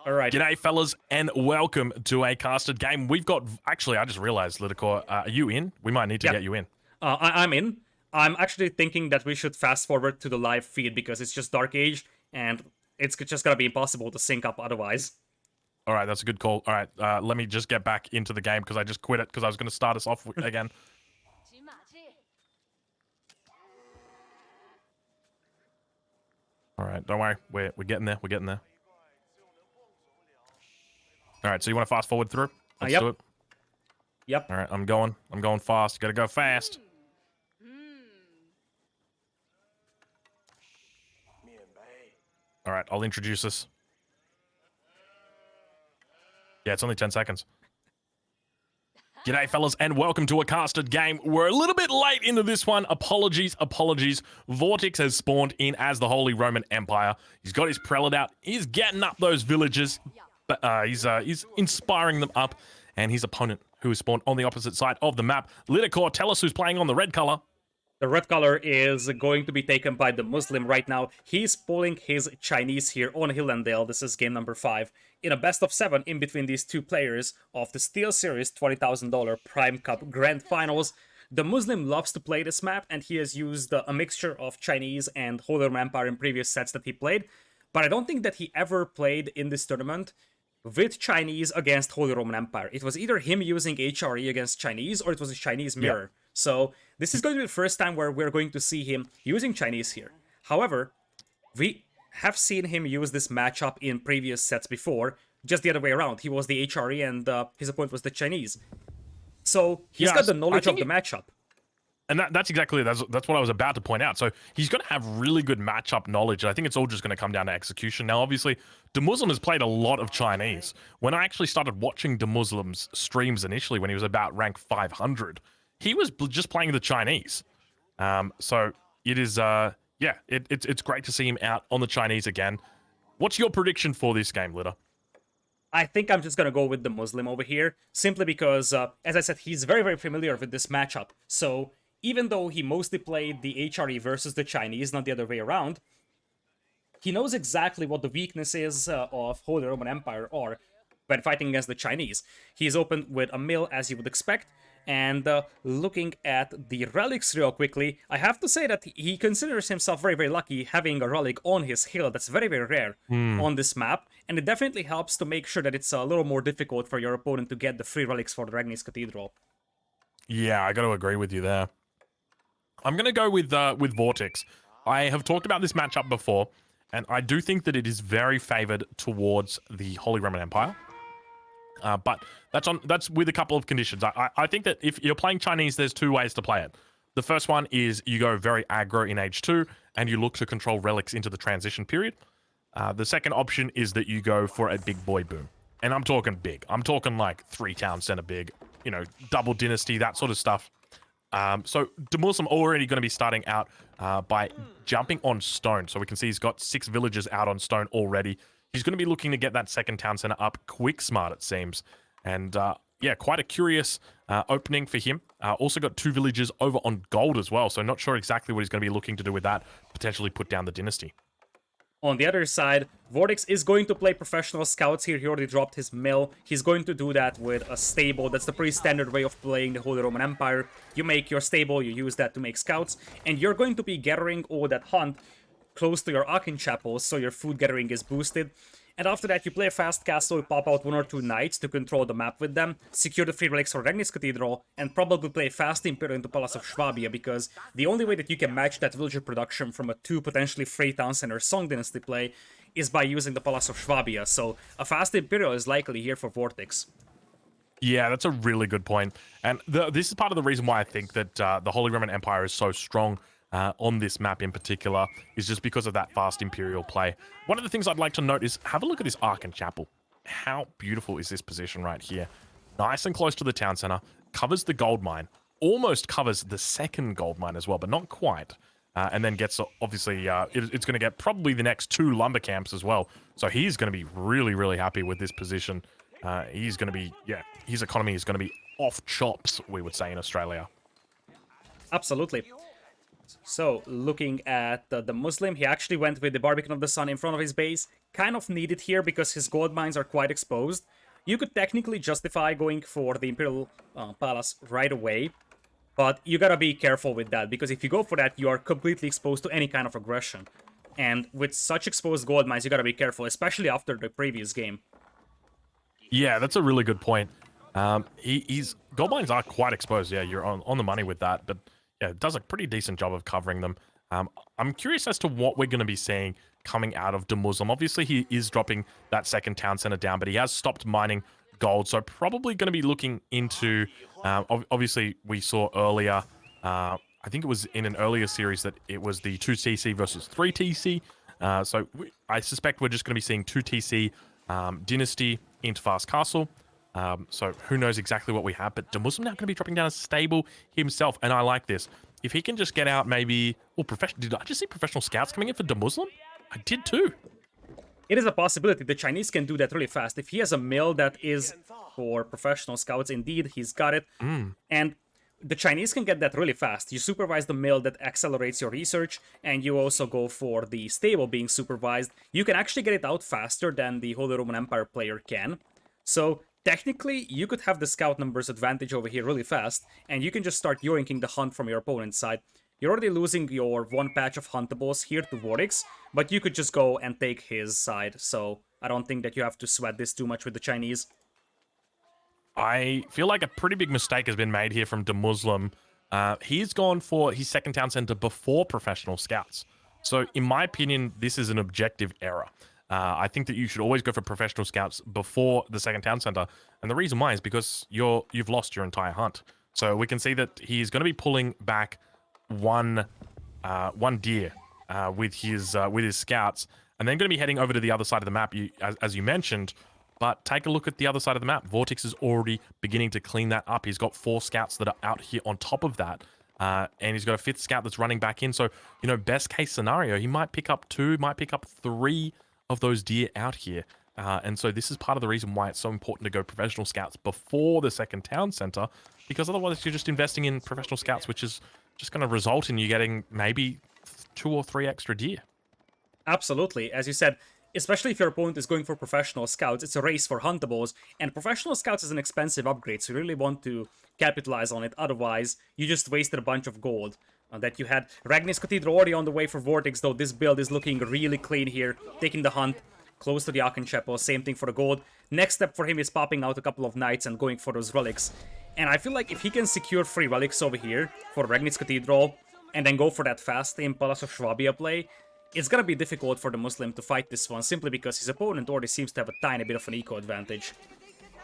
All right. G'day, fellas, and welcome to a casted game. We've got... Actually, I just realized, Lidicor, are you in? We might need to get you in. I'm in. I'm actually thinking that we should fast forward to the live feed because it's just Dark Age, and it's just gonna be impossible to sync up otherwise. All right, that's a good call. All right, let me just get back into the game because I just quit it because I was going to start us off again. All right, don't worry. We're getting there. We're getting there. All right, so you want to fast forward through? Let's do it. Yep. All right, I'm going fast. You got to go fast. All right, I'll introduce us. Yeah, it's only 10 seconds. G'day, fellas, and welcome to a casted game. We're a little bit late into this one. Apologies. Vortex has spawned in as the Holy Roman Empire. He's got his prelate out. He's getting up those villages. He's inspiring them up. And his opponent, who is spawned on the opposite side of the map. Lidicor, tell us who's playing on the red color. The red color is going to be taken by the Muslim right now. He's pulling his Chinese here on Hillendale. This is game number 5. In a best of 7 in between these two players of the SteelSeries $20,000 Prime Cup Grand Finals. The Muslim loves to play this map, and he has used a mixture of Chinese and Holy Roman Empire in previous sets that he played. But I don't think that he ever played in this tournament with Chinese against Holy Roman Empire. It was either him using HRE against Chinese, or it was a Chinese mirror. Yeah. So this is going to be the first time where we're going to see him using Chinese here. However, we have seen him use this matchup in previous sets before, just the other way around. He was the HRE and his opponent was the Chinese. So he's got the knowledge of the matchup. And that's what I was about to point out. So he's going to have really good matchup knowledge. I think it's all just going to come down to execution. Now, obviously, DeMuslim has played a lot of Chinese. When I actually started watching DeMuslim's streams initially, when he was about rank 500, he was just playing the Chinese. So it is, it's great to see him out on the Chinese again. What's your prediction for this game, Litter? I think I'm just going to go with the Muslim over here, simply because, as I said, he's very, very familiar with this matchup. So even though he mostly played the HRE versus the Chinese, not the other way around, he knows exactly what the weaknesses of Holy Roman Empire are when fighting against the Chinese. He's opened with a mill, as you would expect, and looking at the relics real quickly, I have to say that he considers himself very, very lucky having a relic on his hill. That's very, very rare on this map, and it definitely helps to make sure that it's a little more difficult for your opponent to get the free relics for the Regnis Cathedral. Yeah, I got to agree with you there. I'm going to go with Vortex. I have talked about this matchup before, and I do think that it is very favored towards the Holy Roman Empire. But that's with a couple of conditions. I think that if you're playing Chinese, there's two ways to play it. The first one is you go very aggro in H2, and you look to control relics into the transition period. The second option is that you go for a big boy boom. And I'm talking big. I'm talking like 3 town center big, double dynasty, that sort of stuff. So DeMuslim already going to be starting out by jumping on stone. So we can see he's got 6 villages out on stone already. He's going to be looking to get that second town center up quick smart, it seems. And yeah, quite a curious opening for him. Also got 2 villages over on gold as well. So not sure exactly what he's going to be looking to do with that. Potentially put down the dynasty. On the other side, Vortex is going to play professional scouts here. He already dropped his mill. He's going to do that with a stable. That's the pretty standard way of playing the Holy Roman Empire. You make your stable, you use that to make scouts, and you're going to be gathering all that hunt close to your Akin chapels, so your food gathering is boosted. And after that, you play a fast castle, you pop out 1 or 2 knights to control the map with them, secure the free relics for Regnis Cathedral, and probably play fast Imperial into Palace of Swabia, because the only way that you can match that villager production from a 2 potentially Frey Town Center Song Dynasty play is by using the Palace of Swabia, so a fast Imperial is likely here for Vortex. Yeah, that's a really good point. And this is part of the reason why I think that the Holy Roman Empire is so strong on this map in particular, is just because of that fast Imperial play. One of the things I'd like to note is have a look at this Ark and Chapel. How beautiful is this position right here? Nice and close to the town center, covers the gold mine, almost covers the second gold mine as well, but not quite. And then gets, obviously, it's going to get probably the next 2 lumber camps as well. So he's going to be really, really happy with this position. He's going to be, yeah, his economy is going to be off chops, we would say in Australia. Absolutely. So, looking at the Muslim, he actually went with the Barbican of the Sun in front of his base. Kind of needed here because his gold mines are quite exposed. You could technically justify going for the Imperial Palace right away, but you gotta be careful with that, because if you go for that, you are completely exposed to any kind of aggression. And with such exposed gold mines, you gotta be careful, especially after the previous game. Yeah, that's a really good point. He's gold mines are quite exposed. Yeah, you're on the money with that. But yeah, it does a pretty decent job of covering them. I'm curious as to what we're going to be seeing coming out of Muslim. Obviously, he is dropping that second town center down, but he has stopped mining gold. So probably going to be looking into. Obviously, we saw earlier. I think it was in an earlier series that it was the 2TC versus 3TC. I suspect we're just going to be seeing 2TC Dynasty into Fast Castle. So who knows exactly what we have, but Muslim now going to be dropping down a stable himself, and I like this. If he can just get out maybe... Oh, did I just see professional scouts coming in for Muslim? I did too. It is a possibility. The Chinese can do that really fast. If he has a mill that is for professional scouts, indeed, he's got it. And the Chinese can get that really fast. You supervise the mill that accelerates your research, and you also go for the stable being supervised. You can actually get it out faster than the Holy Roman Empire player can. So technically, you could have the scout numbers advantage over here really fast, and you can just start yoinking the hunt from your opponent's side. You're already losing your one patch of huntables here to Vortex, but you could just go and take his side, so I don't think that you have to sweat this too much with the Chinese. I feel like a pretty big mistake has been made here from Muslim. He's gone for his second town center before professional scouts. So in my opinion, this is an objective error. I think that you should always go for professional scouts before the second town center. And the reason why is because you've lost your entire hunt. So we can see that he's going to be pulling back one deer with his scouts, and then going to be heading over to the other side of the map, as you mentioned. But take a look at the other side of the map. Vortex is already beginning to clean that up. He's got 4 scouts that are out here on top of that. And he's got a 5th scout that's running back in. So, best case scenario, he might pick up 2, might pick up 3 of those deer out here. And so this is part of the reason why it's so important to go professional scouts before the second town center, because otherwise you're just investing in professional scouts, which is just going to result in you getting maybe 2 or 3 extra deer. Absolutely. As you said, especially if your opponent is going for professional scouts, it's a race for huntables, and professional scouts is an expensive upgrade, so you really want to capitalize on it. Otherwise, you just wasted a bunch of gold that you had. Ragnis Cathedral already on the way for Vortex, though this build is looking really clean here, taking the hunt close to the Aachen Chapel. Same thing for the gold. Next step for him is popping out a couple of knights and going for those relics. And I feel like if he can secure 3 relics over here for Ragnis Cathedral, and then go for that fast in Palace of Swabia play, it's gonna be difficult for the Muslim to fight this one, simply because his opponent already seems to have a tiny bit of an eco advantage.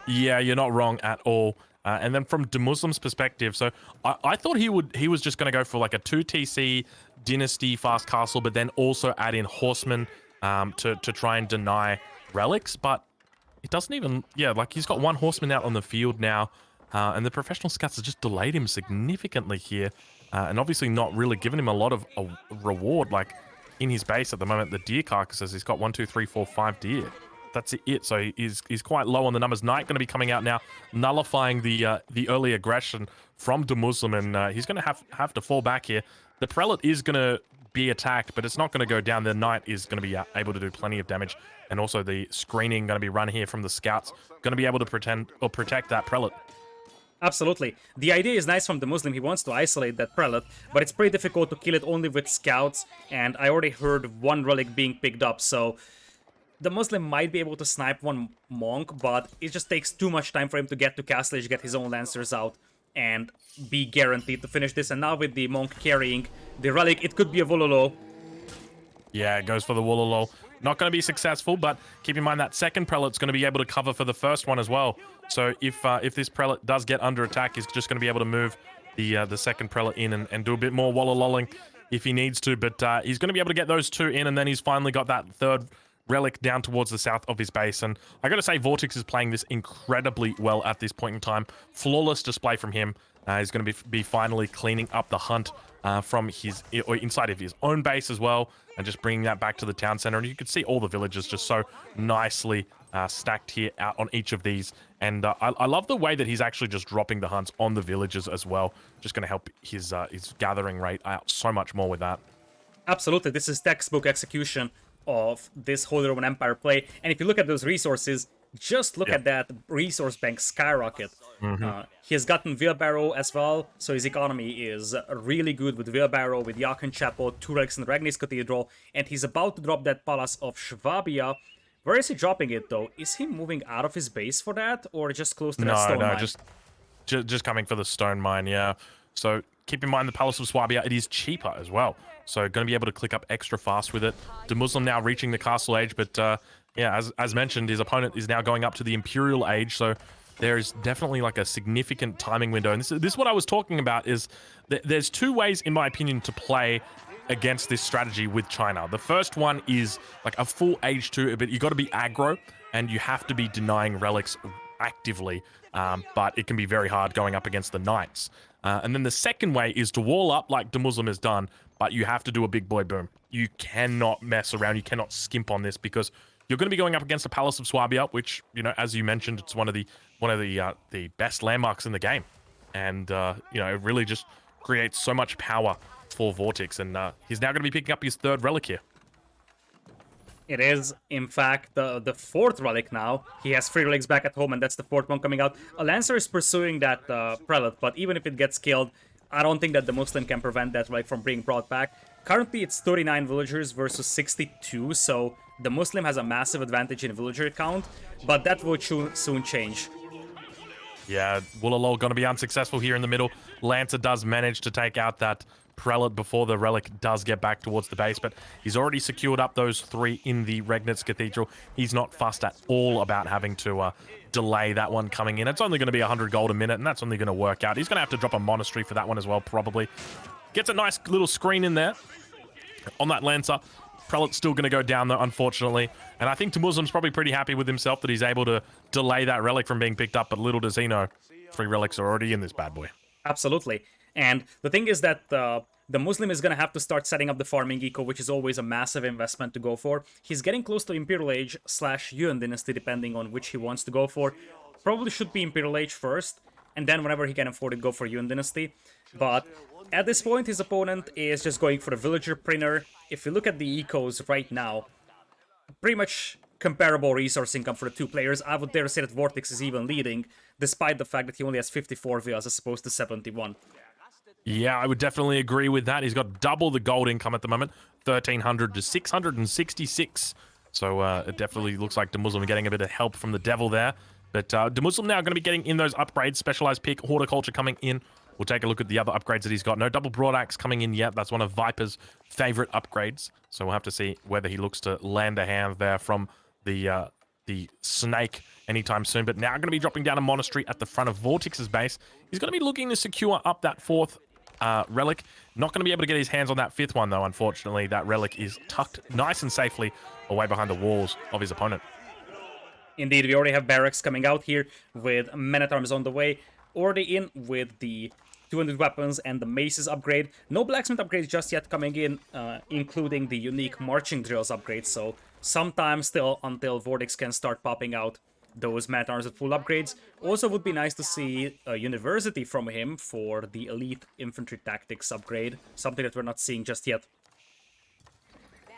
Yeah, you're not wrong at all. And then from the Muslim's perspective, so I thought he was just going to go for like a 2TC Dynasty Fast Castle, but then also add in Horsemen to try and deny relics. But it doesn't even, like he's got 1 Horseman out on the field now, and the professional scouts have just delayed him significantly here, and obviously not really given him a lot of a reward. Like in his base at the moment, the deer carcasses, he's got 1, 2, 3, 4, 5 deer. That's it. So he's quite low on the numbers. Knight going to be coming out now, nullifying the early aggression from Muslim, and he's going to have to fall back here. The Prelate is going to be attacked, but it's not going to go down. The Knight is going to be able to do plenty of damage, and also the screening going to be run here from the scouts, going to be able to protect that Prelate. Absolutely. The idea is nice from the Muslim. He wants to isolate that Prelate, but it's pretty difficult to kill it only with scouts, and I already heard 1 relic being picked up, so the Muslim might be able to snipe 1 monk, but it just takes too much time for him to get to Castle Age, get his own lancers out, and be guaranteed to finish this. And now with the monk carrying the relic, it could be a Vololo. Yeah, it goes for the Wololo. Not going to be successful, but keep in mind that second Prelate's going to be able to cover for the first one as well. So if this Prelate does get under attack, he's just going to be able to move the second Prelate in and do a bit more Wolololling if he needs to. But he's going to be able to get those 2 in, and then he's finally got that 3rd relic down towards the south of his base. And I gotta say, Vortex is playing this incredibly well at this point in time. Flawless display from him. He's going to be finally cleaning up the hunt from his, or inside of his own base as well, and just bringing that back to the town center. And you can see all the villages just so nicely stacked here out on each of these And I love the way that he's actually just dropping the hunts on the villages as well. Just going to help his gathering rate out so much more with that. Absolutely, this is textbook execution of this Holy Roman Empire play. And if you look at those resources, just look Yeah. at that resource bank skyrocket. Mm-hmm. He has gotten wheelbarrow as well, so his economy is really good with wheelbarrow, with Yakin Chapel, 2 relics in Regnis Cathedral, and he's about to drop that Palace of Swabia. Where is he dropping it though? Is he moving out of his base for that, or just close to that No, stone no, mine? just coming for the stone mine, yeah. So keep in mind the Palace of Swabia, it is cheaper as well. So going to be able to click up extra fast with it. The Muslim now reaching the Castle Age, but yeah, as mentioned, his opponent is now going up to the Imperial Age, so there is definitely like a significant timing window. And this is what I was talking about is there's two ways, in my opinion, to play against this strategy with China. The first one is like a full Age 2, but you got to be aggro, and you have to be denying relics actively, but it can be very hard going up against the knights. And then the second way is to wall up like the Muslim has done, but you have to do a big boy boom. You cannot mess around. You cannot skimp on this because you're going to be going up against the Palace of Swabia, which, you know, as you mentioned, it's one of the best landmarks in the game, and you know, it really just creates so much power for Vortex, and he's now going to be picking up his third relic here. It is, in fact, the fourth relic now. He has 3 relics back at home, and that's the fourth one coming out. A Lancer is pursuing that prelate, but even if it gets killed, I don't think that the Muslim can prevent that relic from being brought back. Currently, it's 39 villagers versus 62, so the Muslim has a massive advantage in villager count, but that will soon change. Yeah, Woolalol going to be unsuccessful here in the middle. Lancer does manage to take out that prelate before the relic does get back towards the base, but he's already secured up those 3 in the Regnitz Cathedral. He's not fussed at all about having to delay that one coming in. It's only going to be 100 gold a minute, and that's only going to work out. He's going to have to drop a monastery for that one as well, probably. Gets a nice little screen in there on that Lancer. Prelate's still going to go down, though, unfortunately. And I think Muslim's probably pretty happy with himself that he's able to delay that relic from being picked up, but little does he know, 3 relics are already in this bad boy. Absolutely. And the thing is that the Muslim is going to have to start setting up the farming eco, which is always a massive investment to go for. He's getting close to Imperial Age / Yuan Dynasty, depending on which he wants to go for. Probably should be Imperial Age first, and then whenever he can afford it, go for Yuan Dynasty. But at this point, his opponent is just going for the Villager Printer. If you look at the ecos right now, pretty much comparable resource income for the 2 players. I would dare say that Vortex is even leading, despite the fact that he only has 54 villas as opposed to 71. Yeah, I would definitely agree with that. He's got double the gold income at the moment, 1,300 to 666. So it definitely looks like the Muslim getting a bit of help from the devil there. But the Muslim now going to be getting in those upgrades. Specialized pick, horticulture coming in. We'll take a look at the other upgrades that he's got. No double broadaxe coming in yet. That's one of Viper's favorite upgrades. So we'll have to see whether he looks to land a hand there from the snake anytime soon. But now going to be dropping down a monastery at the front of Vortex's base. He's going to be looking to secure up that 4th relic. Not going to be able to get his hands on that 5th one, though, unfortunately. That relic is tucked nice and safely away behind the walls of his opponent. Indeed, we already have barracks coming out here with men-at-arms on the way. Already in with the 200 weapons and the maces upgrade. No blacksmith upgrades just yet coming in, including the unique marching drills upgrade. So sometime still until Vortex can start popping out those men-at-arms with full upgrades. Also would be nice to see a university from him for the elite infantry tactics upgrade. Something that we're not seeing just yet.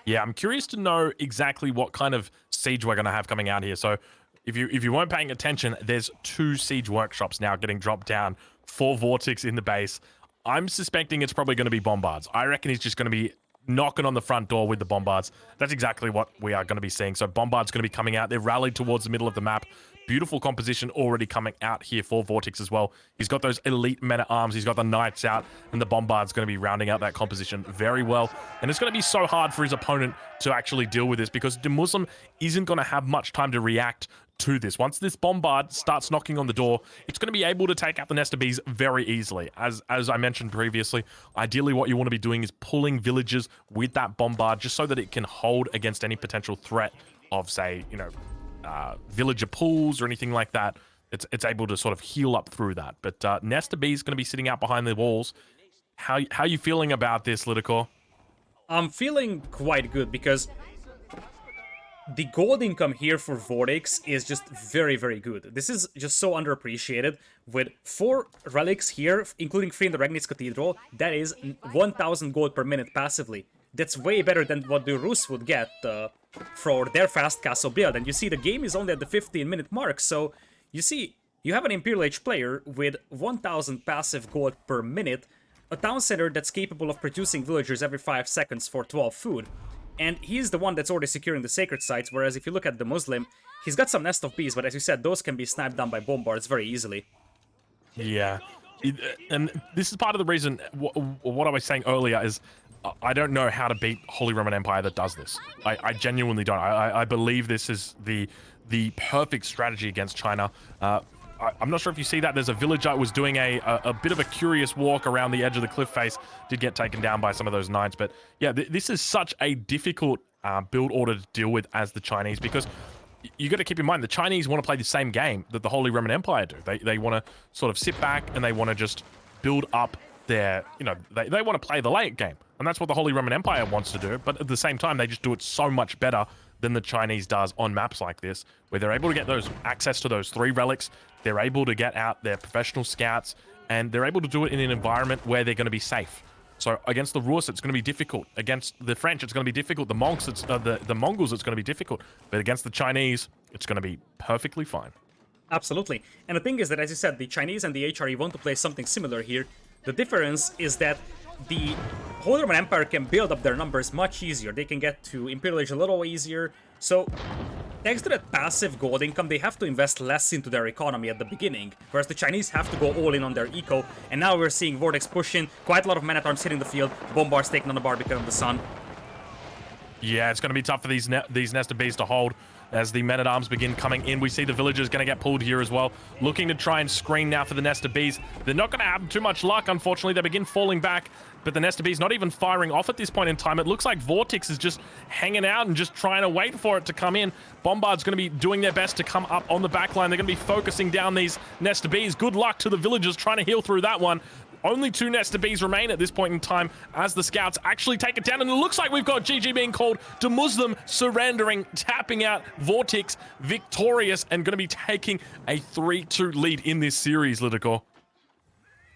Yeah, I'm curious to know exactly what kind of siege we're going to have coming out here. So if you weren't paying attention, there's 2 siege workshops now getting dropped down for Vortex in the base. I'm suspecting it's probably going to be bombards. I reckon he's just going to be knocking on the front door with the bombards. That's exactly what we are going to be seeing. So bombards going to be coming out. They're rallied towards the middle of the map. Beautiful composition already coming out here for Vortex as well. He's got those elite men-at-arms. He's got the knights out, and the bombard's going to be rounding out that composition very well. And it's going to be so hard for his opponent to actually deal with this because the Muslim isn't going to have much time to react to this. Once this bombard starts knocking on the door, it's going to be able to take out the Nesta Bees very easily. As I mentioned previously, ideally what you want to be doing is pulling villages with that bombard just so that it can hold against any potential threat of, say, you know, villager pools or anything like that. It's able to sort of heal up through that. But Nesta Bee is going to be sitting out behind the walls. How are you feeling about this, Lidicor? I'm feeling quite good because the gold income here for Vortex is just very, very good. This is just so underappreciated. With 4 relics here, including 3 in the Regnitz Cathedral, that is 1000 gold per minute passively. That's way better than what the Rus would get for their fast castle build. And you see the game is only at the 15-minute mark, so you see, you have an Imperial Age player with 1000 passive gold per minute, a town center that's capable of producing villagers every 5 seconds for 12 food. And he's the one that's already securing the sacred sites, whereas if you look at the Muslim, he's got some Nest of Bees, but as you said, those can be sniped down by bombards very easily. Yeah. And this is part of the reason, what I was saying earlier is, I don't know how to beat Holy Roman Empire that does this. I genuinely don't. I believe this is the perfect strategy against China. I'm not sure if you see that. There's a villager who was doing a bit of a curious walk around the edge of the cliff face. Did get taken down by some of those knights. But yeah, this is such a difficult build order to deal with as the Chinese, because you got to keep in mind the Chinese want to play the same game that the Holy Roman Empire do. They want to sort of sit back and they want to just build up their, they want to play the late game. And that's what the Holy Roman Empire wants to do. But at the same time, they just do it so much better than the Chinese does on maps like this, where they're able to get those access to those 3 relics. They're able to get out their professional scouts, and they're able to do it in an environment where they're going to be safe. So against the Rus, it's going to be difficult. Against the French, it's going to be difficult. The Monks, the Mongols, it's going to be difficult. But against the Chinese, it's going to be perfectly fine. Absolutely. And the thing is that, as you said, the Chinese and the HRE want to play something similar here. The difference is that the Holy Roman Empire can build up their numbers much easier. They can get to Imperial Age a little easier. So, thanks to that passive gold income, they have to invest less into their economy at the beginning, whereas the Chinese have to go all in on their eco. And now we're seeing Vortex push in, quite a lot of men-at-arms hitting the field, Bombards taking on the Barbican of the Sun. Yeah, it's going to be tough for these Nest of Bees to hold. As the men-at-arms begin coming in, we see the villagers going to get pulled here as well, looking to try and screen now for the Nest of Bees. They're not going to have too much luck, unfortunately. They begin falling back, but the Nest of Bees not even firing off at this point in time. It looks like Vortex is just hanging out and just trying to wait for it to come in. Bombard's going to be doing their best to come up on the backline. They're going to be focusing down these Nest of Bees. Good luck to the villagers trying to heal through that one. Only 2 Nest of Bees remain at this point in time as the scouts actually take it down. And it looks like we've got GG being called. The Muslim surrendering, tapping out Vortex, victorious, and going to be taking a 3-2 lead in this series, Lidicor.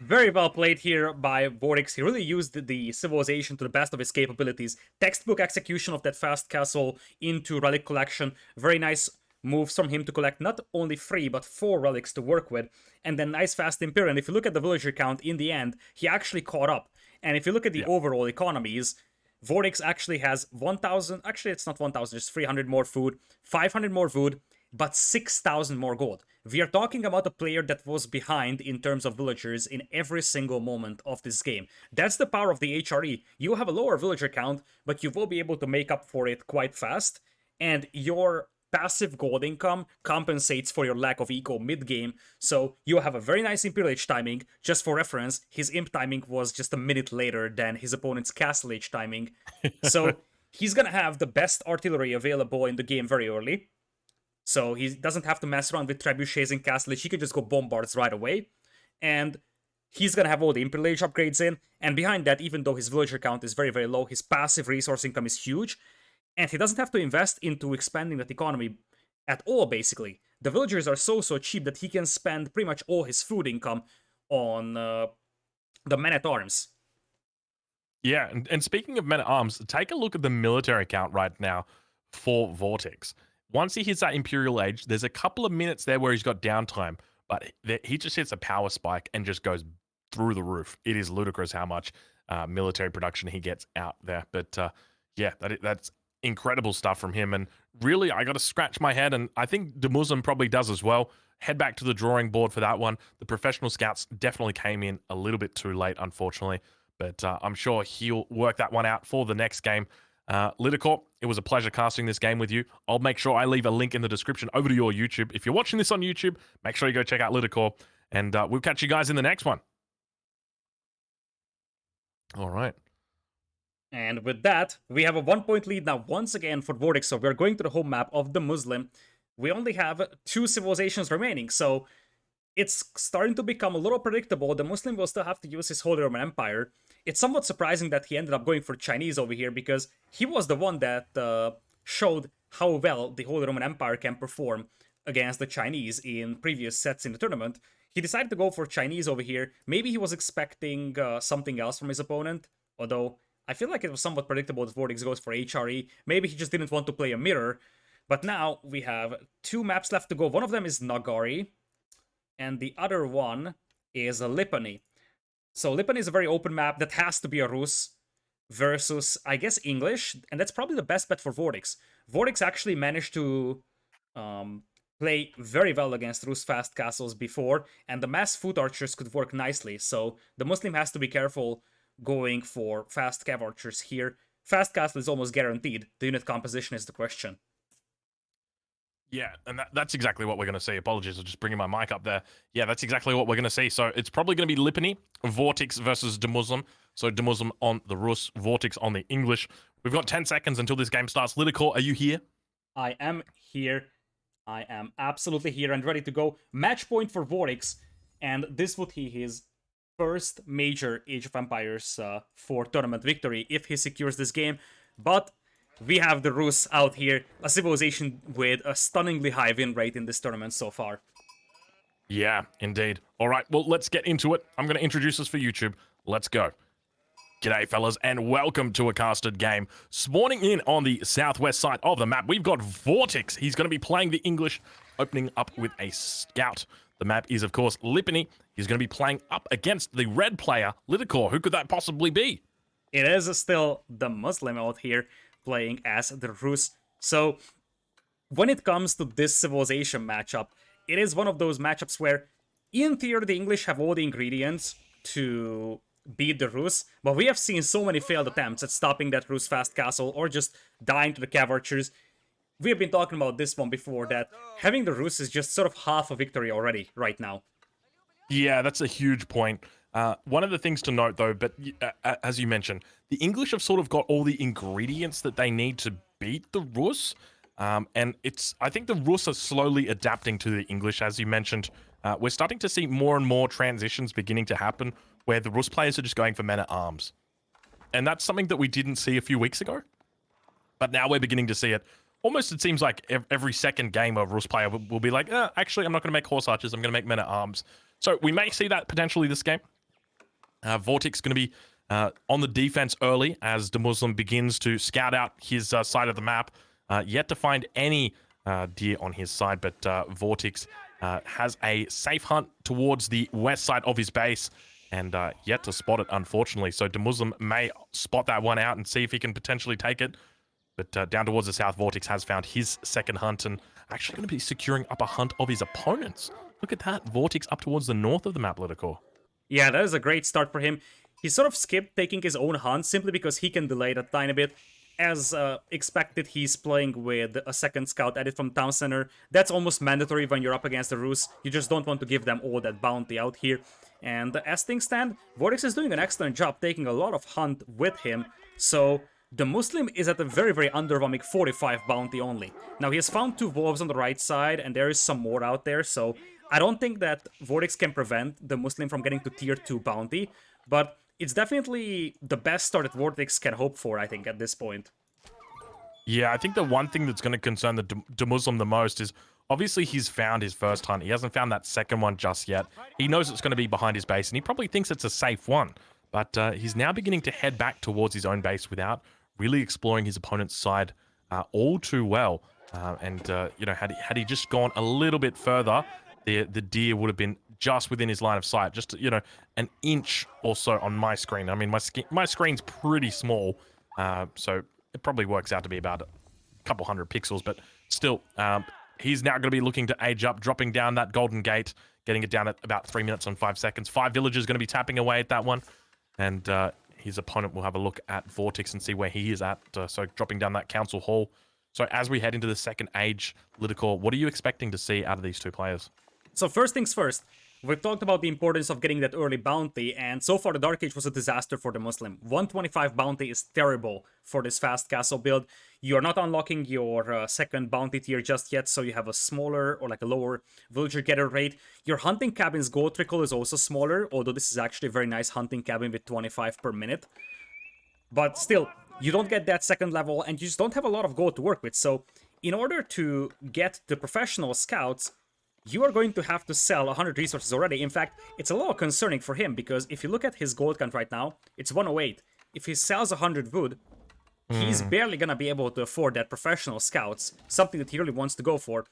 Very well played here by Vortex. He really used the civilization to the best of his capabilities. Textbook execution of that fast castle into relic collection. Very nice moves from him to collect not only 3 but 4 relics to work with, and then nice fast Imperial. And if you look at the villager count in the end, he actually caught up. And if you look at the overall economies, Vortex actually has 1,000, actually it's not 1,000, just 300 more food, 500 more food, but 6,000 more gold. We are talking about a player that was behind in terms of villagers in every single moment of this game. That's the power of the HRE. You have a lower villager count, but you will be able to make up for it quite fast, and your passive gold income compensates for your lack of eco mid-game, so you have a very nice Imperial Age timing. Just for reference, his Imp timing was just a minute later than his opponent's Castle Age timing. So he's gonna have the best artillery available in the game very early. So he doesn't have to mess around with trebuchets and Castle Age, he can just go bombards right away. And he's gonna have all the Imperial Age upgrades in, and behind that, even though his villager count is very, very low, his passive resource income is huge. And he doesn't have to invest into expanding that economy at all, basically. The villagers are so cheap that he can spend pretty much all his food income on the men-at-arms. Yeah, and speaking of men-at-arms, take a look at the military count right now for Vortex. Once he hits that Imperial Age, there's a couple of minutes there where he's got downtime, but he just hits a power spike and just goes through the roof. It is ludicrous how much military production he gets out there. But yeah, that's incredible stuff from him, and really I got to scratch my head, and I think the Muslim probably does as well. Head back to the drawing board for that one. The professional scouts definitely came in a little bit too late, unfortunately, but I'm sure he'll work that one out for the next game. Lidicor, it was a pleasure casting this game with you. I'll make sure I leave a link in the description over to your YouTube. If you're watching this on YouTube, make sure you go check out Lidicor, and we'll catch you guys in the next one. All right. And with that, we have a 1-point lead now once again for Vortex, so we're going to the home map of the Muslim. We only have 2 civilizations remaining, so it's starting to become a little predictable. The Muslim will still have to use his Holy Roman Empire. It's somewhat surprising that he ended up going for Chinese over here, because he was the one that showed how well the Holy Roman Empire can perform against the Chinese in previous sets in the tournament. He decided to go for Chinese over here. Maybe he was expecting something else from his opponent, although I feel like it was somewhat predictable that Vortex goes for HRE. Maybe he just didn't want to play a mirror. But now we have 2 maps left to go. One of them is Nagari, and the other one is Lipany. So Lipany is a very open map that has to be a Rus versus, I guess, English, and that's probably the best bet for Vortex. Vortex actually managed to play very well against Rus fast castles before, and the mass foot archers could work nicely, so the Muslim has to be careful going for fast cav archers here. Fast castle is almost guaranteed. The unit composition is the question. Yeah, and that's exactly what we're going to see. Apologies, I'm just bringing my mic up there. Yeah, that's exactly what we're going to see. So it's probably going to be Lipany, Vortex versus Demuslim. So Demuslim on the Rus, Vortex on the English. We've got 10 seconds until this game starts. Lidicor, are you here? I am here. I am absolutely here and ready to go. Match point for Vortex, and this would be his first major Age of Empires 4 tournament victory if he secures this game. But we have the Rus out here, a civilization with a stunningly high win rate in this tournament so far. Yeah, indeed. All right, well, let's get into it. I'm going to introduce us for YouTube. Let's go. G'day, fellas, and welcome to a casted game. Spawning in on the southwest side of the map, we've got Vortex. He's going to be playing the English, opening up with a scout. The map is, of course, Lipany. He's going to be playing up against the red player, Lidicor. Who could that possibly be? It is still the Muslim out here playing as the Rus. So when it comes to this civilization matchup, it is one of those matchups where, in theory, the English have all the ingredients to beat the Rus, but we have seen so many failed attempts at stopping that Rus fast castle or just dying to the cav archers. We have been talking about this one before, that having the Rus is just sort of half a victory already right now. Yeah, that's a huge point. One of the things to note, though, but as you mentioned, the English have sort of got all the ingredients that they need to beat the Rus. And I think the Rus are slowly adapting to the English, as you mentioned. We're starting to see more and more transitions beginning to happen where the Rus players are just going for men-at-arms. And that's something that we didn't see a few weeks ago. But now we're beginning to see it. Almost it seems like every second game a Rus player will be like, actually, I'm not going to make horse archers, I'm going to make men-at-arms. So we may see that potentially this game. Vortex going to be on the defense early as Demuslim begins to scout out his side of the map. Yet to find any deer on his side, but Vortex has a safe hunt towards the west side of his base and yet to spot it, unfortunately. So Demuslim may spot that one out and see if he can potentially take it. But down towards the south, Vortex has found his second hunt and actually going to be securing up a hunt of his opponents. Look at that, Vortex up towards the north of the map, Lidicor. Yeah, that is a great start for him. He sort of skipped taking his own hunt simply because he can delay it a tiny bit. As expected, he's playing with a second scout added from town center. That's almost mandatory when you're up against the Rus. You just don't want to give them all that bounty out here. And as things stand, Vortex is doing an excellent job taking a lot of hunt with him. So the Muslim is at a very, very underwhelming 45 bounty only. Now, he has found 2 wolves on the right side, and there is some more out there, so I don't think that Vortex can prevent the Muslim from getting to tier 2 bounty, but it's definitely the best start that Vortex can hope for, I think, at this point. Yeah, I think the one thing that's going to concern the Demuslim the most is obviously he's found his first hunt. He hasn't found that second one just yet. He knows it's going to be behind his base, and he probably thinks it's a safe one. But he's now beginning to head back towards his own base without really exploring his opponent's side all too well. You know, had he just gone a little bit further, the deer would have been just within his line of sight, just, you know, an inch or so on my screen. I mean, my screen's pretty small, so it probably works out to be about a couple hundred pixels, but still, he's now going to be looking to age up, dropping down that golden gate, getting it down at about 3 minutes and 5 seconds. 5 villagers going to be tapping away at that one, and his opponent will have a look at Vortex and see where he is at, so dropping down that council hall. So as we head into the second age, Lidicor, what are you expecting to see out of these two players? So first things first, we've talked about the importance of getting that early bounty, and so far the Dark Age was a disaster for the Muslim. 125 bounty is terrible for this fast castle build. You are not unlocking your second bounty tier just yet, so you have a smaller or like a lower villager getter rate. Your hunting cabin's gold trickle is also smaller, although this is actually a very nice hunting cabin with 25 per minute. But still, you don't get that second level, and you just don't have a lot of gold to work with, so in order to get the professional scouts, you are going to have to sell 100 resources already. In fact, it's a little concerning for him, because if you look at his gold count right now, it's 108. If he sells 100 wood, he's barely gonna be able to afford that professional scouts, something that he really wants to go for.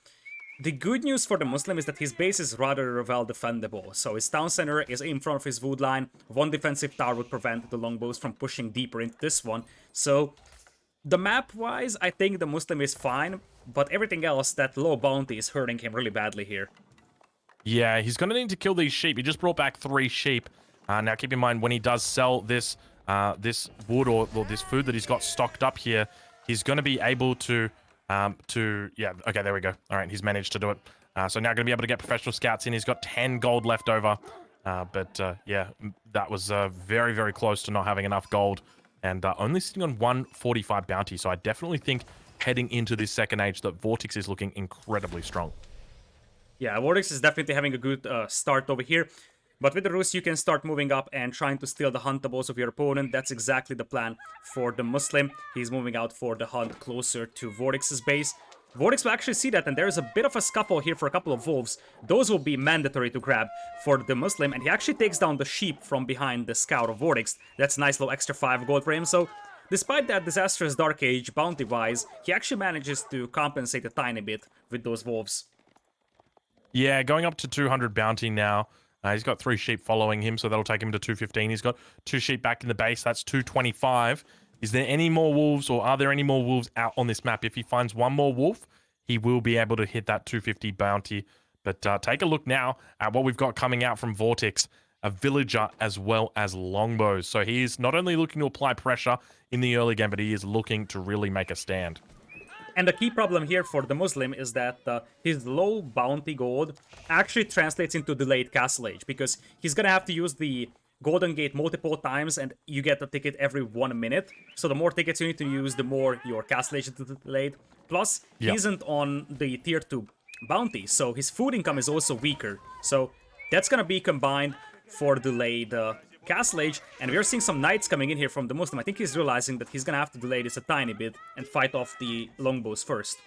The good news for the Muslim is that his base is rather well defendable. So his town center is in front of his wood line. One defensive tower would prevent the longbows from pushing deeper into this one. So the map-wise, I think the Muslim is fine, but everything else, that low bounty is hurting him really badly here. Yeah, he's going to need to kill these sheep. He just brought back 3 sheep. Now, keep in mind, when he does sell this this wood or this food that he's got stocked up here, he's going to be able to yeah, okay, there we go. All right, he's managed to do it. So now going to be able to get professional scouts in. He's got 10 gold left over. Yeah, that was very, very close to not having enough gold. And only sitting on 145 bounty. So I definitely think heading into this second age that Vortex is looking incredibly strong. Yeah, Vortex is definitely having a good start over here. But with the Rus, you can start moving up and trying to steal the huntables of your opponent. That's exactly the plan for the Muslim. He's moving out for the hunt closer to Vortex's base. Vortex will actually see that, and there's a bit of a scuffle here for a couple of wolves. Those will be mandatory to grab for the Muslim, and he actually takes down the sheep from behind the scout of Vortex. That's a nice little extra 5 gold for him. So despite that disastrous Dark Age bounty-wise, he actually manages to compensate a tiny bit with those wolves. Yeah, going up to 200 bounty now. He's got 3 sheep following him, so that'll take him to 215. He's got 2 sheep back in the base. That's 225. Is there any more wolves, or are there any more wolves out on this map? If he finds one more wolf, he will be able to hit that 250 bounty. But take a look now at what we've got coming out from Vortex. A villager as well as longbows. So he is not only looking to apply pressure in the early game, but he is looking to really make a stand. And the key problem here for the Muslim is that his low bounty gold actually translates into delayed castle age, because he's gonna have to use the Golden Gate multiple times, and you get a ticket every 1 minute. So the more tickets you need to use, the more your castle age is delayed. Plus, he isn't on the tier 2 bounty, so his food income is also weaker. So that's gonna be combined for delayed castle age, and we're seeing some knights coming in here from the Muslim. I think he's realizing that he's gonna have to delay this a tiny bit and fight off the longbows first.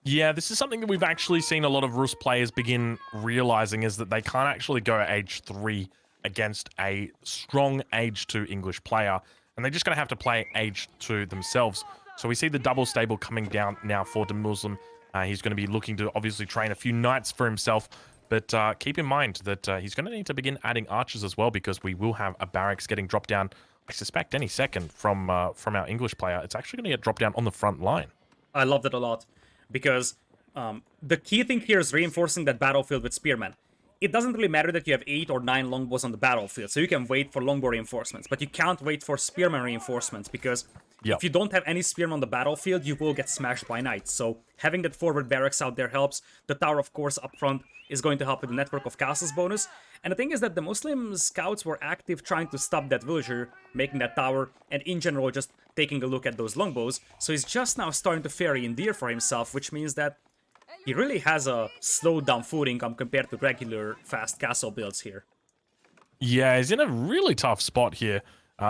Yeah, this is something that we've actually seen a lot of Rus players begin realizing, is that they can't actually go age 3 against a strong age 2 English player, and they're just going to have to play age 2 themselves. So we see the double stable coming down now for the Muslim. He's going to be looking to obviously train a few knights for himself, but keep in mind that he's going to need to begin adding archers as well, because we will have a barracks getting dropped down, I suspect, any second from our English player. It's actually going to get dropped down on the front line. I loved it a lot, because the key thing here is reinforcing that battlefield with spearmen. It doesn't really matter that you have 8 or 9 longbows on the battlefield, so you can wait for longbow reinforcements, but you can't wait for spearman reinforcements, because if you don't have any spearmen on the battlefield, you will get smashed by knights. So having that forward barracks out there helps. The tower, of course, up front is going to help with the network of castles bonus. And the thing is that the Muslim scouts were active trying to stop that villager making that tower, and in general just taking a look at those longbows. So he's just now starting to ferry in deer for himself, which means that he really has a slowed down food income compared to regular fast castle builds here. Yeah, he's in a really tough spot here.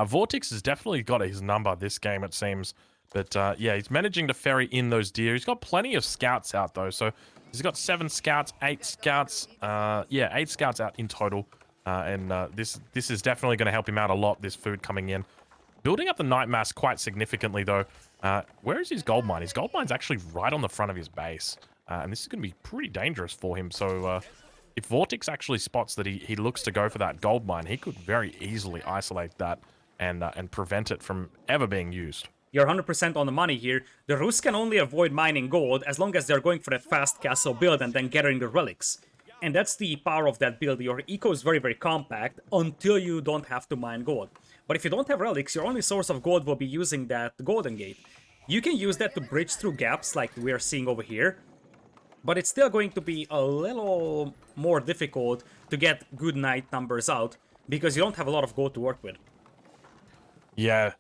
Vortex has definitely got his number this game, it seems. But yeah, he's managing to ferry in those deer. He's got plenty of scouts out, though. So he's got 7 scouts, 8 scouts. Yeah, 8 scouts out in total. And this is definitely going to help him out a lot, this food coming in. Building up the night mass quite significantly, though. Where is his gold mine? His gold mine's actually right on the front of his base. And this is going to be pretty dangerous for him. So if Vortex actually spots that he looks to go for that gold mine, he could very easily isolate that and prevent it from ever being used. You're 100% on the money here. The Rus can only avoid mining gold as long as they're going for that fast castle build and then gathering the relics. And that's the power of that build. Your eco is very, very compact until you don't have to mine gold. But if you don't have relics, your only source of gold will be using that golden gate. You can use that to bridge through gaps like we're seeing over here, but it's still going to be a little more difficult to get good knight numbers out because you don't have a lot of gold to work with. Yeah.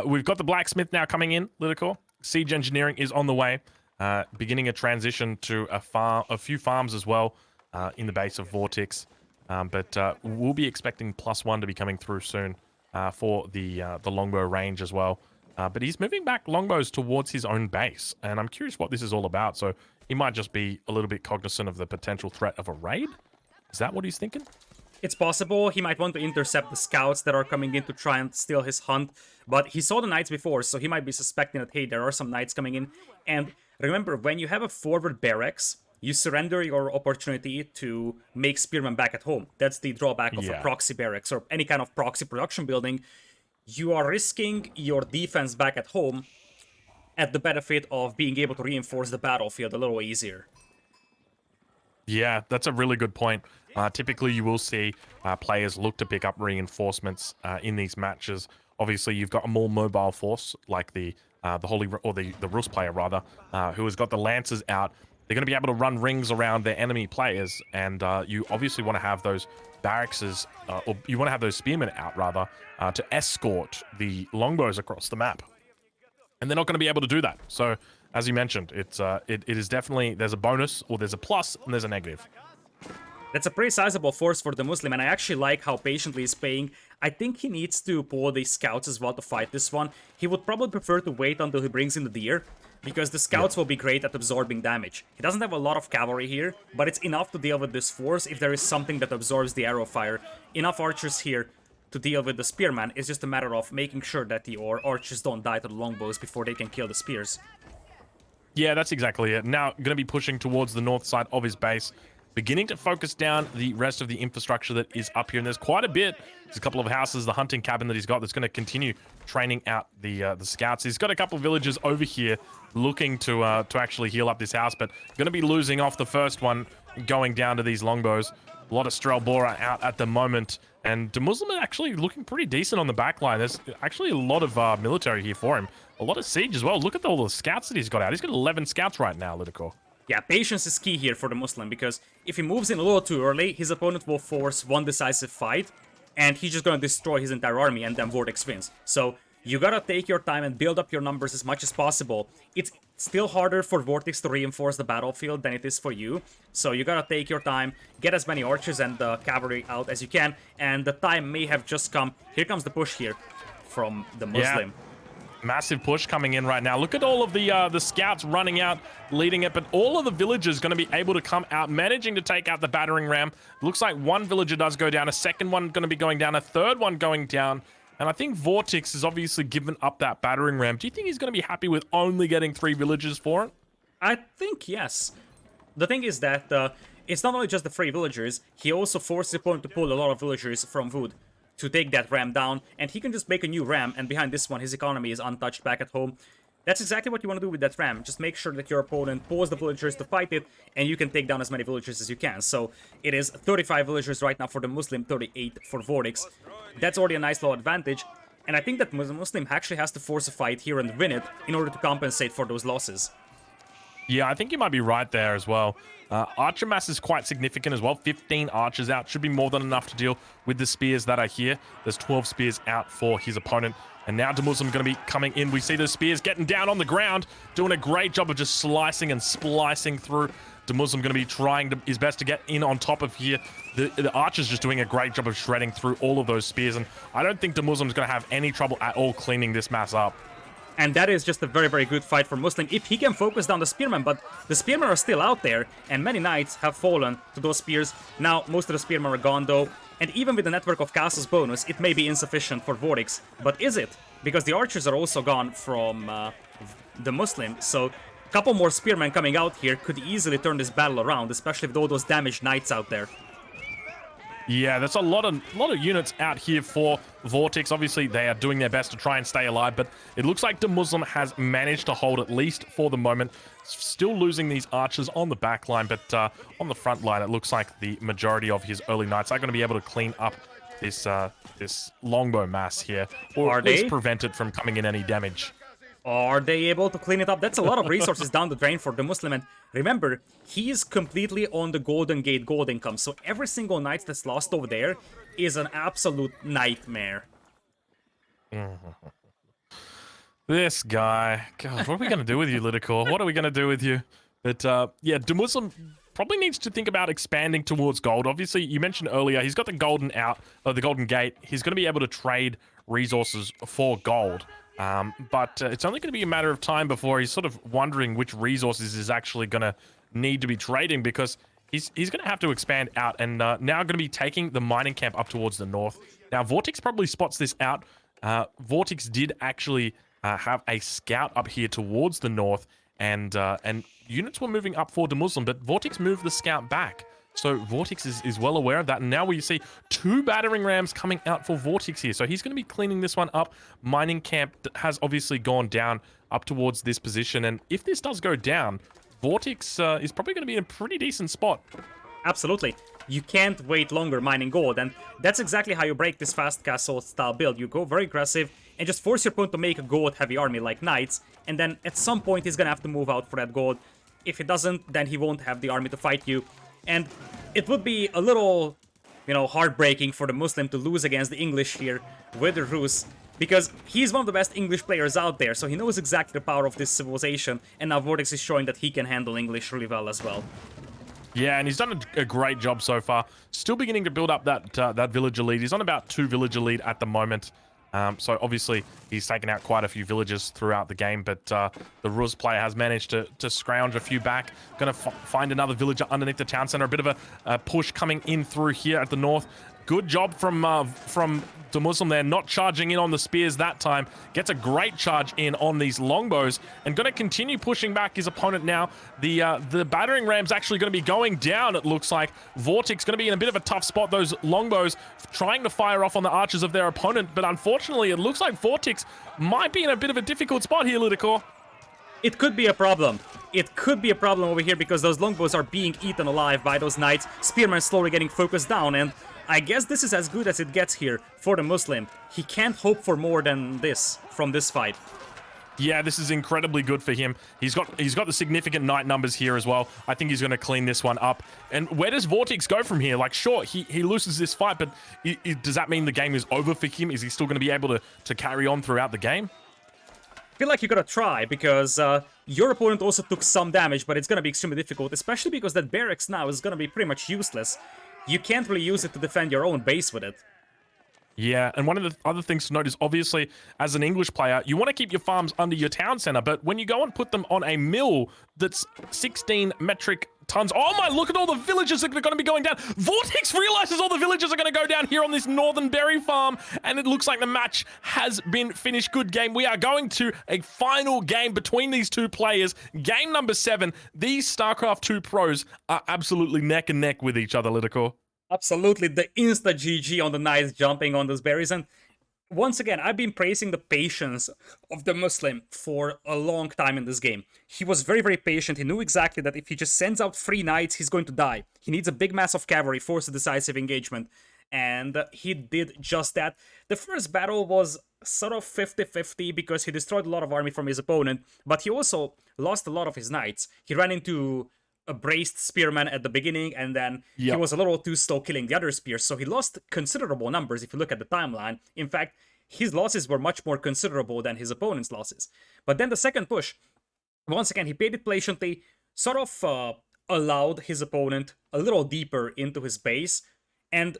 We've got the blacksmith now coming in, Lidicor. Siege engineering is on the way. Beginning a transition to a few farms as well in the base of Vortex. But we'll be expecting +1 to be coming through soon for the longbow range as well. But he's moving back longbows towards his own base, and I'm curious what this is all about. So he might just be a little bit cognizant of the potential threat of a raid. Is that what he's thinking? It's possible he might want to intercept the scouts that are coming in to try and steal his hunt, but he saw the knights before, so he might be suspecting that, hey, there are some knights coming in. And remember, when you have a forward barracks, you surrender your opportunity to make spearmen back at home. That's the drawback of a proxy barracks or any kind of proxy production building. You are risking your defense back at home at the benefit of being able to reinforce the battlefield a little easier. Yeah, that's a really good point. Typically, you will see players look to pick up reinforcements in these matches. Obviously, you've got a more mobile force like the Holy or the Rus player rather, who has got the Lancers out. They're going to be able to run rings around their enemy players, and you obviously want to have those barracks, or you want to have those spearmen out rather, to escort the longbows across the map. And they're not going to be able to do that. So, as you mentioned, it is definitely, there's a bonus, or there's a plus, and there's a negative. That's a pretty sizable force for the Muslim, and I actually like how patiently he's playing. I think he needs to pull the scouts as well to fight this one. He would probably prefer to wait until he brings in the deer, because the scouts will be great at absorbing damage. He doesn't have a lot of cavalry here, but it's enough to deal with this force if there is something that absorbs the arrow fire. Enough archers here to deal with the spearman. It's just a matter of making sure that your archers don't die to the longbows before they can kill the spears. Yeah, that's exactly it. Now, going to be pushing towards the north side of his base, beginning to focus down the rest of the infrastructure that is up here. And there's quite a bit. There's a couple of houses, the hunting cabin that he's got that's going to continue training out the scouts. He's got a couple of villagers over here looking to actually heal up this house, but going to be losing off the first one, going down to these longbows. A lot of Strelbora out at the moment, and the Muslim are actually looking pretty decent on the back line. There's actually a lot of military here for him. A lot of siege as well. Look at all the scouts that he's got out. He's got 11 scouts right now, Lidicor. Yeah, patience is key here for the Muslim, because if he moves in a little too early, his opponent will force one decisive fight, and he's just gonna destroy his entire army, and then Vortex wins. So you gotta take your time and build up your numbers as much as possible. It's still harder for Vortex to reinforce the battlefield than it is for you, so you gotta take your time, get as many archers and cavalry out as you can, and the time may have just come. Here comes the push here from the Muslim. Yeah. Massive push coming in right now. Look at all of the scouts running out, leading it, but all of the villagers going to be able to come out, managing to take out the battering ram. Looks like one villager does go down, a second one going to be going down, a third one going down, and I think Vortex has obviously given up that battering ram. Do you think he's going to be happy with only getting 3 villagers for it? I think yes. The thing is that it's not only just the 3 villagers, he also forces the opponent to pull a lot of villagers from Wood to take that ram down, and he can just make a new ram, and behind this one his economy is untouched back at home. That's exactly what you want to do with that ram. Just make sure that your opponent pulls the villagers to fight it, and you can take down as many villagers as you can. So it is 35 villagers right now for the Muslim, 38 for Vortex. That's already a nice little advantage, and I think that the Muslim actually has to force a fight here and win it in order to compensate for those losses. Yeah, I think you might be right there as well. Archer mass is quite significant as well. 15 archers out should be more than enough to deal with the spears that are here. There's 12 spears out for his opponent. And now Demuslim going to be coming in. We see the spears getting down on the ground, doing a great job of just slicing and splicing through. Demuslim going to be trying his best to get in on top of here. The archer's just doing a great job of shredding through all of those spears. And I don't think Demuslim's going to have any trouble at all cleaning this mass up. And that is just a very, very good fight for Muslim if he can focus down the spearmen, but the spearmen are still out there, and many knights have fallen to those spears. Now, most of the spearmen are gone, though, and even with the network of castles bonus, it may be insufficient for Vortex. But is it? Because the archers are also gone from the Muslim, so a couple more spearmen coming out here could easily turn this battle around, especially with all those damaged knights out there. Yeah, there's a lot of units out here for Vortex. Obviously, they are doing their best to try and stay alive, but it looks like Demuslim has managed to hold at least for the moment. Still losing these archers on the back line, but on the front line, it looks like the majority of his early knights are going to be able to clean up this this longbow mass here, or at least prevent it from coming in any damage. Are they able to clean it up? That's a lot of resources down the drain for the Muslim. And remember, he is completely on the Golden Gate gold income. So every single knight that's lost over there is an absolute nightmare. This guy. God, what are we going to do with you, Lidicor? What are we going to do with you? But yeah, Demuslim probably needs to think about expanding towards gold. Obviously, you mentioned earlier, he's got the golden gate. He's going to be able to trade resources for gold. But it's only going to be a matter of time before he's sort of wondering which resources is actually going to need to be trading, because he's going to have to expand out, and now going to be taking the mining camp up towards the north. Now, Vortex probably spots this out. Vortex did actually have a scout up here towards the north, and units were moving up for the Muslim, but Vortex moved the scout back. So Vortex is well aware of that, and now we see 2 battering rams coming out for Vortex here. So he's going to be cleaning this one up. Mining camp has obviously gone down up towards this position, and if this does go down, Vortex is probably going to be in a pretty decent spot. Absolutely. You can't wait longer mining gold, and that's exactly how you break this fast castle style build. You go very aggressive and just force your opponent to make a gold heavy army like knights, and then at some point he's gonna have to move out for that gold. If he doesn't, then he won't have the army to fight you. And it would be a little, heartbreaking for the Muslim to lose against the English here with the Rus, because he's one of the best English players out there, so he knows exactly the power of this civilization, and now Vortex is showing that he can handle English really well as well. Yeah, and he's done a great job so far. Still beginning to build up that villager lead. He's on about 2 villager lead at the moment. So obviously he's taken out quite a few villagers throughout the game, but the Rus player has managed to scrounge a few back. Going to find another villager underneath the town center. A bit of a push coming in through here at the north. Good job from the Muslim there, not charging in on the spears that time. Gets a great charge in on these longbows, and going to continue pushing back his opponent now. The battering ram's actually going to be going down, it looks like. Vortex going to be in a bit of a tough spot. Those longbows trying to fire off on the archers of their opponent, but unfortunately it looks like Vortex might be in a bit of a difficult spot here, Lidicor. It could be a problem. It could be a problem over here because those longbows are being eaten alive by those knights. Spearmen slowly getting focused down, and I guess this is as good as it gets here for the Muslim. He can't hope for more than this from this fight. Yeah, this is incredibly good for him. He's got the significant knight numbers here as well. I think he's going to clean this one up. And where does Vortex go from here? Like, sure, he loses this fight, but does that mean the game is over for him? Is he still going to be able to carry on throughout the game? I feel like you gotta try, because your opponent also took some damage, but it's gonna be extremely difficult, especially because that barracks now is gonna be pretty much useless. You can't really use it to defend your own base with it. Yeah, and one of the other things to note is, obviously, as an English player, you want to keep your farms under your town center, but when you go and put them on a mill that's 16 metric tons... Oh my, look at all the villages that are going to be going down. Vortex realizes all the villages are going to go down here on this northern berry farm, and it looks like the match has been finished. Good game. We are going to a final game between these two players. Game number 7. These StarCraft 2 pros are absolutely neck and neck with each other, Lidicor. Absolutely, the insta GG on the knights jumping on those berries. And once again, I've been praising the patience of the Muslim for a long time in this game. He was very, very patient. He knew exactly that if he just sends out 3 knights, he's going to die. He needs a big mass of cavalry, force a decisive engagement. And he did just that. The first battle was sort of 50-50 because he destroyed a lot of army from his opponent, but he also lost a lot of his knights. He ran into a braced spearman at the beginning, and then he was a little too slow killing the other spears, so he lost considerable numbers if you look at the timeline. In fact, his losses were much more considerable than his opponent's losses. But then the second push, once again, he played it patiently, sort of allowed his opponent a little deeper into his base, and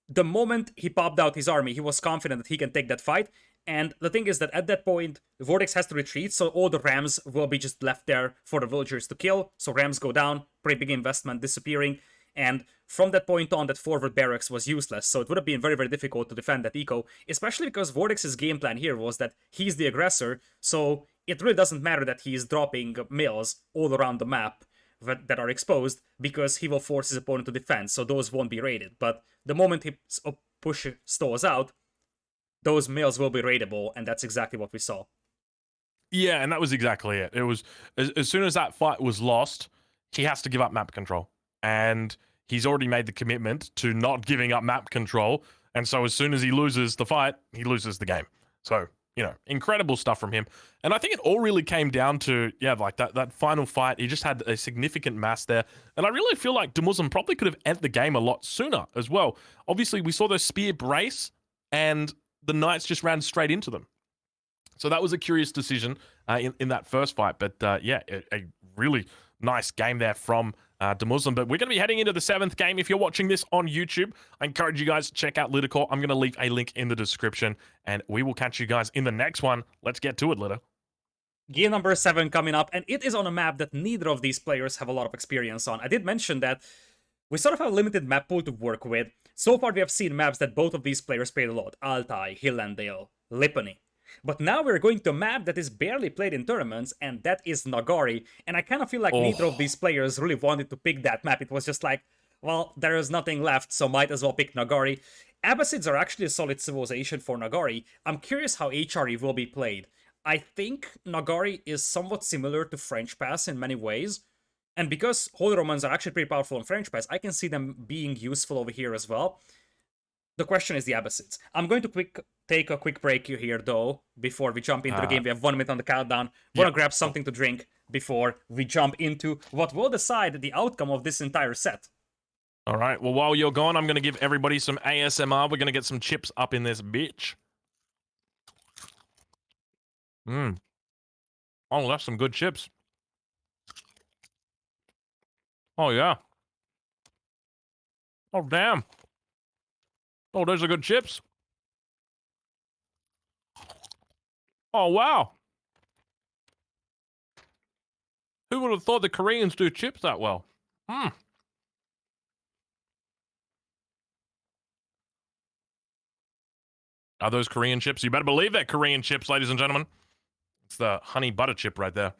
the moment he popped out his army, he was confident that he can take that fight. And the thing is that at that point, Vortex has to retreat, so all the rams will be just left there for the villagers to kill. So rams go down, pretty big investment disappearing. And from that point on, that forward barracks was useless. So it would have been very, very difficult to defend that eco, especially because Vortex's game plan here was that he's the aggressor. So it really doesn't matter that he's dropping mills all around the map that are exposed, because he will force his opponent to defend, so those won't be raided. But the moment his push stalls out, those mills will be raidable, and that's exactly what we saw. Yeah, and that was exactly it. It was, as soon as that fight was lost, he has to give up map control. And he's already made the commitment to not giving up map control, and so as soon as he loses the fight, he loses the game. So, incredible stuff from him. And I think it all really came down to, like that final fight. He just had a significant mass there. And I really feel like Muslim probably could have ended the game a lot sooner as well. Obviously, we saw those spear brace, and the knights just ran straight into them. So that was a curious decision in that first fight. But a really nice game there from to Muslim. But we're going to be heading into the 7th game. If you're watching this on YouTube, I encourage you guys to check out Lidicor. I'm going to leave a link in the description, and we will catch you guys in the next one. Let's get to it, Litter. Game number 7 coming up, and it is on a map that neither of these players have a lot of experience on. I did mention that we sort of have a limited map pool to work with. So far, we have seen maps that both of these players played a lot. Altai, Hillandale, Lipany. But now we're going to a map that is barely played in tournaments, and that is Nagari. And I kind of feel like neither of these players really wanted to pick that map. It was just like, well, there is nothing left, so might as well pick Nagari. Abbasids are actually a solid civilization for Nagari. I'm curious how HRE will be played. I think Nagari is somewhat similar to French Pass in many ways. And because Holy Romans are actually pretty powerful in French Pass, I can see them being useful over here as well. The question is the Abbasids. I'm going to take a quick break here, though, before we jump into the game. We have 1 minute on the countdown. Want to grab something to drink before we jump into what will decide the outcome of this entire set. All right. Well, while you're gone, I'm going to give everybody some ASMR. We're going to get some chips up in this bitch. Oh, that's some good chips. Oh, yeah. Oh, damn. Oh, those are good chips. Oh, wow. Who would have thought the Koreans do chips that well? Are those Korean chips? You better believe they're Korean chips, ladies and gentlemen. It's the honey butter chip right there.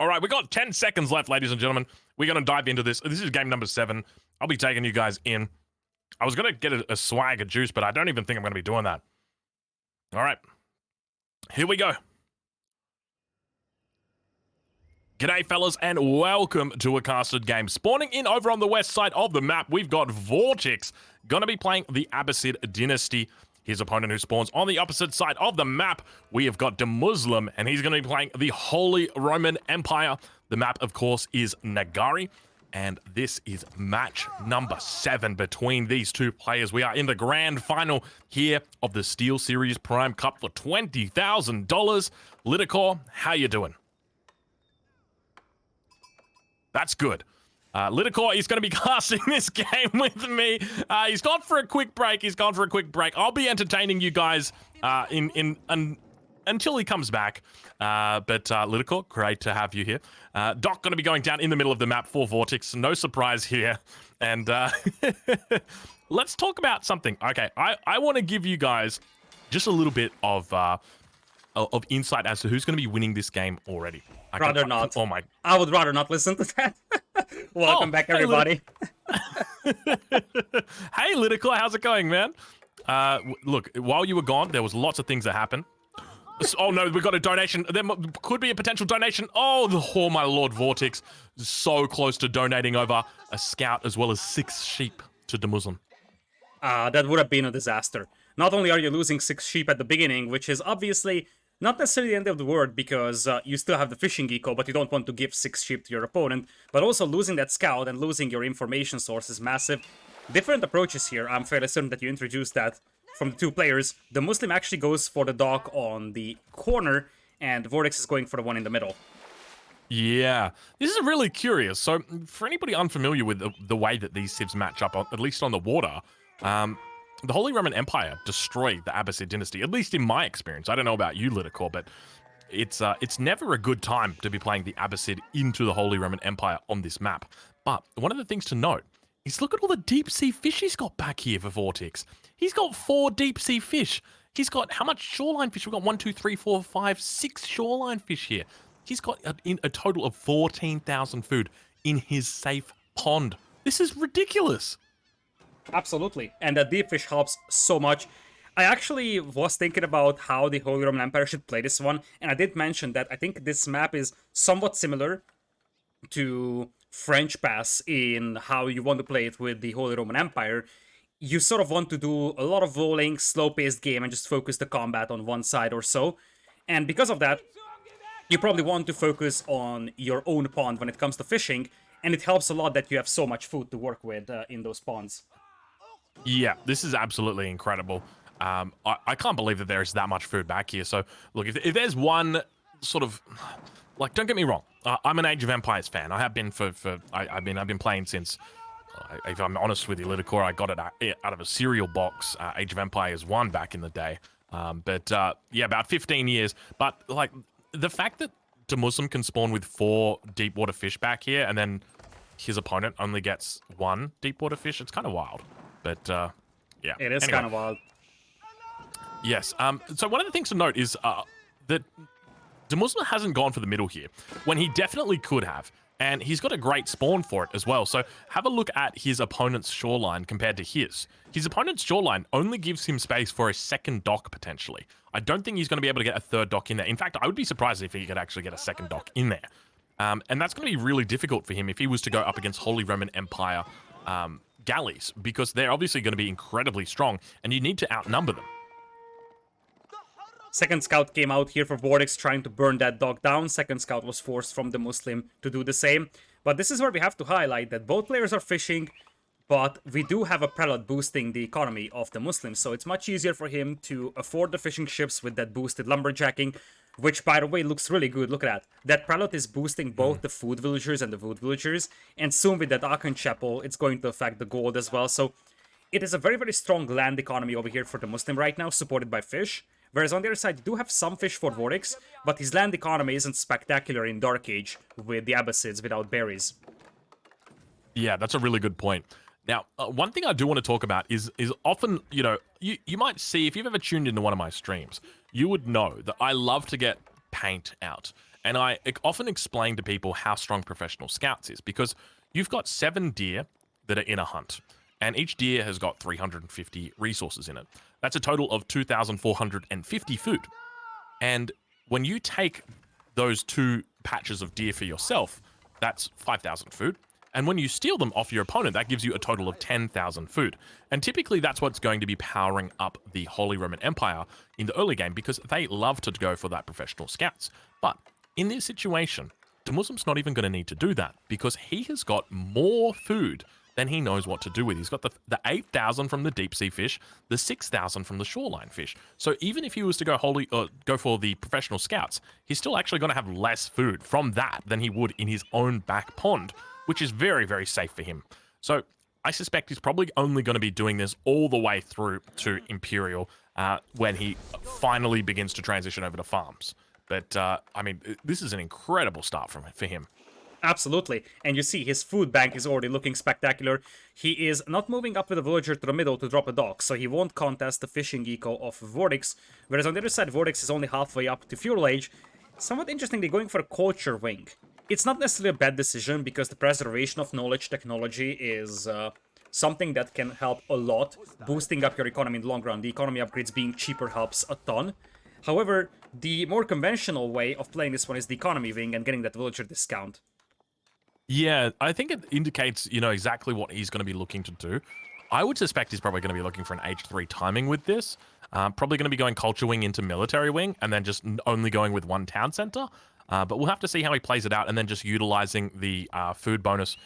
All right, we got 10 seconds left, ladies and gentlemen. We're going to dive into this. This is game number 7. I'll be taking you guys in. I was going to get a swag of juice, but I don't even think I'm going to be doing that. All right. Here we go. G'day, fellas, and welcome to a casted game. Spawning in over on the west side of the map, we've got Vortex, going to be playing the Abbasid Dynasty. His opponent who spawns on the opposite side of the map, we have got Muslim, and he's going to be playing the Holy Roman Empire. The map, of course, is Nagari, and this is match number 7 between these two players. We are in the grand final here of the SteelSeries Prime Cup for $20,000. Lidicor, how you doing? That's good. Lidicor is going to be casting this game with me. He's gone for a quick break. I'll be entertaining you guys until he comes back. But Lidicor, great to have you here. Doc going to be going down in the middle of the map for Vortex. No surprise here. And let's talk about something. Okay, I want to give you guys just a little bit of insight as to who's going to be winning this game already. Rather not. Oh my! I would rather not listen to that. Welcome back, everybody. Hey, Lidicor, how's it going, man? Look, while you were gone, there was lots of things that happened. Oh no, we got a donation. There could be a potential donation. Oh my lord, Vortex, so close to donating over a scout as well as 6 sheep to the Muslim. That would have been a disaster. Not only are you losing 6 sheep at the beginning, which is obviously not necessarily the end of the world because you still have the fishing eco, but you don't want to give 6 sheep to your opponent, but also losing that scout and losing your information source is massive. Different approaches here. I'm fairly certain that you introduced that from the 2 players. The Muslim actually goes for the dock on the corner, and Vortex is going for the one in the middle. Yeah, this is really curious. So, for anybody unfamiliar with the way that these civs match up, at least on the water, the Holy Roman Empire destroyed the Abbasid dynasty, at least in my experience. I don't know about you, Lidicor, but it's never a good time to be playing the Abbasid into the Holy Roman Empire on this map. But one of the things to note is look at all the deep-sea fish he's got back here for Vortex. He's got 4 deep-sea fish. He's got how much shoreline fish? We've got 1, 2, 3, 4, 5, 6 shoreline fish here. He's got a total of 14,000 food in his safe pond. This is ridiculous. Absolutely, and that deep fish helps so much. I actually was thinking about how the Holy Roman Empire should play this one, and I did mention that I think this map is somewhat similar to French Pass in how you want to play it with the Holy Roman Empire. You sort of want to do a lot of rolling, slow-paced game and just focus the combat on one side or so. And because of that, you probably want to focus on your own pond when it comes to fishing, and it helps a lot that you have so much food to work with in those ponds. Yeah, this is absolutely incredible. I can't believe that there is that much food back here. So, look, if there's one sort of like, don't get me wrong, I'm an Age of Empires fan. I have been I've been playing since, if I'm honest with you, Lidacor, I got it out of a cereal box, Age of Empires 1 back in the day. Yeah, about 15 years. But like the fact that the Muslim can spawn with 4 deep water fish back here, and then his opponent only gets 1 deep water fish, it's kind of wild. But yeah, It is anyway. kind of wild. Yes. So one of the things to note is that the Muslim hasn't gone for the middle here, when he definitely could have. And he's got a great spawn for it as well. So have a look at his opponent's shoreline compared to his. His opponent's shoreline only gives him space for a second dock, potentially. I don't think he's going to be able to get a third dock in there. In fact, I would be surprised if he could actually get a second dock in there. And that's going to be really difficult for him if he was to go up against Holy Roman Empire galleys, because they're obviously going to be incredibly strong, and you need to outnumber them. Second scout came out here for Vortex trying to burn that dog down. Second scout was forced from the Muslim to do the same. But this is where we have to highlight that both players are fishing, but we do have a prelate boosting the economy of the Muslims. So it's much easier for him to afford the fishing ships with that boosted lumberjacking, which, by the way, looks really good. Look at that. That prelate is boosting both the food villagers and the wood villagers. And soon with that Aachen Chapel, it's going to affect the gold as well. So it is a very, very strong land economy over here for the Muslim right now, supported by fish. Whereas on the other side, you do have some fish for Vortex, but his land economy isn't spectacular in Dark Age with the Abbasids without berries. Yeah, that's a really good point. Now, one thing I do want to talk about is often, you know, you might see, if you've ever tuned into one of my streams, you would know that I love to get paint out. And I often explain to people how strong Professional Scouts is, because you've got 7 deer that are in a hunt, and each deer has got 350 resources in it. That's a total of 2,450 food. And when you take those 2 patches of deer for yourself, that's 5,000 food. And when you steal them off your opponent, that gives you a total of 10,000 food. And typically that's what's going to be powering up the Holy Roman Empire in the early game, because they love to go for that Professional Scouts. But in this situation, the Muslim's not even going to need to do that, because he has got more food than he knows what to do with. He's got the 8,000 from the deep sea fish, the 6,000 from the shoreline fish. So even if he was to go for the Professional Scouts, he's still actually going to have less food from that than he would in his own back pond, which is very, very safe for him. So I suspect he's probably only going to be doing this all the way through to Imperial when he finally begins to transition over to farms. But, I mean, this is an incredible start for him. Absolutely. And you see, his food bank is already looking spectacular. He is not moving up with a villager to the middle to drop a dock, so he won't contest the fishing eco of Vortex. Whereas on the other side, Vortex is only halfway up to Fuel Age. Somewhat interestingly, going for a culture wing. It's not necessarily a bad decision, because the preservation of knowledge technology is something that can help a lot, boosting up your economy in the long run. The economy upgrades being cheaper helps a ton. However, the more conventional way of playing this one is the economy wing and getting that villager discount. Yeah, I think it indicates, you know, exactly what he's going to be looking to do. I would suspect he's probably going to be looking for an H3 timing with this. Probably going to be going culture wing into military wing, and then just only going with 1 town center. But we'll have to see how he plays it out, and then just utilizing the food bonus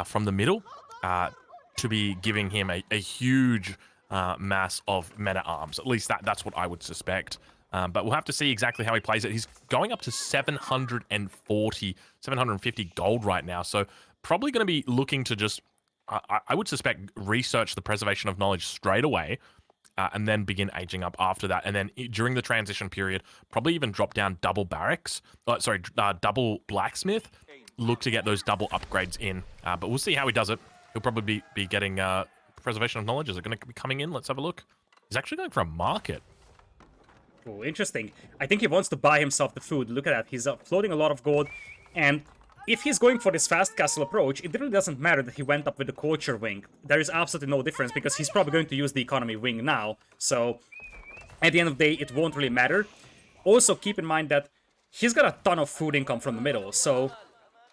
from the middle to be giving him a huge mass of men-at-arms. At least that's what I would suspect. But we'll have to see exactly how he plays it. He's going up to 750 gold right now. So probably going to be looking to just, I would suspect, research the preservation of knowledge straight away, and then begin aging up after that. And then during the transition period, probably even drop down double barracks, double blacksmith, look to get those double upgrades in. But we'll see how he does it. He'll probably be getting preservation of knowledge. Is it going to be coming in? Let's have a look. He's actually going for a market. Oh, interesting. I think he wants to buy himself the food. Look at that. He's floating a lot of gold. And if he's going for this fast castle approach, it really doesn't matter that he went up with the culture wing. There is absolutely no difference, because he's probably going to use the economy wing now. So at the end of the day, it won't really matter. Also, keep in mind that he's got a ton of food income from the middle. So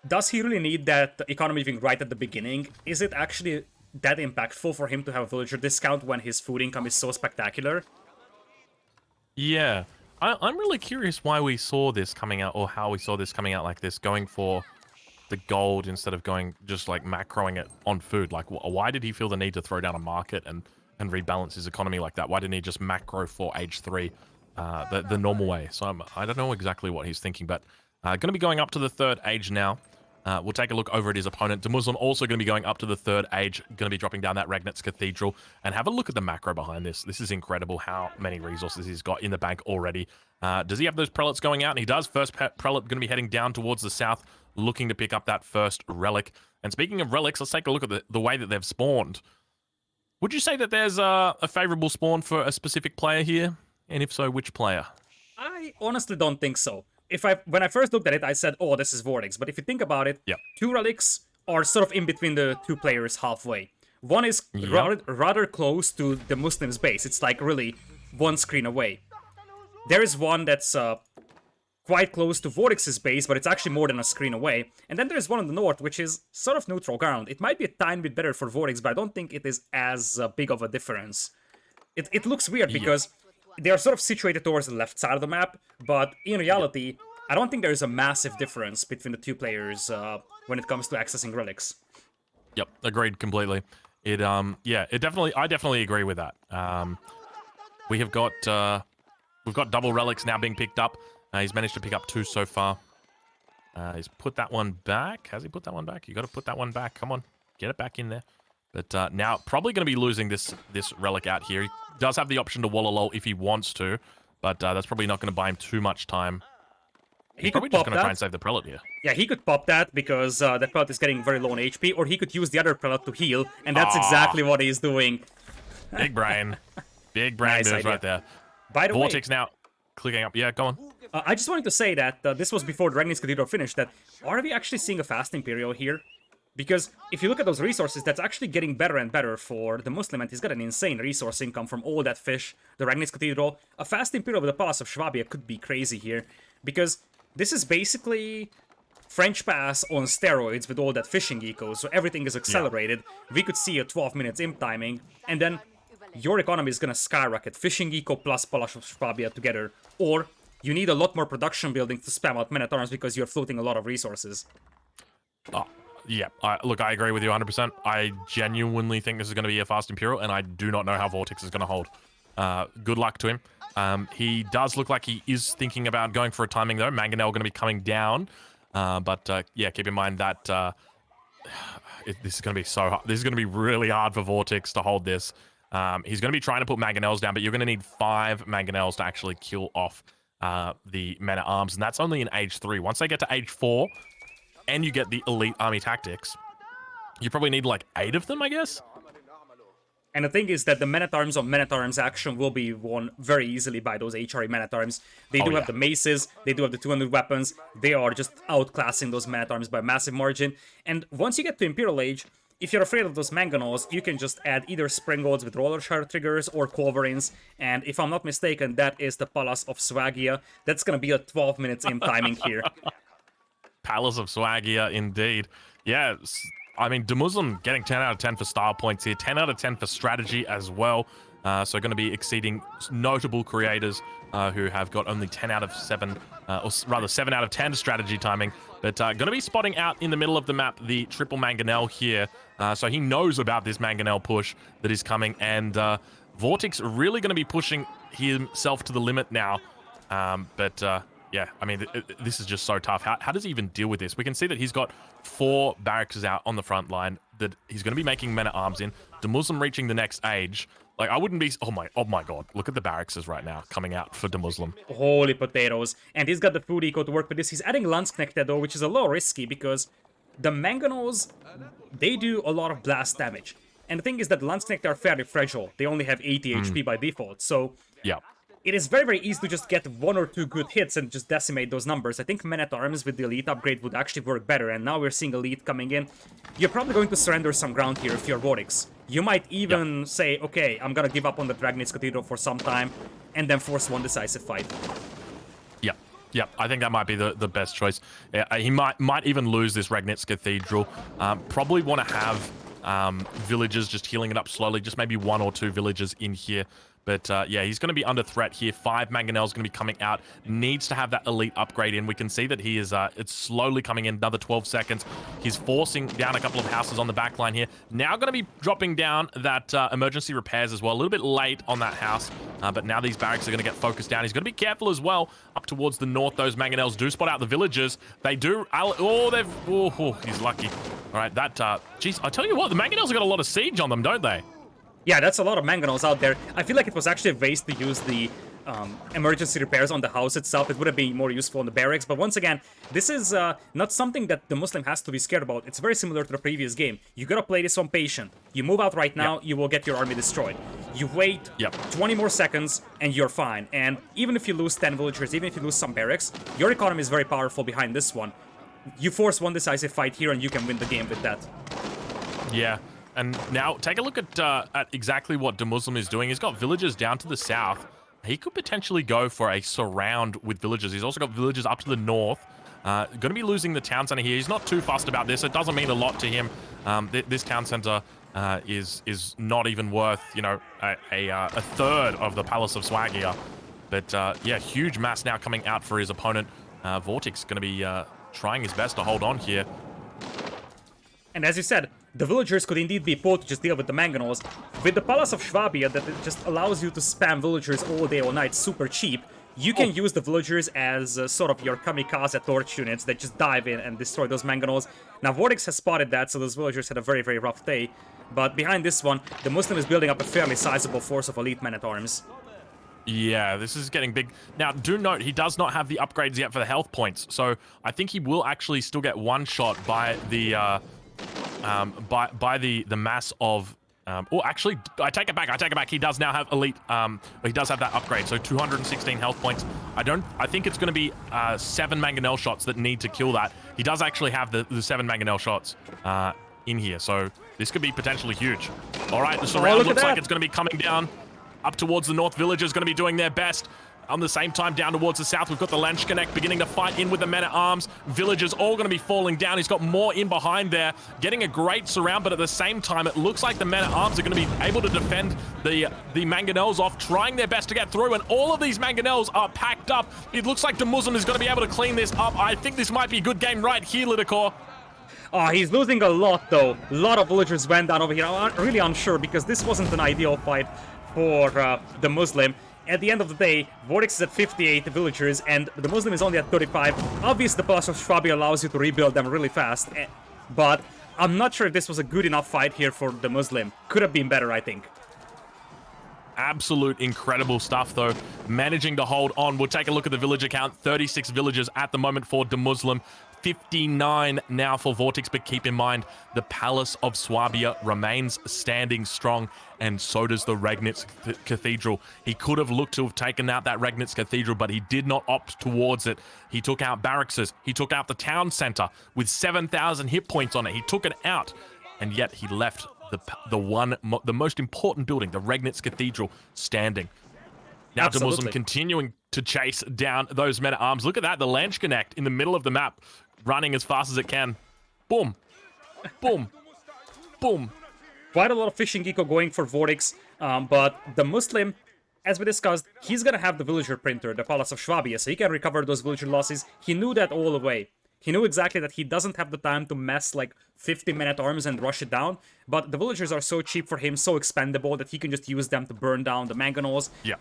does he really need that economy wing right at the beginning? Is it actually that impactful for him to have a villager discount when his food income is so spectacular? Yeah, I'm really curious why we saw this coming out, or how we saw this coming out like this, going for the gold instead of going just like macroing it on food. Like, why did he feel the need to throw down a market and rebalance his economy like that? Why didn't he just macro for H3 the normal way. So I don't know exactly what he's thinking, but going to be going up to the 3rd age now. We'll take a look over at his opponent. Demuslim also going to be going up to the 3rd age, going to be dropping down that Ragnitz Cathedral. And have a look at the macro behind this. This is incredible how many resources he's got in the bank already. Does he have those prelates going out? And he does. First prelate going to be heading down towards the south, looking to pick up that first relic. And speaking of relics, let's take a look at the way that they've spawned. Would you say that there's a favorable spawn for a specific player here? And if so, which player? I honestly don't think so. When I first looked at it, I said, oh, this is Vortex. But if you think about it, Yep. 2 relics are sort of in between the 2 players halfway. One is Yep. rather close to the Muslim's base. It's like really 1 screen away. There is one that's quite close to Vortex's base, but it's actually more than a screen away. And then there's one in the north, which is sort of neutral ground. It might be a tiny bit better for Vortex, but I don't think it is as big of a difference. It looks weird because they are sort of situated towards the left side of the map, but in reality, I don't think there is a massive difference between the 2 players when it comes to accessing relics. Yep, agreed completely. I definitely agree with that. We've got double relics now being picked up. He's managed to pick up 2 so far. He's put that one back. Has he put that one back? You got to put that one back. Come on, get it back in there. But now probably going to be losing this relic out here. He does have the option to wall a lull if he wants to, but that's probably not going to buy him too much time. He's probably just going to try and save the prelate here. Yeah, he could pop that because that prelate is getting very low on HP, or he could use the other prelate to heal, and that's exactly what he's doing. Big brain. Big brain Nice moves idea. right there. By the Vortex way, now clicking up. Yeah, go on. I just wanted to say that this was before the Ragnitz Cathedral finished, that are we actually seeing a fast Imperial here? Because if you look at those resources, that's actually getting better and better for the Muslim, and he's got an insane resource income from all that fish, the Ragnitz Cathedral. A fast Imperial with the Palace of Swabia could be crazy here, because this is basically French Pass on steroids with all that fishing eco, so everything is accelerated. We could see a 12 minutes imp timing, and then your economy is gonna skyrocket. Fishing eco plus Palace of Swabia together, or you need a lot more production building to spam out men-at-arms because you're floating a lot of resources. Oh, yeah. Look, I agree with you 100%. I genuinely think this is going to be a fast Imperial, and I do not know how Vortex is going to hold. Good luck to him. He does look like he is thinking about going for a timing, though. Mangonel going to be coming down. Yeah, keep in mind that this is going to be so hard. This is going to be really hard for Vortex to hold this. He's going to be trying to put Mangonels down, but you're going to need 5 Mangonels to actually kill off the men-at-arms, and that's only in age 3. Once they get to age 4, and you get the elite army tactics, you probably need like 8 of them, I guess. And the thing is that the men-at-arms on men-at-arms action will be won very easily by those HRE men-at-arms. They do have the maces, they do have the 200 weapons, they are just outclassing those men-at-arms by a massive margin. And once you get to Imperial Age, if you're afraid of those Mangonels, you can just add either Springolds with Roller Shard triggers or Culverins, and if I'm not mistaken, that is the Palace of Swagia. That's gonna be a 12 minutes in timing here. Palace of Swagia, indeed. Yeah, I mean, Demuslim getting 10 out of 10 for style points here, 10 out of 10 for strategy as well. So going to be exceeding notable creators who have got only 10 out of 7, or rather 7 out of 10 strategy timing. But going to be spotting out in the middle of the map the triple Mangonel here. So he knows about this Mangonel push that is coming. And Vortex really going to be pushing himself to the limit now. Yeah, I mean, this is just so tough. How does he even deal with this? We can see that he's got 4 barracks out on the front line that he's going to be making men-at-arms in. Demuslim reaching the next age. Like, I wouldn't be... Oh my god. Look at the barracks right now coming out for Demuslim. Holy potatoes. And he's got the food eco to work with this. He's adding Landsknecht though, which is a little risky because the Mangonels, they do a lot of blast damage. And the thing is that Landsknecht are fairly fragile. They only have 80 HP by default, so... Yeah. It is very, very easy to just get 1 or 2 good hits and just decimate those numbers. I think Men-at-Arms with the Elite upgrade would actually work better, and now we're seeing Elite coming in. You're probably going to surrender some ground here if you're Vortex. You might even say, okay, I'm gonna give up on the Ragnitz Cathedral for some time, and then force one decisive fight. Yep, I think that might be the best choice. He might even lose this Ragnitz Cathedral. Probably want to have villagers just healing it up slowly, just maybe 1 or 2 villagers in here. But yeah, he's going to be under threat here. 5 mangonels going to be coming out. Needs to have that elite upgrade in. We can see that he is, it's slowly coming in. Another 12 seconds. He's forcing down a couple of houses on the back line here. Now going to be dropping down that emergency repairs as well. A little bit late on that house. But now these barracks are going to get focused down. He's going to be careful as well. Up towards the north, those mangonels do spot out the villagers. They do. Oh, he's lucky. All right, that, geez, I tell you what, the mangonels have got a lot of siege on them, don't they? Yeah, that's a lot of mangonels out there. I feel like it was actually a waste to use the emergency repairs on the house itself. It would have been more useful on the barracks. But once again, this is not something that the Muslim has to be scared about. It's very similar to the previous game. You gotta play this on patient. You move out right now, you will get your army destroyed. You wait 20 more seconds, and you're fine. And even if you lose 10 villagers, even if you lose some barracks, your economy is very powerful behind this one. You force one decisive fight here, and you can win the game with that. Yeah. And now, take a look at exactly what the Muslim is doing. He's got villagers down to the south. He could potentially go for a surround with villagers. He's also got villagers up to the north. Going to be losing the town center here. He's not too fussed about this. It doesn't mean a lot to him. This town center is not even worth, you know, a third of the Palace of Swagia. But yeah, huge mass now coming out for his opponent. Vortex going to be trying his best to hold on here. And as you said, the villagers could indeed be pulled to just deal with the mangonels. With the Palace of Swabia, that it just allows you to spam villagers all day, all night, super cheap. You can use the villagers as sort of your kamikaze torch units that just dive in and destroy those mangonels. Now, Vortex has spotted that, so those villagers had a very, very rough day. But behind this one, the Muslim is building up a fairly sizable force of elite men-at-arms. Yeah, this is getting big. Now, do note, he does not have the upgrades yet for the health points. So I think he will actually still get one shot by the... by the mass of oh, actually, I take it back. He does now have elite, he does have that upgrade, so 216 health points. I think it's going to be 7 mangonel shots that need to kill that. He does actually have the 7 mangonel shots in here, so this could be potentially huge. All right, the surround looks like it's going to be coming down up towards the north. Villagers going to be doing their best. On the same time, down towards the south, we've got the Lanchknecht beginning to fight in with the men-at-arms. Villagers all going to be falling down. He's got more in behind there, getting a great surround, but at the same time, it looks like the men-at-arms are going to be able to defend the mangonels off, trying their best to get through, and all of these mangonels are packed up. It looks like the Muslim is going to be able to clean this up. I think this might be a good game right here, Lidakor. Oh, he's losing a lot, though. A lot of villagers went down over here. I'm really unsure, because this wasn't an ideal fight for the Muslim. At the end of the day, Vortex is at 58 villagers, and the Muslim is only at 35. Obviously, the Palace of Swabia allows you to rebuild them really fast, but I'm not sure if this was a good enough fight here for the Muslim. Could have been better, I think. Absolute incredible stuff, though. Managing to hold on. We'll take a look at the villager count. 36 villagers at the moment for the Muslim. 59 now for Vortex, but keep in mind, the Palace of Swabia remains standing strong, and so does the Regnitz Cathedral. He could have looked to have taken out that Regnitz Cathedral, but he did not opt towards it. He took out barracks. He took out the town center with 7,000 hit points on it. He took it out, and yet he left the most important building, the Regnitz Cathedral, standing. Now to Muslim continuing to chase down those men-at-arms. Look at that, the Lanchknecht in the middle of the map, running as fast as it can. Boom. Boom. Boom. Quite a lot of fishing eco going for Vortex, but the Muslim, as we discussed, he's gonna have the villager printer, the Palace of Swabia, so he can recover those villager losses. He knew that all the way. He knew exactly that he doesn't have the time to mess like 50 men-at-arms and rush it down, but the villagers are so cheap for him, so expendable, that he can just use them to burn down the mangonels. Yeah.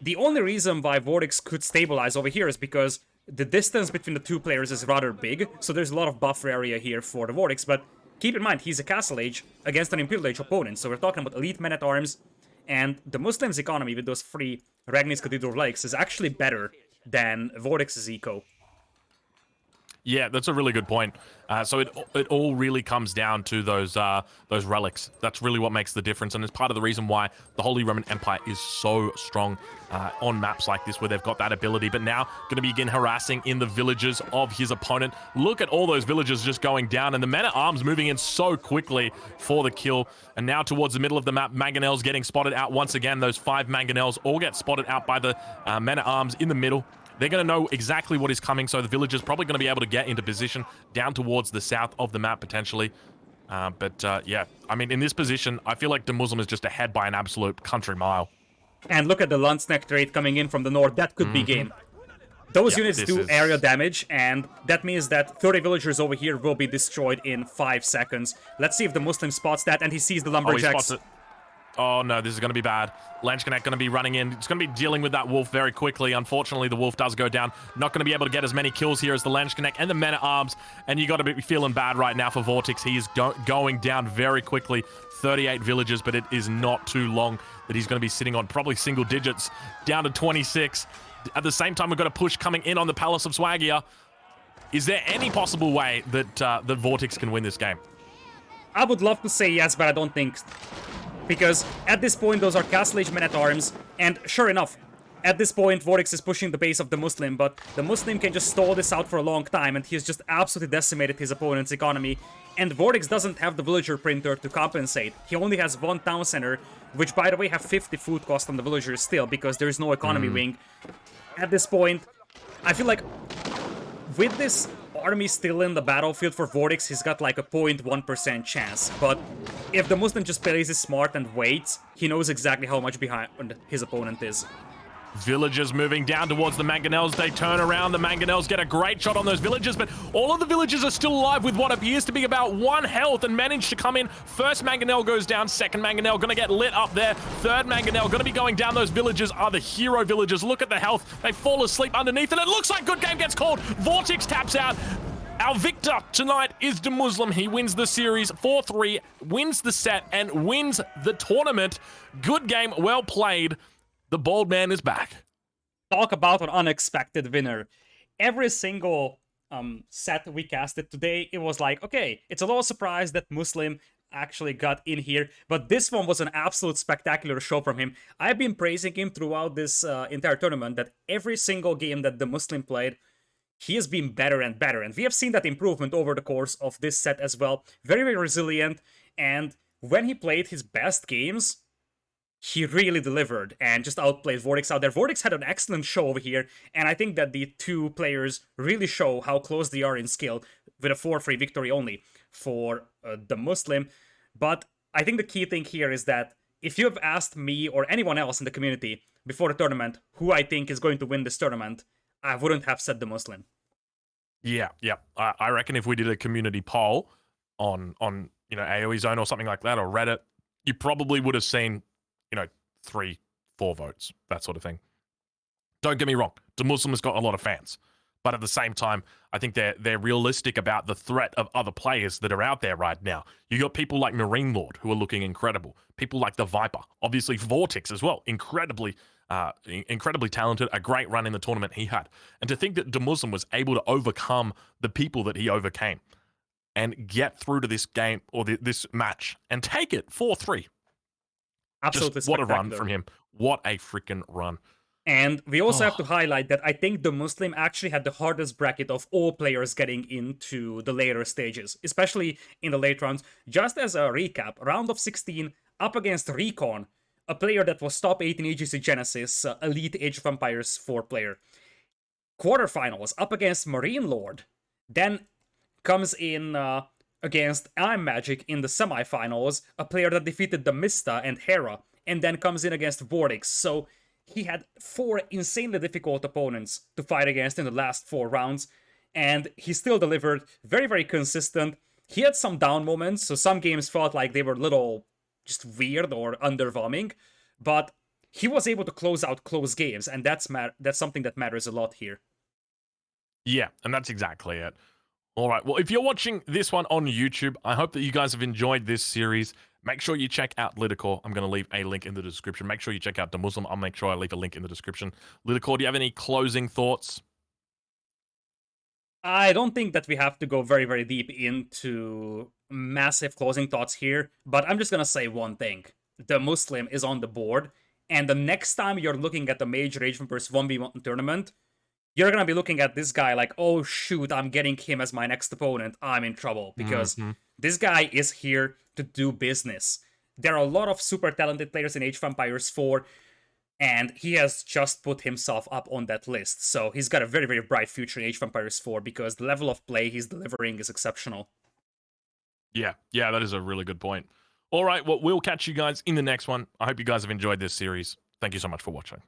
The only reason why Vortex could stabilize over here is because the distance between the two players is rather big, so there's a lot of buffer area here for the Vortex, but keep in mind, he's a Castle Age against an Imperial Age opponent, so we're talking about elite men-at-arms, and the Muslims' economy with those free Regnitz Cathedral relics is actually better than Vortex's eco. Yeah, that's a really good point. So it all really comes down to those relics. That's really what makes the difference, and it's part of the reason why the Holy Roman Empire is so strong on maps like this, where they've got that ability. But now going to begin harassing in the villages of his opponent. Look at all those villagers just going down, and the men-at-arms moving in so quickly for the kill. And now towards the middle of the map, mangonels getting spotted out once again. Those 5 mangonels all get spotted out by the men-at-arms in the middle. They're going to know exactly what is coming, so the villagers probably going to be able to get into position down towards the south of the map, potentially. Yeah, I mean, in this position, I feel like the Muslim is just ahead by an absolute country mile. And look at the Landsneck trade coming in from the north. That could be game. Those Yeah, units this do is- area damage, and that means that 30 villagers over here will be destroyed in 5 seconds. Let's see if the Muslim spots that, and he sees the Oh, he lumberjacks. spots it. Oh no, this is going to be bad. Lanchkanek going to be running in. It's going to be dealing with that wolf very quickly. Unfortunately, the wolf does go down. Not going to be able to get as many kills here as the Lanchkanek and the men-at-arms. And you got to be feeling bad right now for Vortex. He is going down very quickly. 38 villages, but it is not too long that he's going to be sitting on probably single digits. Down to 26. At the same time, we've got a push coming in on the Palace of Swagia. Is there any possible way that that Vortex can win this game? I would love to say yes, but I don't think. Because at this point, those are Castle Age men-at-arms, and sure enough, at this point, Vortex is pushing the base of the Muslim, but the Muslim can just stall this out for a long time, and he's just absolutely decimated his opponent's economy. And Vortex doesn't have the villager printer to compensate. He only has 1 town center, which, by the way, have 50 food cost on the villagers still, because there's no economy wing. At this point, I feel like with this army still in the battlefield for Vortex, he's got like a 0.1% chance. But if the Muslim just plays it smart and waits, he knows exactly how much behind his opponent is. Villagers moving down towards the Mangonels. They turn around. The Mangonels get a great shot on those villagers, but all of the villagers are still alive with what appears to be about 1 health and manage to come in. First Mangonel goes down. Second Mangonel going to get lit up there. Third Mangonel going to be going down. Those villagers are the hero villagers. Look at the health. They fall asleep underneath, and it looks like good game gets called. Vortex taps out. Our victor tonight is the Muslim. He wins the series 4-3, wins the set, and wins the tournament. Good game, well played. The bald man is back. Talk about an unexpected winner. Every single set we casted today, it was like, okay, it's a little surprise that Muslim actually got in here, but this one was an absolute spectacular show from him. I've been praising him throughout this entire tournament, that every single game that the Muslim played, he has been better and better, and we have seen that improvement over the course of this set as well. Very, very resilient, and when he played his best games, he really delivered and just outplayed Vortex out there. Vortex had an excellent show over here, and I think that the two players really show how close they are in skill, with a 4-3 victory only for the Muslim. But I think the key thing here is that if you have asked me or anyone else in the community before the tournament who I think is going to win this tournament, I wouldn't have said the Muslim. Yeah. I reckon if we did a community poll on AoE Zone or something like that, or Reddit, you probably would have seen 3-4 votes, that sort of thing. Don't get me wrong, the Muslim has got a lot of fans, but at the same time, I think they're realistic about the threat of other players that are out there right now. You got people like Marine Lord who are looking incredible, people like the Viper, obviously Vortex as well, incredibly talented, a great run in the tournament he had. And to think that the Muslim was able to overcome the people that he overcame and get through to this game or this match and take it 4-3. Absolutely Just what a run spectacular. from him. What a freaking run. And we also have to highlight that I think the Muslim actually had the hardest bracket of all players getting into the later stages, especially in the late rounds. Just as a recap, round of 16 up against Recon, a player that was top 8 in AGC Genesis, elite Age of Empires 4 player. Quarterfinals up against Marine Lord, then comes in against I'm Magic in the semifinals, a player that defeated the Mista and Hera, and then comes in against Vortex. So he had 4 insanely difficult opponents to fight against in the last 4 rounds, and he still delivered. Very, very consistent. He had some down moments, so some games felt like they were a little just weird or underwhelming, but he was able to close out close games, and that's something that matters a lot here. Yeah, and that's exactly it. All right, well, if you're watching this one on YouTube, I hope that you guys have enjoyed this series. Make sure you check out Lidicor. I'm going to leave a link in the description. Make sure you check out the Muslim. I'll make sure I leave a link in the description. Lidicor, do you have any closing thoughts? I don't think that we have to go very, very deep into massive closing thoughts here, but I'm just going to say one thing. The Muslim is on the board, and the next time you're looking at the Major Age of Empires 1v1 tournament, you're going to be looking at this guy like, oh shoot, I'm getting him as my next opponent. I'm in trouble, because this guy is here to do business. There are a lot of super talented players in Age of Empires 4, and he has just put himself up on that list. So he's got a very, very bright future in Age of Empires 4, because the level of play he's delivering is exceptional. Yeah, that is a really good point. All right, well, we'll catch you guys in the next one. I hope you guys have enjoyed this series. Thank you so much for watching.